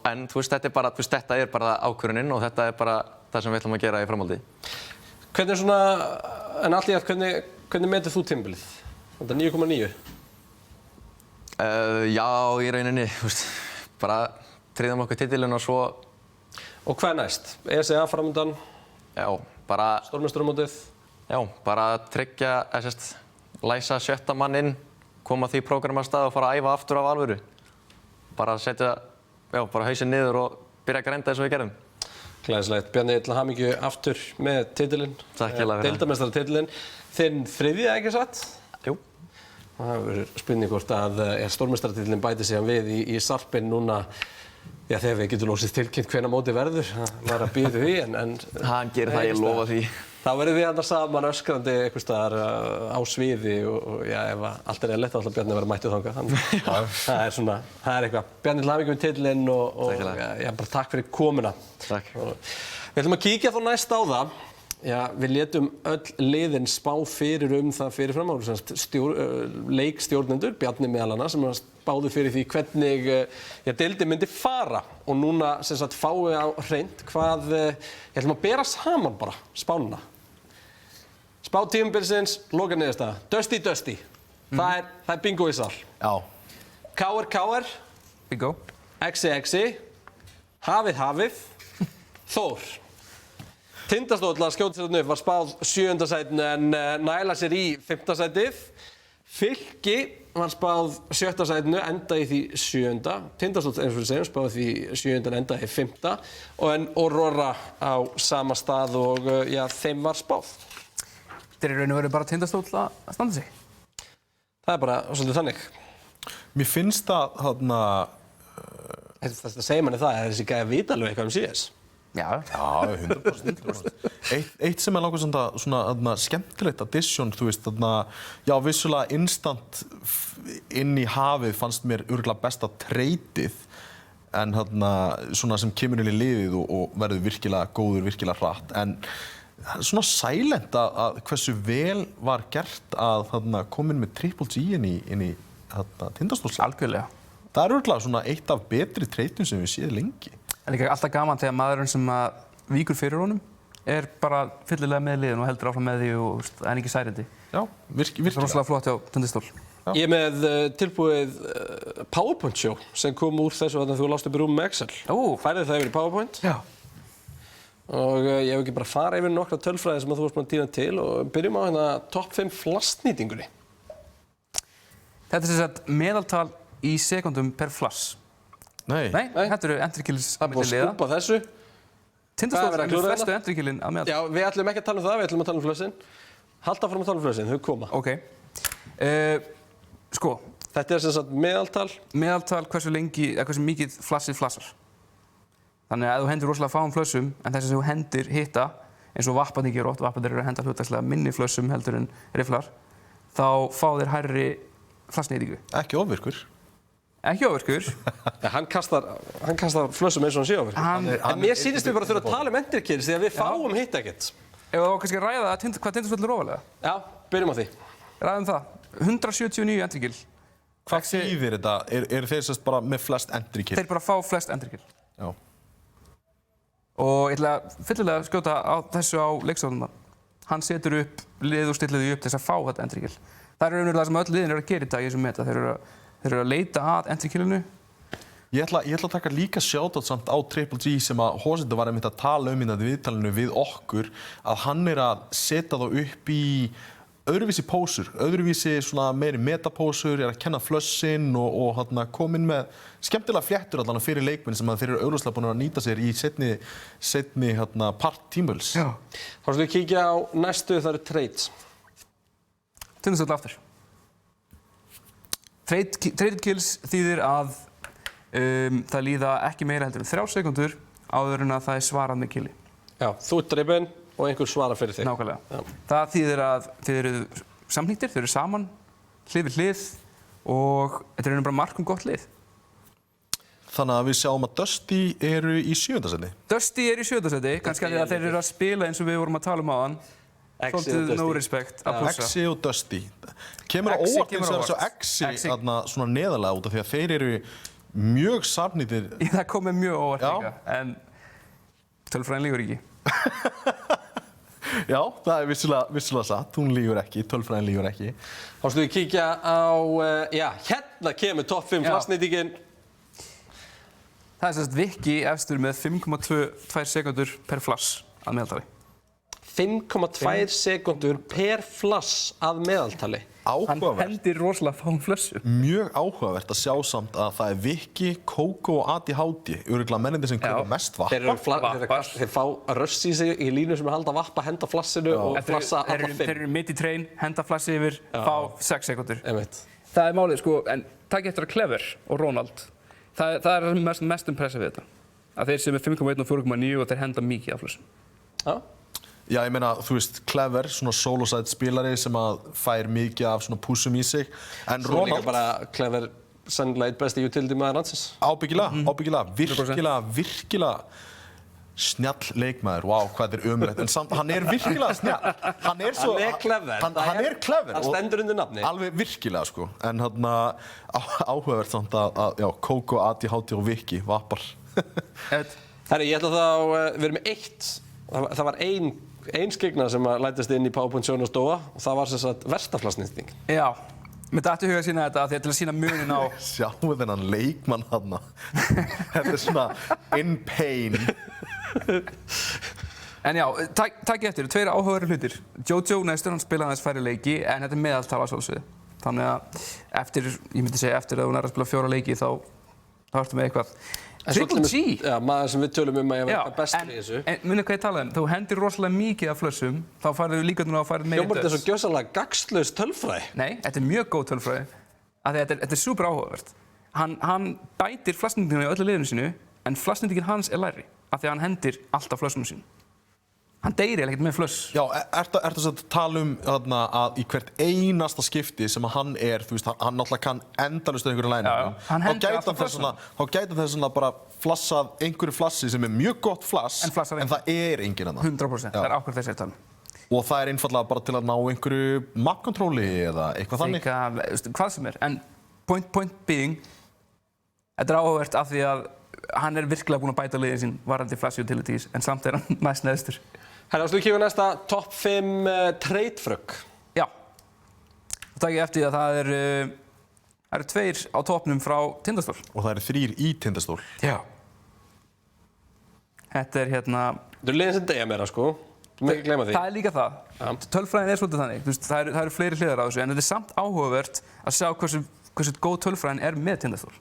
En þú veist, þetta er bara ákvörðunin og þetta er bara það sem við ætlum að gera í framhaldi. Hvernig en allt í allt, hvernig metur þú tímabilið? Þetta er 9,9? Já, í rauninni, þú veist, bara tryggðum okkur titilinn og svo. Og hvað næst? ECA framöndan? Já, bara Stórmeistaramótið? Já, bara tryggja, læsa 7. mann inn, koma því prógram af stað og fara að æfa aftur af alvöru. Bara setja, bara hausinn niður og byrja að grænda eins og við gerðum. Glæsilegt. Bjarni, til hamingju aftur með titilinn. Takk hérlega fyrir. Deildarmeistaratitilinn. Þinn 3., ekki satt? Jú. Það verður spurning hvort að stórmeistaratitillinn bæti sig við í sarpinn núna. Já, þegar við getum lóksins tilkynnt hvenær mótið verður, maður er að bíða því, en... Hann gerir það, ég lofa því. Þá verðum við þarna saman öskrandi einhvers staðar á sviði og já, ef allt er eðlilegt þá ætlar Bjarni að vera mættur þangað. Það er svona, það er eitthvað. Bjarni, til hamingju með titilinn og já, bara takk fyrir komuna. Takk. Við ætlum að kíkja þá næst á það. Já, við létum öll liðin spá fyrir það fyrirfram. Leikstjórnendur, Bjarni meðal annars, sem spáðu fyrir því hvernig deildin myndi fara. Og núna fáum við á hreint hvað, ég ætlum að bera saman bara spánuna. Spá tímabilsins, loka niðurstaða. Dusty. Það er bingo í sal. Já. KR. Bingo. Exi. Hafið. Þór. Tindastóll að skjóta sér upp var spáð 7. sætinu en næla sér í 5. sætið. Fylki var spáð 7. sætinu, endaði því 7. Tindastóll, eins og við segjum, spáði því 7. en endaði í 5. Og Aurora á sama stað og já, þeim var spáð. Þetta er í raun og veru bara Tindastóll að standa sig. Það er bara svolítið þannig. Mér finnst það Þetta segir manni það, þessi gæði vita alveg eitthvað CS. Já, 100%. Eitt sem er langar svona skemmtilegt addition, þú veist, já, vissulega instant inn í hafið fannst mér örugglega besta treytið, en svona sem kemur inn í liðið og verður virkilega góður, virkilega hratt, en svona silent að hversu vel var gert að koma inn með Triple G inn í Tindastóll. Algjörlega. Það er örugglega svona eitt af betri treytum sem við séð lengi. Það er líka alltaf gaman þegar maðurinn sem víkur fyrir honum er bara fyllilega með liðin og heldur áfram með því og það er ekki særindi. Já, virkilega. Það er rosalega flott hjá Tindastól. Ég er með tilbúið PowerPoint show sem kom úr þessu að þú lást upp í rúm með Excel. Færið það yfir í PowerPoint. Já. Og ég hef ekki bara farið yfir nokkra tölfræði sem þú varst búin að tína til og byrjum á topp 5 flassnýtingunni. Þetta er sem sagt meðaltal í sekundum per flass. Nei, þetta eru entry kills það er búið að skúpa þessu. Tindastóll er með flestu entry killin að meðal. Já, við ætlum ekki að tala um það, við ætlum að tala um flössin. Halda fram að tala um flössin, þau koma. Ok. Sko. Þetta er sem sagt meðaltal. Meðaltal hversu mikið flassið flassar. Þannig að ef þú hendir rosalega fáum flössum, en þess að þú hendir hitta, eins og vapparnir gera oft, vapparnir eru að henda hlutvægslega minni flössum heldur en rifflar, þá fá þeir hærri flassnýtingu. Ekki ofvirkur. Ekki ofvirkur. Hann kastar flössum eins og hann sé ofvirkur. En mér sýnist við bara að þurfa að tala um entry kills því að við fáum hitt ekkert. Ef þú kannski að ræða hvað Tindastóll er ofalega? Já, byrjum á því. Ræðum það. 179 entry kill. Hvað þýðir þetta? Eru þeir sérst bara með flest entry kill? Þeir bara fá flest entry kill. Já. Og ég ætla fyllilega að skjóta á þessu á leikstjórnuna. Hann setur upp lið og stillir því upp til þess að fá þetta entry kill. Það er raunverulega það sem öll liðin eru að gera í dag í þessum meta. Þeir eru að leita að entry killinu Ég ætla að taka líka shoutout samt á Triple G sem að Hosenda var einmitt að tala um í viðtalinu við okkur að hann að setja þá upp í öðruvísi pósur, öðruvísi svona meiri metapósur, að kenna flössin og komin með skemmtilega fléttur allan fyrir leikmenn sem að þeir eru augljóslega búin að nýta sér í seinni part tímabils. Já. Þá skulum við kíkja á næstu, það eru trades. Tindastóll aftur. Traded kills þýðir að það líða ekki meira heldur en 3 sekúndur áður en að það svarað með killi. Já, þú ert drifinn og einhver svarar fyrir þig. Nákvæmlega. Já. Það þýðir að þið eru samnýttir, þið eru saman, hlið við hlið og þetta er bara mark gott lið. Þannig að við sjáum að Dusty eru í 7. sæti. Dusty eru í 7. sæti, kannski að þeir eru að spila eins og við vorum að tala áðan. Svolítið no respect að pússa. Exi og Dusty. Kemur á óvart eins og Exi svona neðarlega út af því að þeir eru mjög samnýttir. Það kom mér mjög óvart líka, en tölfræðin lýgur ekki. Já, það er vissulega satt. Hún lýgur ekki, tölfræðin lýgur ekki. Þá skulum við kíkja á, hérna kemur topp 5 flassnýtingin. Það er sem sagt Viki efstur með 5,2 sekúndur per flass að meðaltali. 5,2 sekúndur per flass að meðaltali. Áhugavert. Hann hendir rosalega fáum flössu. Mjög áhugavert að sjá samt að það er Viki, Kókó og ADHD. Örugglega mennirnir sem kaupa mest vappa. Þeir fá röss í sig í línu sem er halda vappa, henda flassinu og flassa alla 5. Þeir eru midt í trein, henda flassi yfir, fá 6 sekúndur. Það er málið sko, en takk eftir að Clever og Ronald. Það er mest impressið við þetta. Að þeir sem er 5,1 og 4,9 og þeir henda mikið af flassum. Já, ég meina, þú veist, Clever, svona solo-side spilari sem að fær mikið af svona púsum í sig. En Svo Ronald... líka bara Clever sennilega eitt besti utility maður landsins. Ábyggilega. Virkilega snjall leikmaður. Vá, hvað þetta er ömurlegt. En samt, hann er virkilega snjall. Hann er svo... Hann er Clever. Hann er Clever. Hann stendur undir nafni. Alveg virkilega, sko. En áhugavert samt að Kókó, ADHD og Viki, vappar. Herri, ég ætla þá, við erum með eitt. Það var ein skygna sem lætist inn í PowerPoint og stóa og það var sem sagt versta flassnýting. Já, mér dætti huga að sína þetta því að til að sína munin á... Sjáu þennan leikmann þarna. Þetta er svona in pain. En já, takk eftir, 2 áhugaverðir hlutir. Jojo næstur, hann spilaði aðeins færri leiki en þetta er meðaltal að sjálfsögðu. Þannig að eftir að hún að spila 4 leiki þá ertu með eitthvað. Triple G! Já, maður sem við tölum um að ég var bestur í þessu. En munið hvað ég talaði um, þú hendir rosalega mikið af flössum, þá færðu líka núna að færðu meiri döðs. Hljómar þetta svo gjössalega gagnslaus tölfræði? Nei, þetta er mjög góð tölfræði. Þetta er super áhugavert. Hann bætir flassnýtinguna í öllu liðinu sínu, en flassnýtingin hans er lægri, af því að hann hendir alltaf flössunum sínu. Hann deyrir ekkert með flöss. Já, ertu að tala um að í hvert einasta skipti sem hann er, þú veist, hann náttúrulega kann endalaust á einhverju lænum. Þá gæti þess svona bara flassað einhverju flassi sem er mjög gott flass, en það er enginn annað. 100%, það er ákveð þess að tala. Og það er einfallega bara til að ná einhverju map-kontróli eða eitthvað þannig. Hvað sem er, en point being, þetta er áhugavert af því að hann er virkilega búinn að bæta liðin sín varandi flash utilities, en samt er hann næst neðstur. Herra, þú kíkjum næsta topp 5 trade-frögg. Já. Þá takk ég eftir að það eru 2 á toppnum frá Tindastól. Og það eru 3 í Tindastól. Já. Þetta er hérna... Þetta eru liðin sem deyja meira, sko. Þú má ekki gleyma því. Það er líka það. Ja. Tölfræðin er svolítið þannig. Það eru fleiri hliðar á þessu, en þetta er samt áhugavert að sjá hversu góð tölfræðin er með Tindastól.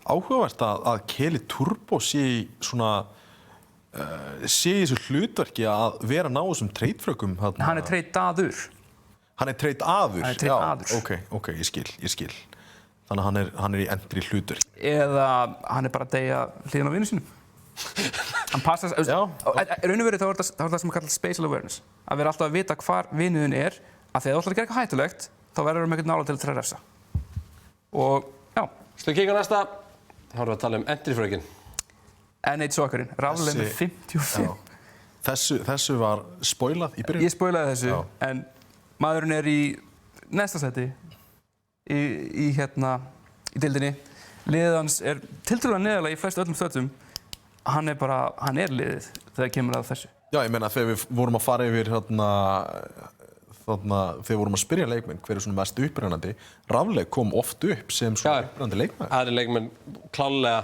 Áhugavert að Keli Turbo sé í þessu hlutverki að vera að ná þessum trade-fröggum. Hann er trade-aður. Hann er trade-aður? Hann er trade-aður. Já, ok, ég skil. Þannig að hann er í endri hlutverki. Eða hann er bara að deyja hliðin á vinnu sínum. Hann passar... Raun og verið þá er það sem kallast spatial awareness. Að vera alltaf að vita hvar vinnuðin er, að þegar þú ætlar að gera eitthvað hættulegt, þá verður það með eitthvað nála til að refsa. Og, já. Skulum kíkja á næsta. Þá erum við að tala um entry-fröggin. N1 Sokkarinn, raflega með 55. Þessu var spoilað í byrjun? Ég spoilaði þessu, en maðurinn er í næsta seti í deildinni. Liðið hans er tiltölulega neðarlega í flest öllum stöðum. Hann er liðið þegar kemur að þessu. Já, ég meina þegar við vorum að fara yfir þarna, þegar vorum að spyrja leikmenn hver svona mest upprennandi, Rafleik kom oft upp sem svona upprennandi leikmenn. Aðrir leikmenn klálega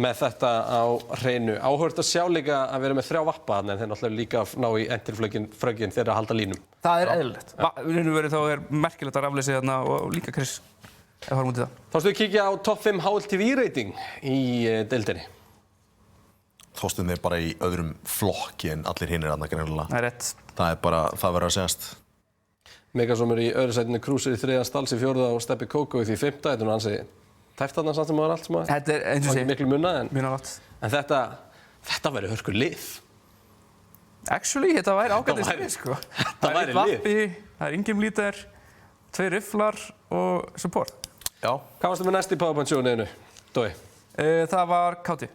með þetta á hreinu. Áhugavert að sjá líka að vera með 3 vappa en þeir náttúrulega líka ná í endurflögin þegar að halda línum. Það er eðlilegt. Þá er merkilegt að Rafleik sé þarna og líka Chris ef horfum út í það. Þá stuðu kíkja á top 5 HLTV rating í deildinni. Þorsteinn bara í öðrum flokki en allir hinir annað greinilega. Það er rétt. Það er bara, það verður að segjast. Megasomur í öðru sætinu, Krúsir í 3. Stals í 4. og Steppi Kókó í því 5. Þetta er ansi tæft þarna samt sem maður allt sem að... Þetta er eins og sé. Miklu munna en... Mjög nátt. En þetta væri hörkur lið. Actually, þetta væri ágætist lið, sko. Þetta væri lið. Það er Vappi, það er Ingimlítar, 2 rifflar og support. Já. Hvað varstu með næst í PowerPoint-sjóniðinu, Dói? Það var Káti.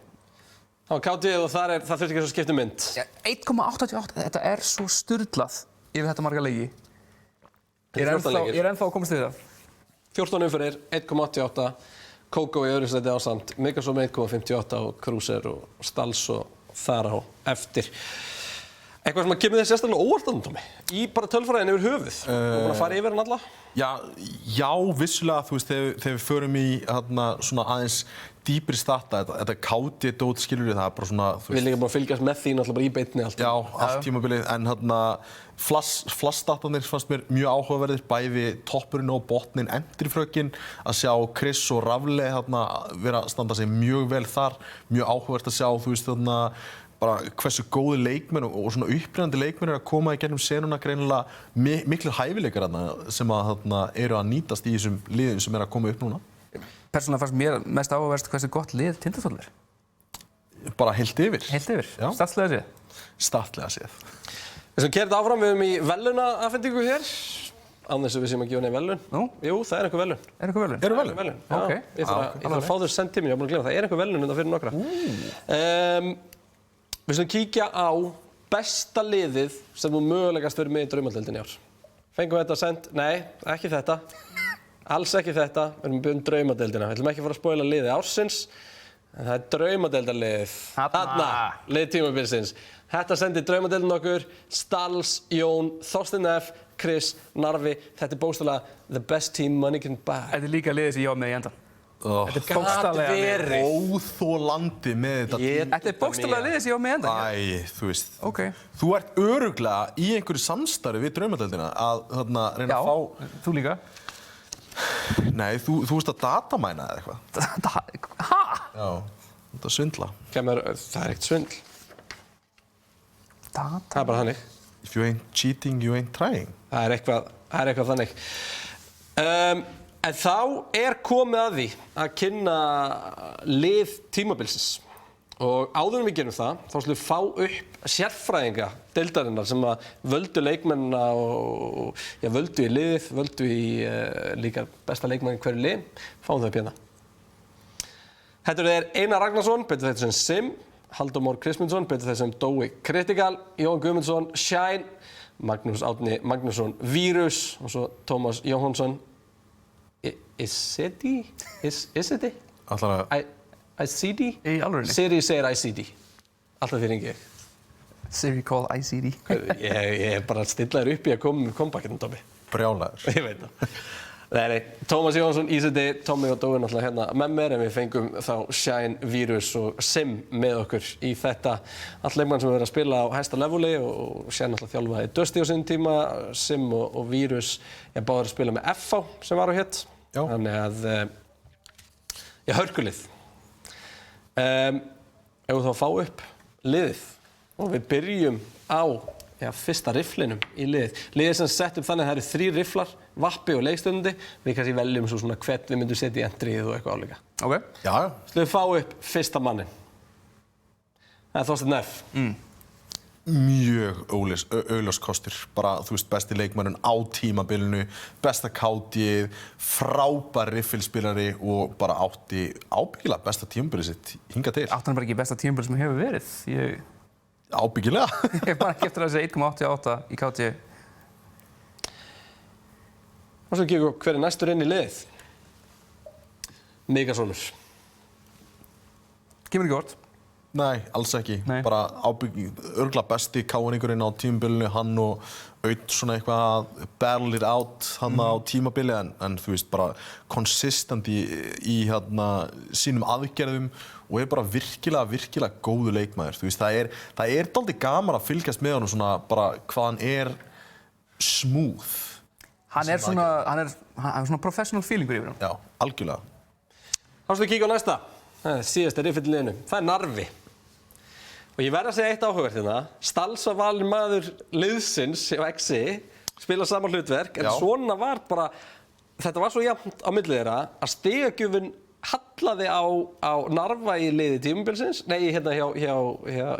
Það var Káti og það þurfti ekki að skipta mynd. 1,88, þetta er svo sturlað yfir þetta marga leiki. Ég er ennþá að komast við það. 14 umferðir, 1,88. Kókó í öðru sæti ásamt, Megasom 1,58 og Krúser og Stals og þar á eftir. Eitthvað sem að kemur þér sérstaklega óvart að Tómi? Í bara tölfræðin yfir höfuð? Þú búin að fara yfir hann alla? Já, vissulega, þú veist, þegar við förum í svona aðeins dýpri starta, þetta Káti-dót skilur við, það er bara svona... Við líka bara að fylgjast með því náttúrulega bara í beinni alltaf. Já, allt tímabilið, en flassdatarnir fannst mér mjög áhugaverðir, bæði toppurinn og botnin, endrifrökin, að sjá Chris og Rafle vera að standa sig mjög vel þar, mjög áhugavert að sjá, þú veist, bara hversu góði leikmenn og svona upprennandi leikmenn að koma í gegnum senuna greinilega miklu hæfileikar sem eru að nýtast í þessum liðum sem að koma upp núna. Persónulega fannst mér mest áhugaverst hversu gott lið Tindastóll er. Bara heilt yfir. Heilt yfir, Já. Stattlega séð. Stattlega séð. Við sem kerðum áfram, við erum í verðlaunaafhendingu hér. Án þess að við séum að gefa neð verðlaun. Nú? Jú, það er einhver verðlaun. Er einhver verðlaun? Eru verðlaun? Já, Ok. ég þarf að fá þau send til mér, ég var búin að glemma það. Það er einhver verðlaun þetta fyrir nokkra. Við sem kíkja á besta liðið sem þú mögulegast verið með í draumadeildinni í ár. Fengum við þetta send? Nei, ekki þetta. Alls ekki þetta. Við erum byggðum draumadeildina. Við ætlum ekki að fara að spoila liðið ársins. En það er draumadeildarliðið. Þarna, lið tímabilsins. Þetta sendir draumadeildin okkur. Stals, Jón, Þorsteinn F, Chris, Narfi. Þetta er bókstaflega the best team money can buy. Þetta er líka liðið sem ég á með í endan. Þetta er bókstaflega óþolandi með þetta. Þetta er bókstaflega liðið sem ég á með endan. Æ, þú veist. Ok. Þú ert örugglega í einhverju samstarfi við draumadeildina að reyna að fá... Já, þú líka. Nei, þú veist að datamæna eða eitthvað. Hæ? Já, þetta svindla. Það er ekkert svindl. Það er bara þannig. If you ain't cheating, you ain't trying. Það er eitthvað þannig. En þá er komið að því að kynna lið tímabilsins. Og áður en við gerum það, þá slum við fá upp sérfræðinga deildarinnar sem að völdu leikmennina og völdu í liðið, völdu í líka besta leikmenn í hverju lið. Fáum þau upp hérna. Þetta er Einar Ragnarsson, betur þetta sem Sim, Halldór Már Kristmundsson, betur þetta sem Dói Critical, Jón Guðmundsson, Shine, Magnús Árni Magnússon, Vírus og svo Tómas Jóhannsson. ICD? ICD? Í alvörinni? Siri segir ICD. Alltaf fyrir ringi ég. Siri call ICD. Ég er bara stillaður upp í að koma með kompaketinn, Tómi. Brjálæður. Ég veit það. Nei. Tómas Jóhannsson, ICD, Tómi og Dói náttúrulega hérna með mér en við fengum þá Shine, Vírus og Sim með okkur í þetta. Allt leikmann sem verið að spila á hæsta leveli og Shine náttúrulega þjálfaði Dusty á sínum tíma, Sim og Vírus báður að spila með FH sem var á hér. Þannig að, hörkulið. Ef við þá fá upp liðið og við byrjum á fyrsta rifflinum í liðið. Liðið sem sett upp þannig að það eru 3 rifflar, Vappi og leikstundandi. Við kannski veljum svo svona hvern við myndum setja í endrið og eitthvað álíka. Ok. Já. Slum við fá upp fyrsta mannin. Það er Þorsteinn F. Mjög augljós kostur. Bara, þú veist, besti leikmanninn á tímabilinu, besta kátíð, frábær riffilspilari og bara átti ábyggilega besta tímabilið sitt hingað til. Átti hann bara ekki besta tímabilið sem hefur verið? Ábyggilega. Ég bara ekki eftir að segja 1,88 í KT. Og svo kíkum við hver er næstur inn í liðið. Megasonur. Kemur ekki vort. Nei, alls ekki. Bara örugglega besti káiningurinn á tímabilinu, hann og Aut svona eitthvað að battle it out hann á tímabili en þú veist bara consistent í sínum aðgerðum og bara virkilega góður leikmaður. Þú veist, það er dálítið gaman að fylgjast með honum svona bara hvað hann er smooth. Hann er svona professional feelingur yfir hann. Já, algjörlega. Þá skulum við kíkja á næsta. Það er síðasta riffillin í liðinu. Það er Narvi. Og ég verð að segja eitt áhugavert hérna. Stals var valinn maður liðsins hjá Exi, spila sama hlutverk, en svona var bara, þetta var svo jafnt á milli þeirra að stigagjöfin hallaði á Narva í liði tímabilsins, nei hérna hjá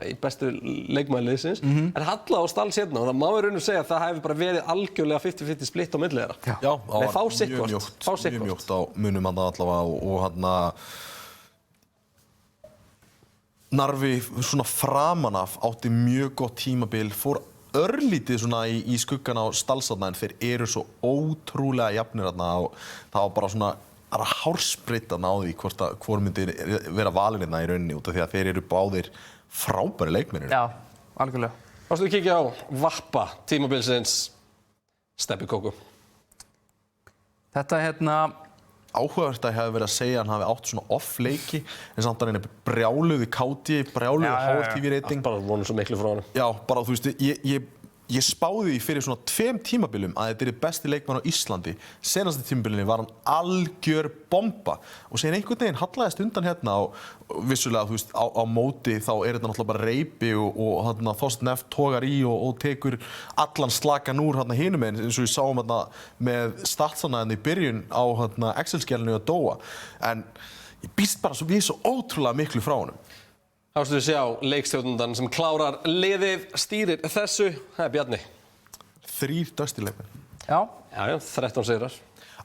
í bestu leikmaður liðsins, en hallaði á Stals hérna og það má í raun og segja að það hefði bara verið algjörlega 50-50 splitt á milli þeirra. Já, það var mjög mjótt á munum hann allavega og hann Narvi svona framan af átti mjög gott tímabil, fór örlítið svona í skuggan á Stalsarna en þeir eru svo ótrúlega jafnir þarna og það var bara svona hársbreitt að ná því hvor myndi vera valinn hérna í rauninni út af því að þeir eru báðir frábæri leikmennir. Já, algjörlega. Þá skulum við kíkja á Vappa tímabilsins Stebbi Kókó. Þetta áhugavert að ég hef verið að segja að hann hafi átt svona off-leiki en samt að hann er brjáluð í KD, brjáluð í HLTV-rating. Bara vonum svo miklu frá hann. Já, bara þú veist, ég spáði því fyrir svona 2 tímabilum að þetta er besti leikmann á Íslandi. Senasta tímabilinu var hann algjör bomba og síðan einhvern veginn hallaðist undan hérna og vissulega þú veist á móti þá er þetta náttúrulega bara reipi og þarna Þorsteinn F togar í og tekur allan slakan úr hérna hinum eins og við sáum hérna með statsana hérna í byrjun á hérna Excel-skjalinu að Dóa en ég býst bara við svo ótrúlega miklu frá honum. Þá skulum við sjá leikstjórnandan sem klárar liðið, stýrir þessu, það er Bjarni. 3 dösti leikmenn. Já, 13 sigrar.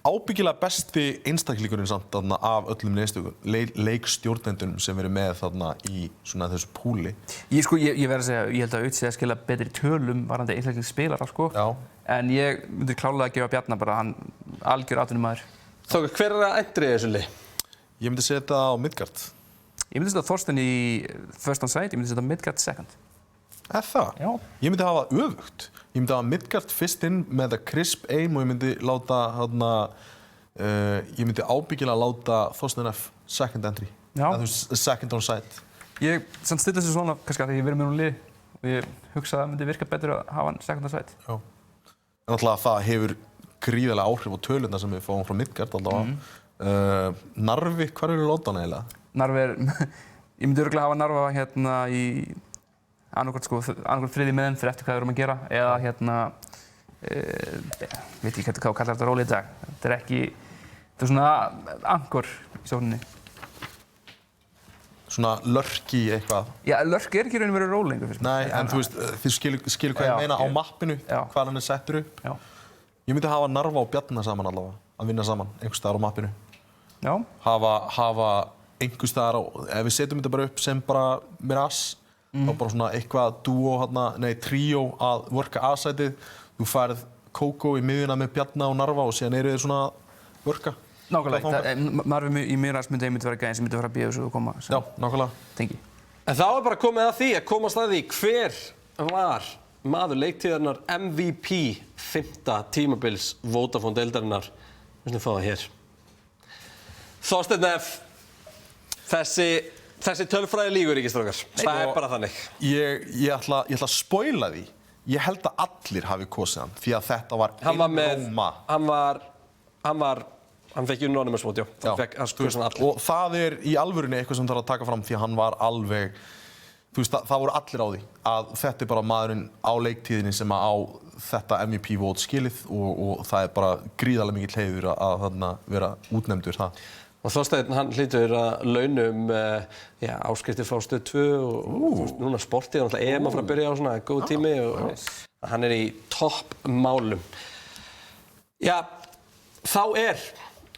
Ábyggilega besti einstaklingurinn samt af öllum leikstjórnendunum sem verið með þarna í svona þessu púli. Ég verð að segja, ég held að Aut sé að skila betri tölum varðandi einstaklingsspilara sko. Já. En ég myndi klálega að gefa Bjarna bara hann algjör atvinnumaður. Þókur, hver er að endri í þessu lið? Ég myndi setja á Midgard. Ég myndi setja Þorsteinn í first on side, ég myndi setja Midgard second. Það? Já. Ég myndi hafa öfugt. Ég myndi hafa Midgard fyrst inn með það crisp aim og ég myndi láta ég myndi ábyggilega láta Þorsteinn F second entry. Já. Second on side. Ég samt stilla þessu svona, kannski að því ég verið með hún lið og ég hugsa að það myndi virka betur að hafa hann second on side. Já. En náttúrulega það hefur gríðarlega áhrif á tölurnar sem við fáum frá Midgard allavega. Narvi, hvar eru láta hann eiginlega? Narvi ég myndi örugglega hafa Narva hérna í annarkvort þriðji meðan fyrir eftir hvað við erum að gera eða veit ekki hvað kallar þetta róli í dag. Þetta er svona ankor í sókninni. Svona lurky eitthvað? Já, lurky er ekki raun og verið róli lengur fyrst. Nei, en þú veist, þið skilur hvað ég meina á mappinu, hvað hann er settur upp. Já. Ég myndi hafa Narva og Bjarna saman allavega, að vinna saman einhvers staðar á mappinu. Já. Hafa einhvers staðar, ef við setjum þetta bara upp sem bara Miraz, þá bara svona eitthvað tríó að worka A-sætið. Þú færð Kókó í miðjuna með Bjarna og Narva og síðan eru þeir svona worka. Nákvæmlega, Narvi í Miraz myndi vera gæðin sem myndi fara að bíða þessu og koma. Já, nákvæmlega. Tengi. En þá er bara komið að því að komast að því hver var maður leiktíðarinnar MVP 5. tímabils Vodafone-deildarinnar. Við skulum fá það hér. Þorsteinn F. Þessi tölfræði lýgur ekki, strákar. Það er bara þannig. Ég ætla að spoila því. Ég held að allir hafi kosið hann, því að þetta var einróma. Hann fekk unanimous vote, já. Og það er í alvörunni eitthvað sem þarf að taka fram því að hann var alveg, þú veist, það voru allir á því að þetta er bara maðurinn á leiktíðinni sem á þetta MVP vote skilið og það er bara gríðarlega mikill heiður að vera útnefndur það. Og Þorsteinn, hann hlýtur að launum áskriftir frá Stöð 2 og núna sportið, hann ætla EM að fara að byrja á svona góð tími og hann er í toppmálum. Já, þá er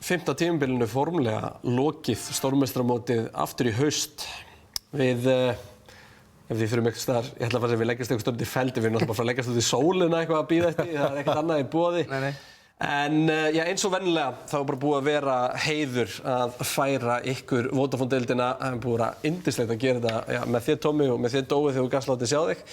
5. tímabilinu formlega lokið stórmeistaramótið aftur í haust við, ef við fyrir miklu staðar, ég ætla að fara að við leggjast eitthvað stönd í feldi, við erum náttúrulega bara að fara að leggjast út í sólina eitthvað að bíða eftir, það er ekkert annað í boði. En já, eins og venjulega þá er bara búið að vera heiður að færa ykkur Vodafone-deildina. Það er búið að vera yndislegt að gera þetta já, með þér Tommi og með þér Dói þegar þú gafst látið sjá þig.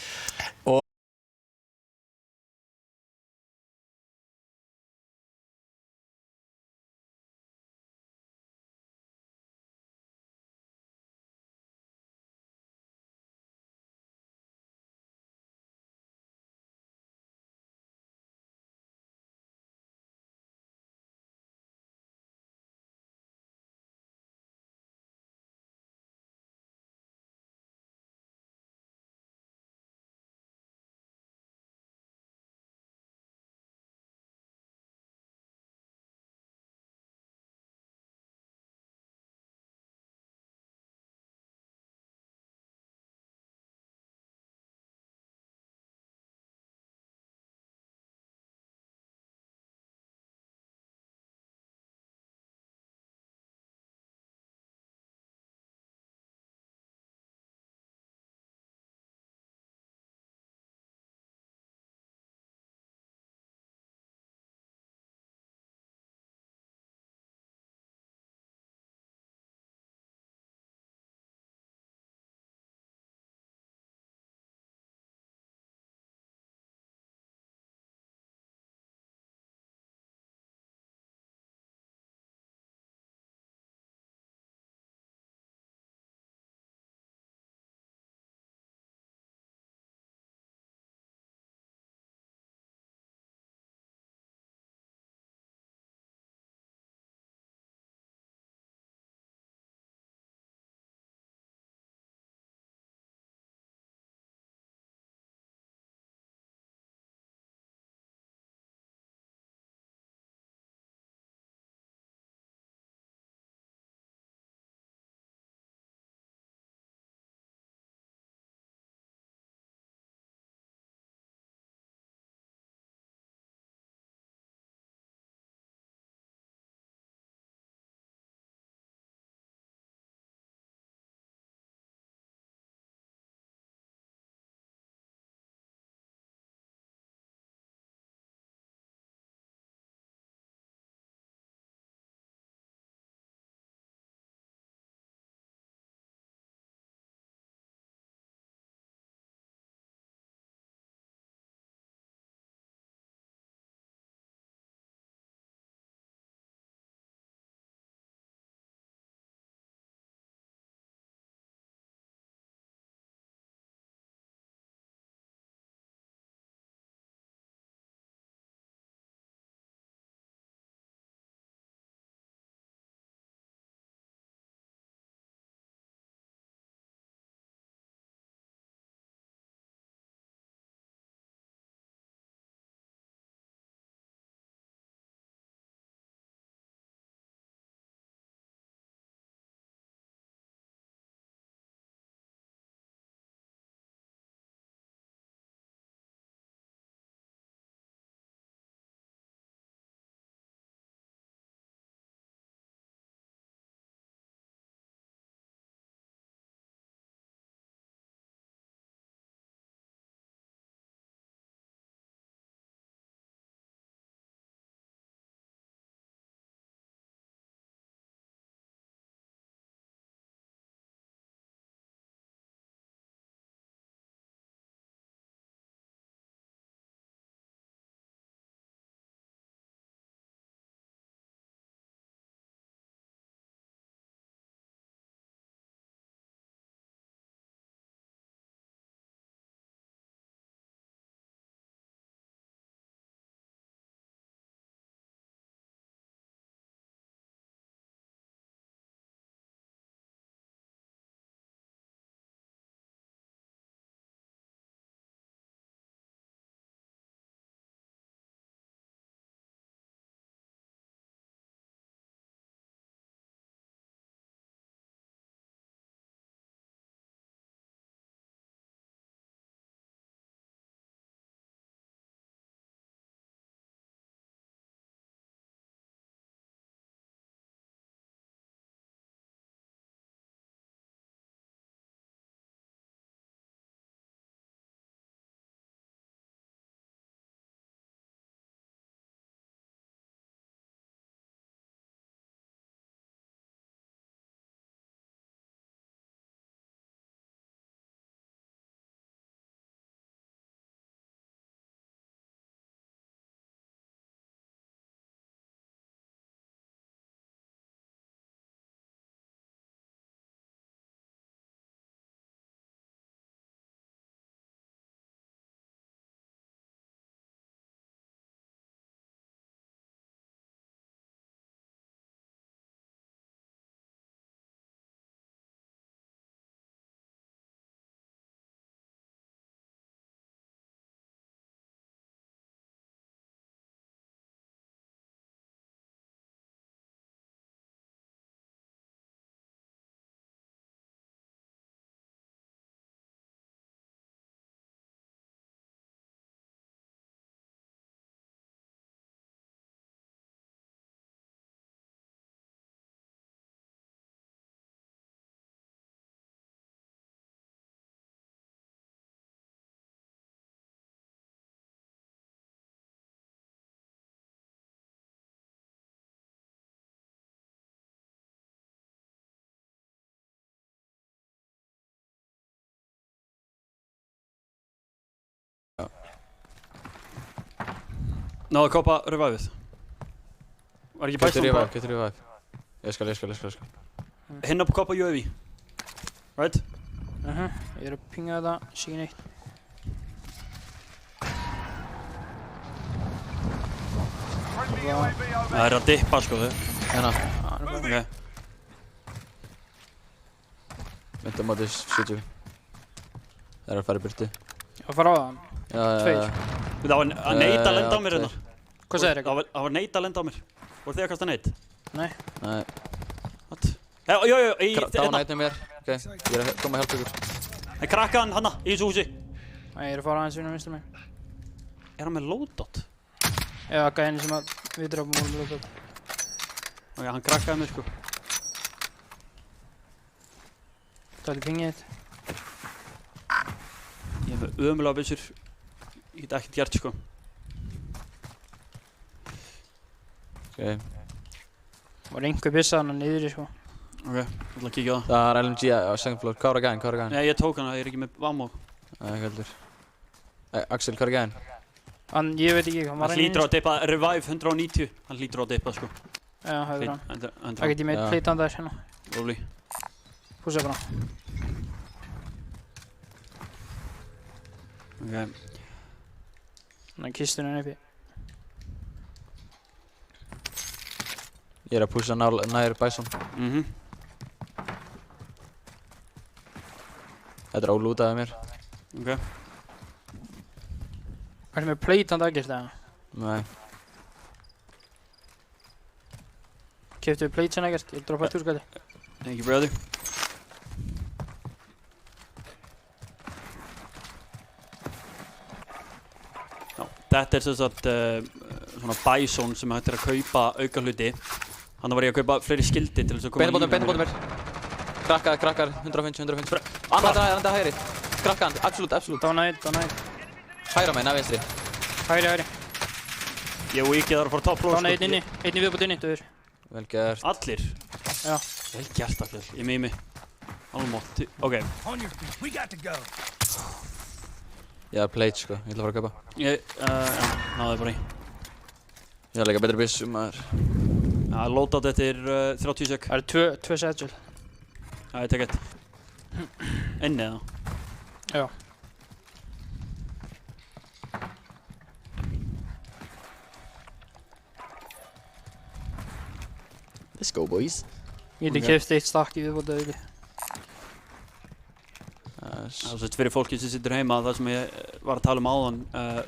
Náðu að kópa revive-ið. Var ekki Bison bara? Getur revive. Ég skal. Hinn upp kópa UAV. Right? Ég að pinga þetta, sé ekki neitt. Það að dippa sko þau. Hérna. Ok. Mynda móti 70. Það að fara í burtu. Að fara á það? Já. Það var að neita að lenda á mér hérna. Hvað segir eitthvað? Það var neita að lenda á mér. Voru þið að kasta neit? Nei. What? Jú, Dána einn mér. Ok, ég að koma að hjálpa ykkur. Það krakka hann hanna í þessu húsi. Nei, ég að fara aðeins vinna vinstur mig. Hann með loadout? Já, gæðinni sem að við drápum úr með loadout. Ok, hann krakkaði mér sko. Það er pingið þitt. Ég hef með ömulega byssur. Ég get ekkert gert sko. Ok. Var einhver byssa hann niður í sko. Ok, ég ætla að kíkja á það. Það er LMG á second floor. Hvað er gæðin? Nei, ég tók hana, ég er ekki með ammo. Nei, ekki heldur. Axel, hvað er gæðin? Ég veit ekki, hann var hann hlýtur á að dippa revive 190. Hann hlýtur á að dippa sko. Já, hefur hann. Það get ég meitt pleytan þess hérna. Lovely. Púsa bara. Ok. Þannig að kistunum uppi. Ég er að púsa nær Bison. Þetta er ólútaðið mér. Ok. Ertu með pleytan ekkert eða? Nei. Keyptu við pleytan ekkert? Ég droppaði túrskæti. Thank you, brother. Þetta er sem sagt svona Bison sem hægt að kaupa auka hluti. Þannig var ég að kaupa fleiri skildi til þess að koma Beinabótum mér. Krakkar, 150. Andan hægri. Krakkan, absolutt. Dánaði. Hægra meginn, að vinstri. Hægri. Ég og Íki þarf að fara top floor. Dánaði einn viðbútt inni, döður. Vel gert. Allir? Já. Vel gert allir. Ég með mig. Almótt. Ok. Ég er plate sko, ég ætla að fara að kaupa. Já, náðu bara í. Ég har líka betri byssum maður. Já, loadout eftir 30 sek. Það eru tvö setjul. Já, ég tek eitt. Inni eða? Já. Let's go boys. Ég geti keypt eitt stakk í viðbót auðvitað. Það er fyrir fólki sem situr heima, það sem ég var að tala áðan,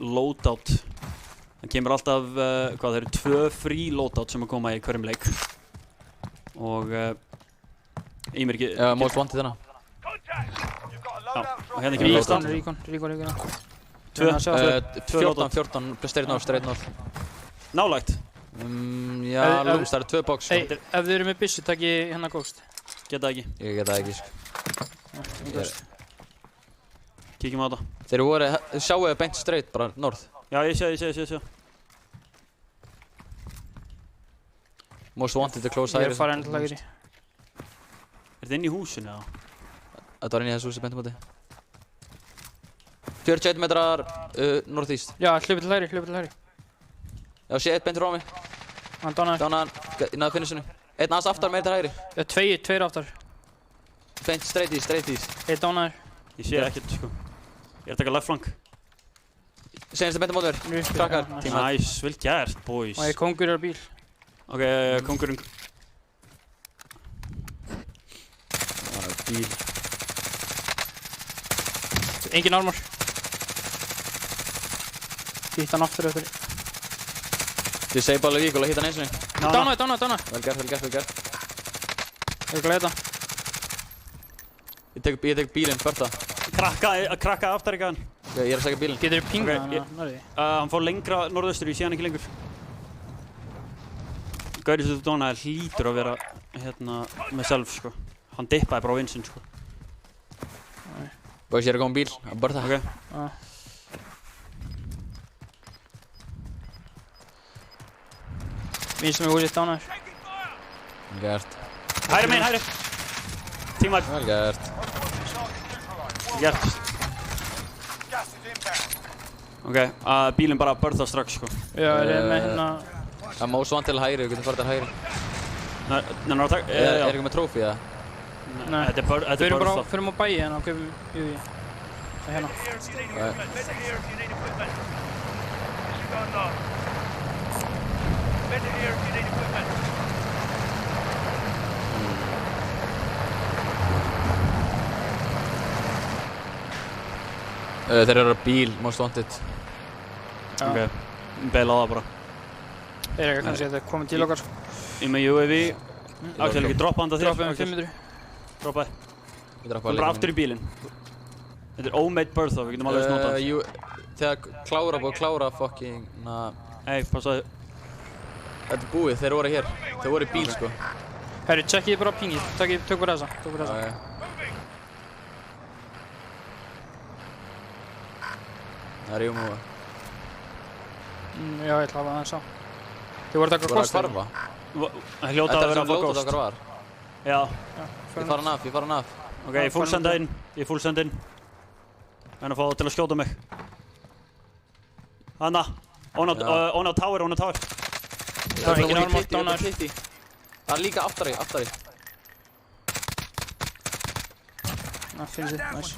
loadout. Það kemur alltaf, það eru 2 free loadout sem að koma í hverjum leik. Og ég mér ekki... Já, most wanted þarna. Já, og hérna kemur listan. Recon. 14 plus straight north. Nálægt? Já, lúmst, það eru 2 box sko. Ef þið eru með byssu, takk ég hérna ghost. Geta ekki. Ég geta ekki sko. Kíkjum á þetta. Þeir voru, sjáu þið beint straight, bara north. Já, ég sé. Most wanted to close higher. Ég fara enn til hægri. Er þetta inn í húsinu eða? Þetta var inn í þessu húsi beint á móti. 41 metrar northeast. Já, hlupið til hægri. Já, sé eitt beint frá mig. Hann dánaði. Dánaði, náðu finishinu. Einn aðeins aftar, meira til hægri. Já, tveir aftar. Beint straight east. Einn dánaði. Ég sé ekkert sko. Ég er að taka left flank. Senast beint á móti mér. Krakkar. Nice, vel gert, boys. Og ég kongur á bíl. Ok, kongurinn. Bíl. Engin armor. Hitt hann aftur eftir. Disable alveg equal að hitta hann eins og niður. Dánaði. Vel gert. Ég er gleda. Ég tek bílinn, förta. Krakka aftar ekki hann. Ok, ég er að segja bílinn. Getur þið pingað hann? Hann fór lengra norðaustur, ég sé hann ekki lengur. Gaurið sem þú dánaði hlýtur að vera hérna með self sko. Hann dippaði bara á vinsinn sko. Boys, ég er að koma bíl, að börta. Ok. Vinstum við húsið dánaður. Vel gert. Hægri megin, hægri. Teamwipe. Vel gert. Gert. Ok, bílinn bara börða strax, sko. Já, með hérna... Það má svo til hægri, við getum farið til hægri. Nei, að taka... Er ekki með trófí, eða? Nei, þetta er börða. Förum á bæi hérna og kaupum UV. Það er hérna. Þeir eru á bíl, most wanted. Ok, beila á það bara. Þeir eru kannski að það komið til okkar. Ég með UAV. Axel, ekki droppa handa þér. Droppaði 500. Droppaði. Ég droppaði bara aftur í bílinn. Þetta er homemade birth þá, við getum alveg snótað. Þegar búið að klára fucking... Ei, passaði. Þetta er búið, þeir voru hér. Þeir voru í bíl, sko. Herri, tjekkið bara pingið. Tök bara þessa. Það er Júmúa. Já, ég ætla að hafa það eins á. Þið voru að taka kost þeirra. Það hljóta að vera að fá kost. Þetta er sem lótað okkar var. Já. Ég fara hann af. Ok, ég fullsenda inn. En að fá það til að skjóta mig. Hanna. On á tower. Það er ekki normalt dánar. Það er líka aftari. Það finnst þið, næs.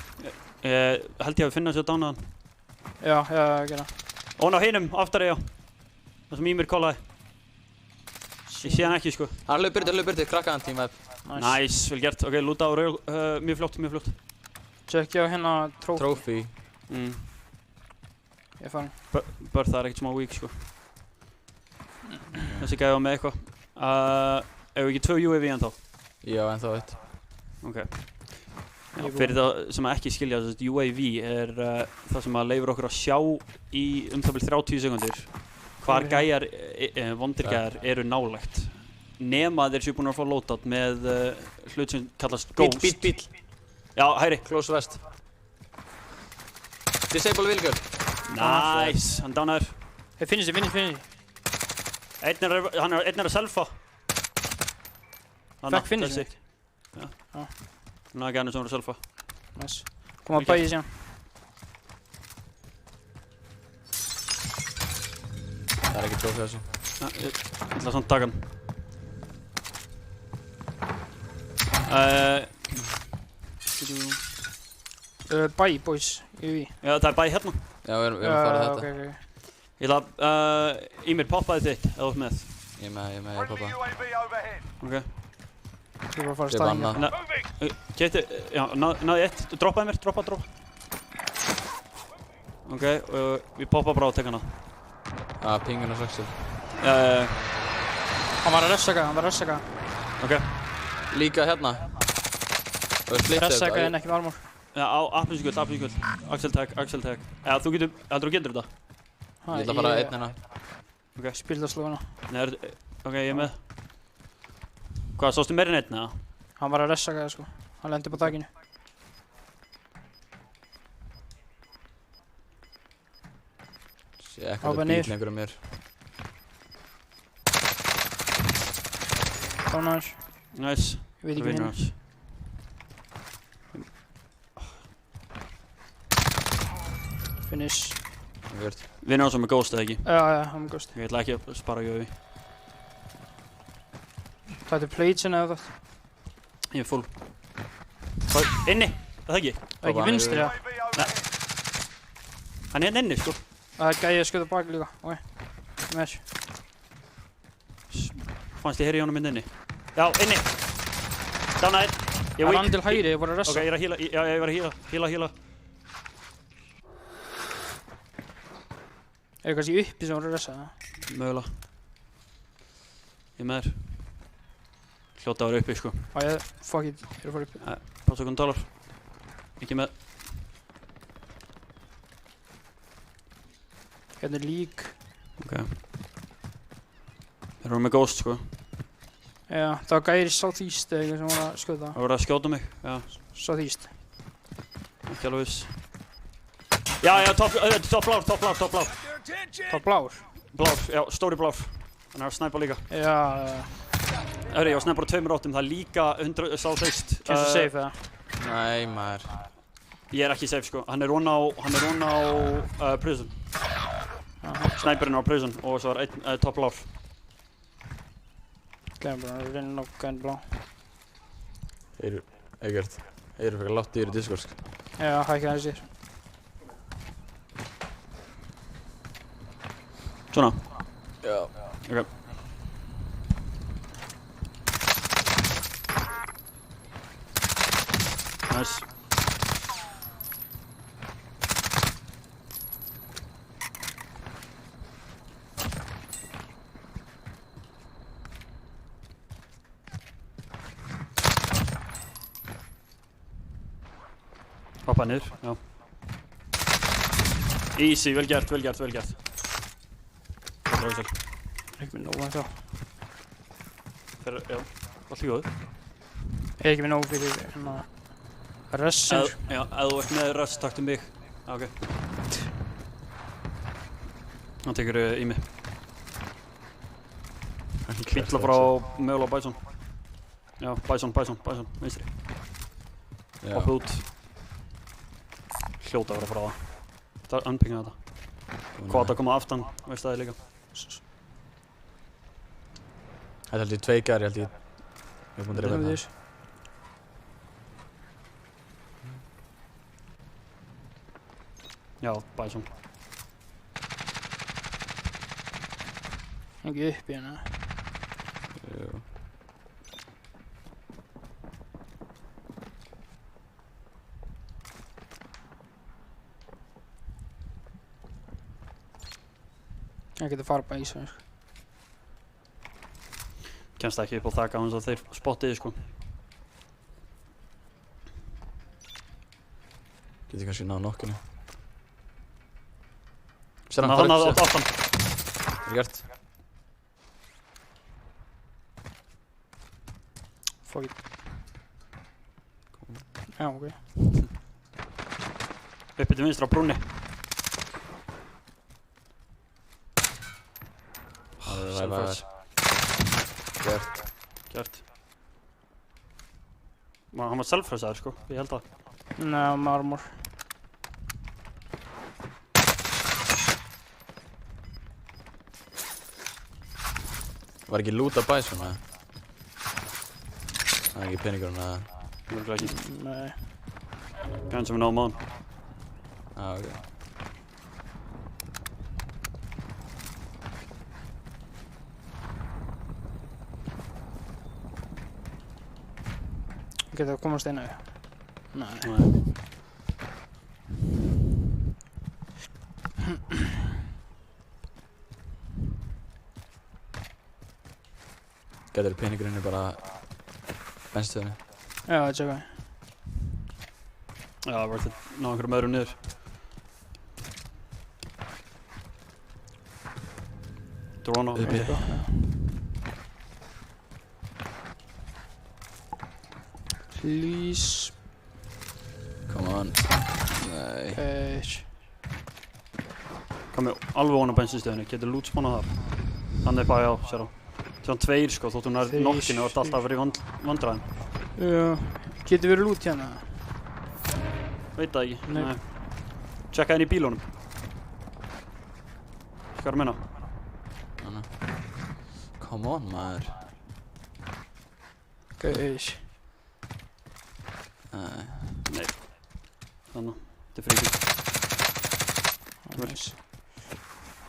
Ég held ég að finna sér dánaðan. Já, gera. On á hinum, aftari, já. Það sem Ímir kollaði. Ég sé hann ekki, sko. Hann hlaup byrtið, krakkaðan tíma. Nice, vel gert. Ok, lúta á rail, mjög fljótt. Tjekkja á hérna trófí. Ég fann. Börð, það er ekkert smá weak, sko. Þessi gæði var með eitthvað. Ef ekki 2 UAV ennþá? Já, ennþá 1. Ok. Já, fyrir það sem ekki skilja, UAV er það sem leifir okkur að sjá í það bil 30 sekundir hvar gæjar, vondir gæjar, eru nálægt. Nema þeir séu búin að fá loadout með hlut sem kallast Ghost. Bíl. Já, hægri. Close west. Disable Vilgur. Nice, hann dánaður. Hey, finnir sig. Einn er að selfa. Fekk finnir sig. Já. Ná ekki annars sem voru að selfa. Nice. Koma að bæði síðan. Það er ekki trófið þessu. Ég ætla samt að taka hann. Bæ, boys. UV. Já, það er bæ hérna. Já, við erum að fara þetta. Ok. Ég ætla Ímir, poppaði þitt, ef þú ert með. Ég er með, ég poppa. Ok. Ég var að fara að staðinga. Geti, já, náði eitt. Droppaði mér, droppa. Ok, við poppa bara og teka hana. Já, pingun og sexil. Hann var að refsaka. Ok. Líka hérna. Refsaka en ekki með armor. Já, á appelsínguld. Axel tag. Já, þú getur þetta. Ég ætla að fara einn hérna. Ok. Spilda slóðuna. Ok, ég er með. Hvað, sástu meirinn einn, eða? Hann var að refsaka það, sko. Hann lendi upp á þakinu. Sé ekki að það bíl lengur um mér. Dánar. Nice. Ég veit ekki hinn. Finish. Vinnur hann sem er Ghost, eða ekki? Já, hann er Ghost. Ég ætla ekki að spara UAV. Það er plates eða það? Ég er full. Inni, það ekki? Það er ekki vinstri, já. Nei. Hann er hérna inni, sko. Það er gæði að skjóta baki líka. Ok. Með. Fannst ég heyri í honum inni? Já, inni. Dánaði. Það er hann til hægri, ég voru að ressa. Ok, ég er að heala. Já, ég var að heala. Er það kannski uppi sem voru að ressa, eða? Mögulega. Ég er með þér. Hljóta að vera uppi, sko. Fuck it, ég er að fara uppi. Pása okkur dollar. Ekki með. Hérna er lík. Ok. Þeir eru með Ghost, sko. Já, það var gæri southeast eða eitthvað sem voru að skjóta. Það voru að skjóta mig, já. Southeast. Ekki alveg viss. Já, topp blár. Topp blár? Blár, já, stóri blár. Hann er að snæpa líka. Já. Ég var snæpa á 2 rótum, það er líka 100 southeast. Kennst þú safe, eða? Nei, maður. Ég er ekki safe sko, hann er onna á prison. Snæperinn á prison og svo er einn topp lár. Gleðum bara að reyna nokkuð en blá. Eggert, fyrir látt í Discord. Já, hækka aðeins þér. Svona? Já. Ok. Nice. Hoppa niður, já. Easy, vel gert. Það er Ekki með nóg en þá. Já, allt í góðu. Ekki með nóg fyrir rössin. Já, ef þú ert með röss, taktu mig. Já, ok. Hann tekur í mig. Kvítla frá mögulega Bæson. Já, Bæson, vinstri. Hoppa út. Hljóta að vera frá það. Það er unpingað þetta. Hvað það koma aftan, veist það líka. Þetta held ég tveikar, ég er búinn að drepa þetta. Já, Bæson. Ekki upp í hana. Jú. Ég geti farið bara í svo, sko. Kemst ekki upp á þakka hans að þeir spottiði, sko. Geti kannski náð nokkinu. Hann náði aftan. Vel gert. Fuck it. Já, ok. Uppi til vinstra á brúnni. Gert. Hann var self-fressaður sko, ég held það. Nei, marmor. Var ekki loot af Bæson, eða? Það er ekki peningurinn, eða? Mjögulega ekki. Nei. Gæðin sem við náðum á hann. Ok. Getur það komast inn á því? Nei. Getur peningurinn bara bensinstöðinni? Já, það tjekka. Já, það var þetta ná einhverjum öðrum niður. Drone á. Uppi. Please. Come on. Nei. Komið alveg ofan á bensinstöðinni, getur loot spánað þar. Hann er bara, já, sér á. Það er hann tveir sko, þótt hún er nokkinu og ert alltaf fyrir vandræðin. Já, getur verið loot hérna? Veit það ekki, nei. Tjekka inn í bílunum. Hvað er að minna? Come on, maður. Gauðis. Nei. Þannig, þetta er fríkið. Nice.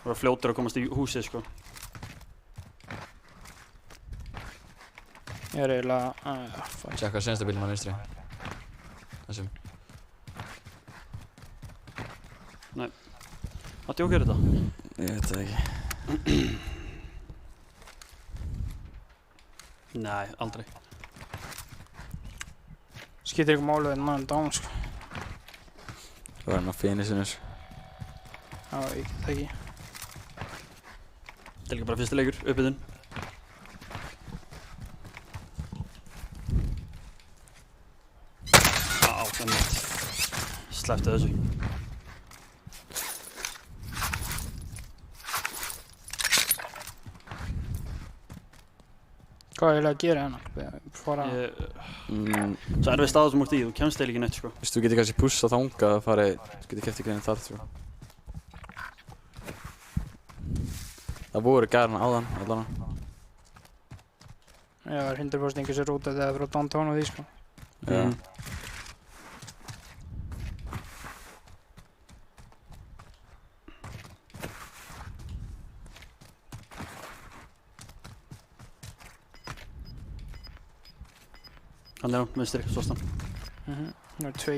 Það var fljótur að komast í húsið, sko. Ég er eiginlega... Tjekka sensta bílinn á vinstri. Þessum. Nei. Hvað djók er þetta? Ég veit það ekki. Nei, aldrei. Skiptir ekki máli en maður dán, sko. Það var hann á finisinus. Já, ég get ekki. Þetta er líka bara fyrsti leikur, uppbytun. Á, ennett. Sleppti þessu. Hvað er að gera hérna? Fara... Svo erfið staða sem úr því, þú kemst eiginlega ekki neitt, sko. Þú getur kannski pussað þangað að fara, þú getur keypt í greinin þar, sko. Það voru gæðarna áðan, allavega. Já, það er 100% einhver sem rútaði þegar það fyrir á downtown og því, sko. Já. Hann er á vinstri, svostan. Það er 2.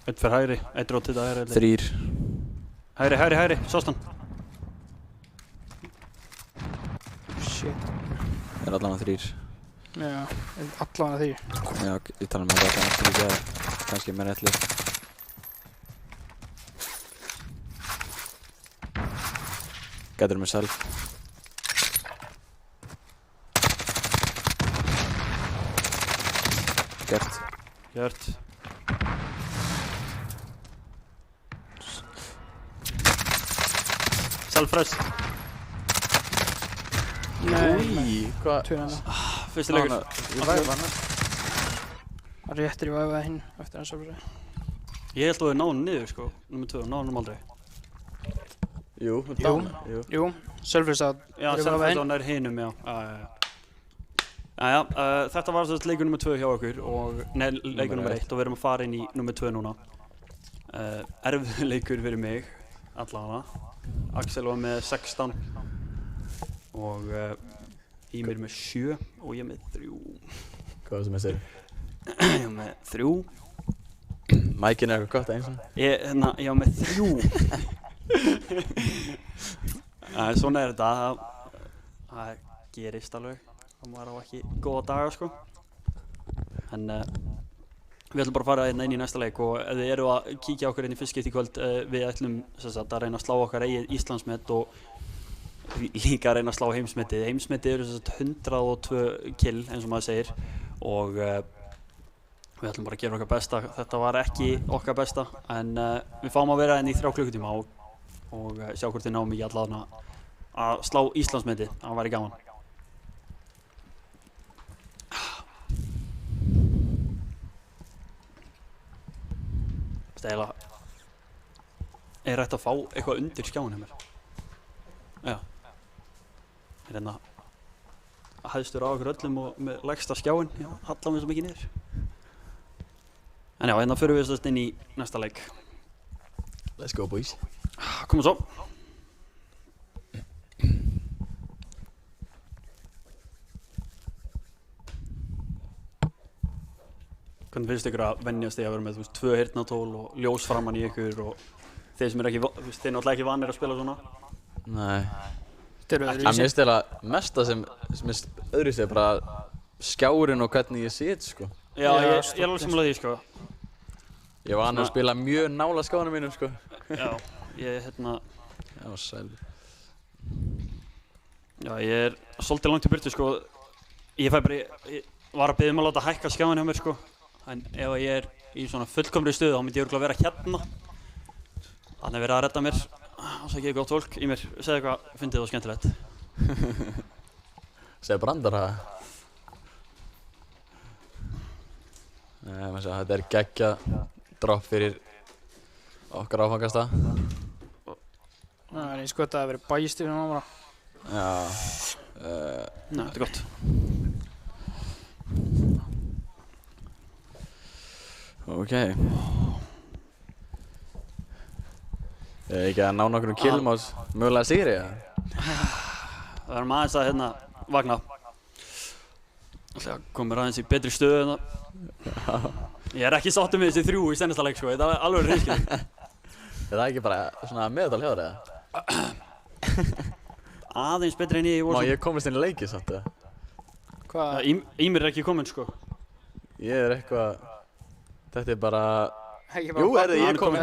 Eitt fyrir hægri, eitt rótið að hægri. 3. Hægri, svostan. Shit. Það er allavega 3. Já, allavega 3. Já, ég tala með þetta kannski með rétt lið. Gætur með self. Gert. Self-rest. Nei, hvað? 2 hérna. Fyrsti leikur. Það réttir í væfaði hinn eftir hans sjálfsög. Ég held að þau náðu niður, sko. Númer 2, náðu hann aldrei. Jú. Self-rest að... Já, self-rest á nær hinum, já. Jæja, þetta var þess að leikur nummer 2 hjá okkur og... Nei, leikur nummer 1 og við erum að fara inn í nummer 2 núna. Erfiður leikur fyrir mig, allavega. Axel var með 16 og Ímir með 7 og ég með 3. Hvað var það með sér? Ég var með 3. Mækin er eitthvað gott eins og? Ég var með 3. Svona er þetta, það gerist alveg. Maður á ekki góða daga, sko. En við ætlum bara að fara inn í næsta leik og ef þið eru að kíkja okkur inn í fyrst skipti í kvöld, við ætlum að reyna að slá okkar eigið Íslandsmet og líka að reyna að slá heimsmetið. Heimsmetið eru 102 kill, eins og maður segir, og við ætlum bara að gera okkar besta. Þetta var ekki okkar besta, en við fáum að vera inn í 3 klukkutíma og sjá hvort þið náum ekki allavega að slá Íslandsmetið. Það væri gaman. Eða er hægt að fá eitthvað undir skjáin hjá mér? Já. Er hérna hæðstur á okkur öllum og með lægsta skjáin, já, hallar mér svo mikið niður. En já, hérna förum við þess inn í næsta leik. Let's go, boys. Komum svo. Hvernig finnst ykkur að venjast því að vera með 2 heyrnartól og ljós framan í ykkur og þeir sem eru ekki, þeir náttúrulega ekki vanir að spila svona? Nei. Þetta eru öðruvísi. Mér finnst eiginlega mesta sem er öðruvísi er bara skjárinn og hvernig ég sit, sko. Já, ég er alveg sammála því, sko. Ég var annars að spila mjög nála skjánum mínum, sko. Já, ég Já, sæl. Já, ég er svolítið langt í burtu, sko. Ég var að biðja að láta hækka skjáin hjá mér, sko. En ef ég er í svona fullkomri stöðu, þá myndi ég örugglega vera hérna. Þannig verið að redda mér. Ásækið gott fólk. Ímir, segðu eitthvað fyndið og skemmtilegt. Segðu brandara. Nei, maður segja, þetta er geggjað dropp fyrir okkar áfangastað. Það er eins gott að það verið bæjist yfir náma bara. Já. Nei, þetta er gott. Ok. Ekki að ná nokkrum killum á mögulega sigri, eða? Það erum aðeins að vagna. Það komur aðeins í betri stöðu hérna. Ég er ekki sáttur með þessi 3 í seinasta leik, sko. Þetta er alveg reynskilning. Er það ekki bara svona meðal hjá þér, eða? Aðeins betri en ég voru... Má ég komast inn í leiki, samt, eða? Hvað? Ímir er ekki kominn, sko. Ég er eitthvað... Þetta er bara... Jú, ég er kominn.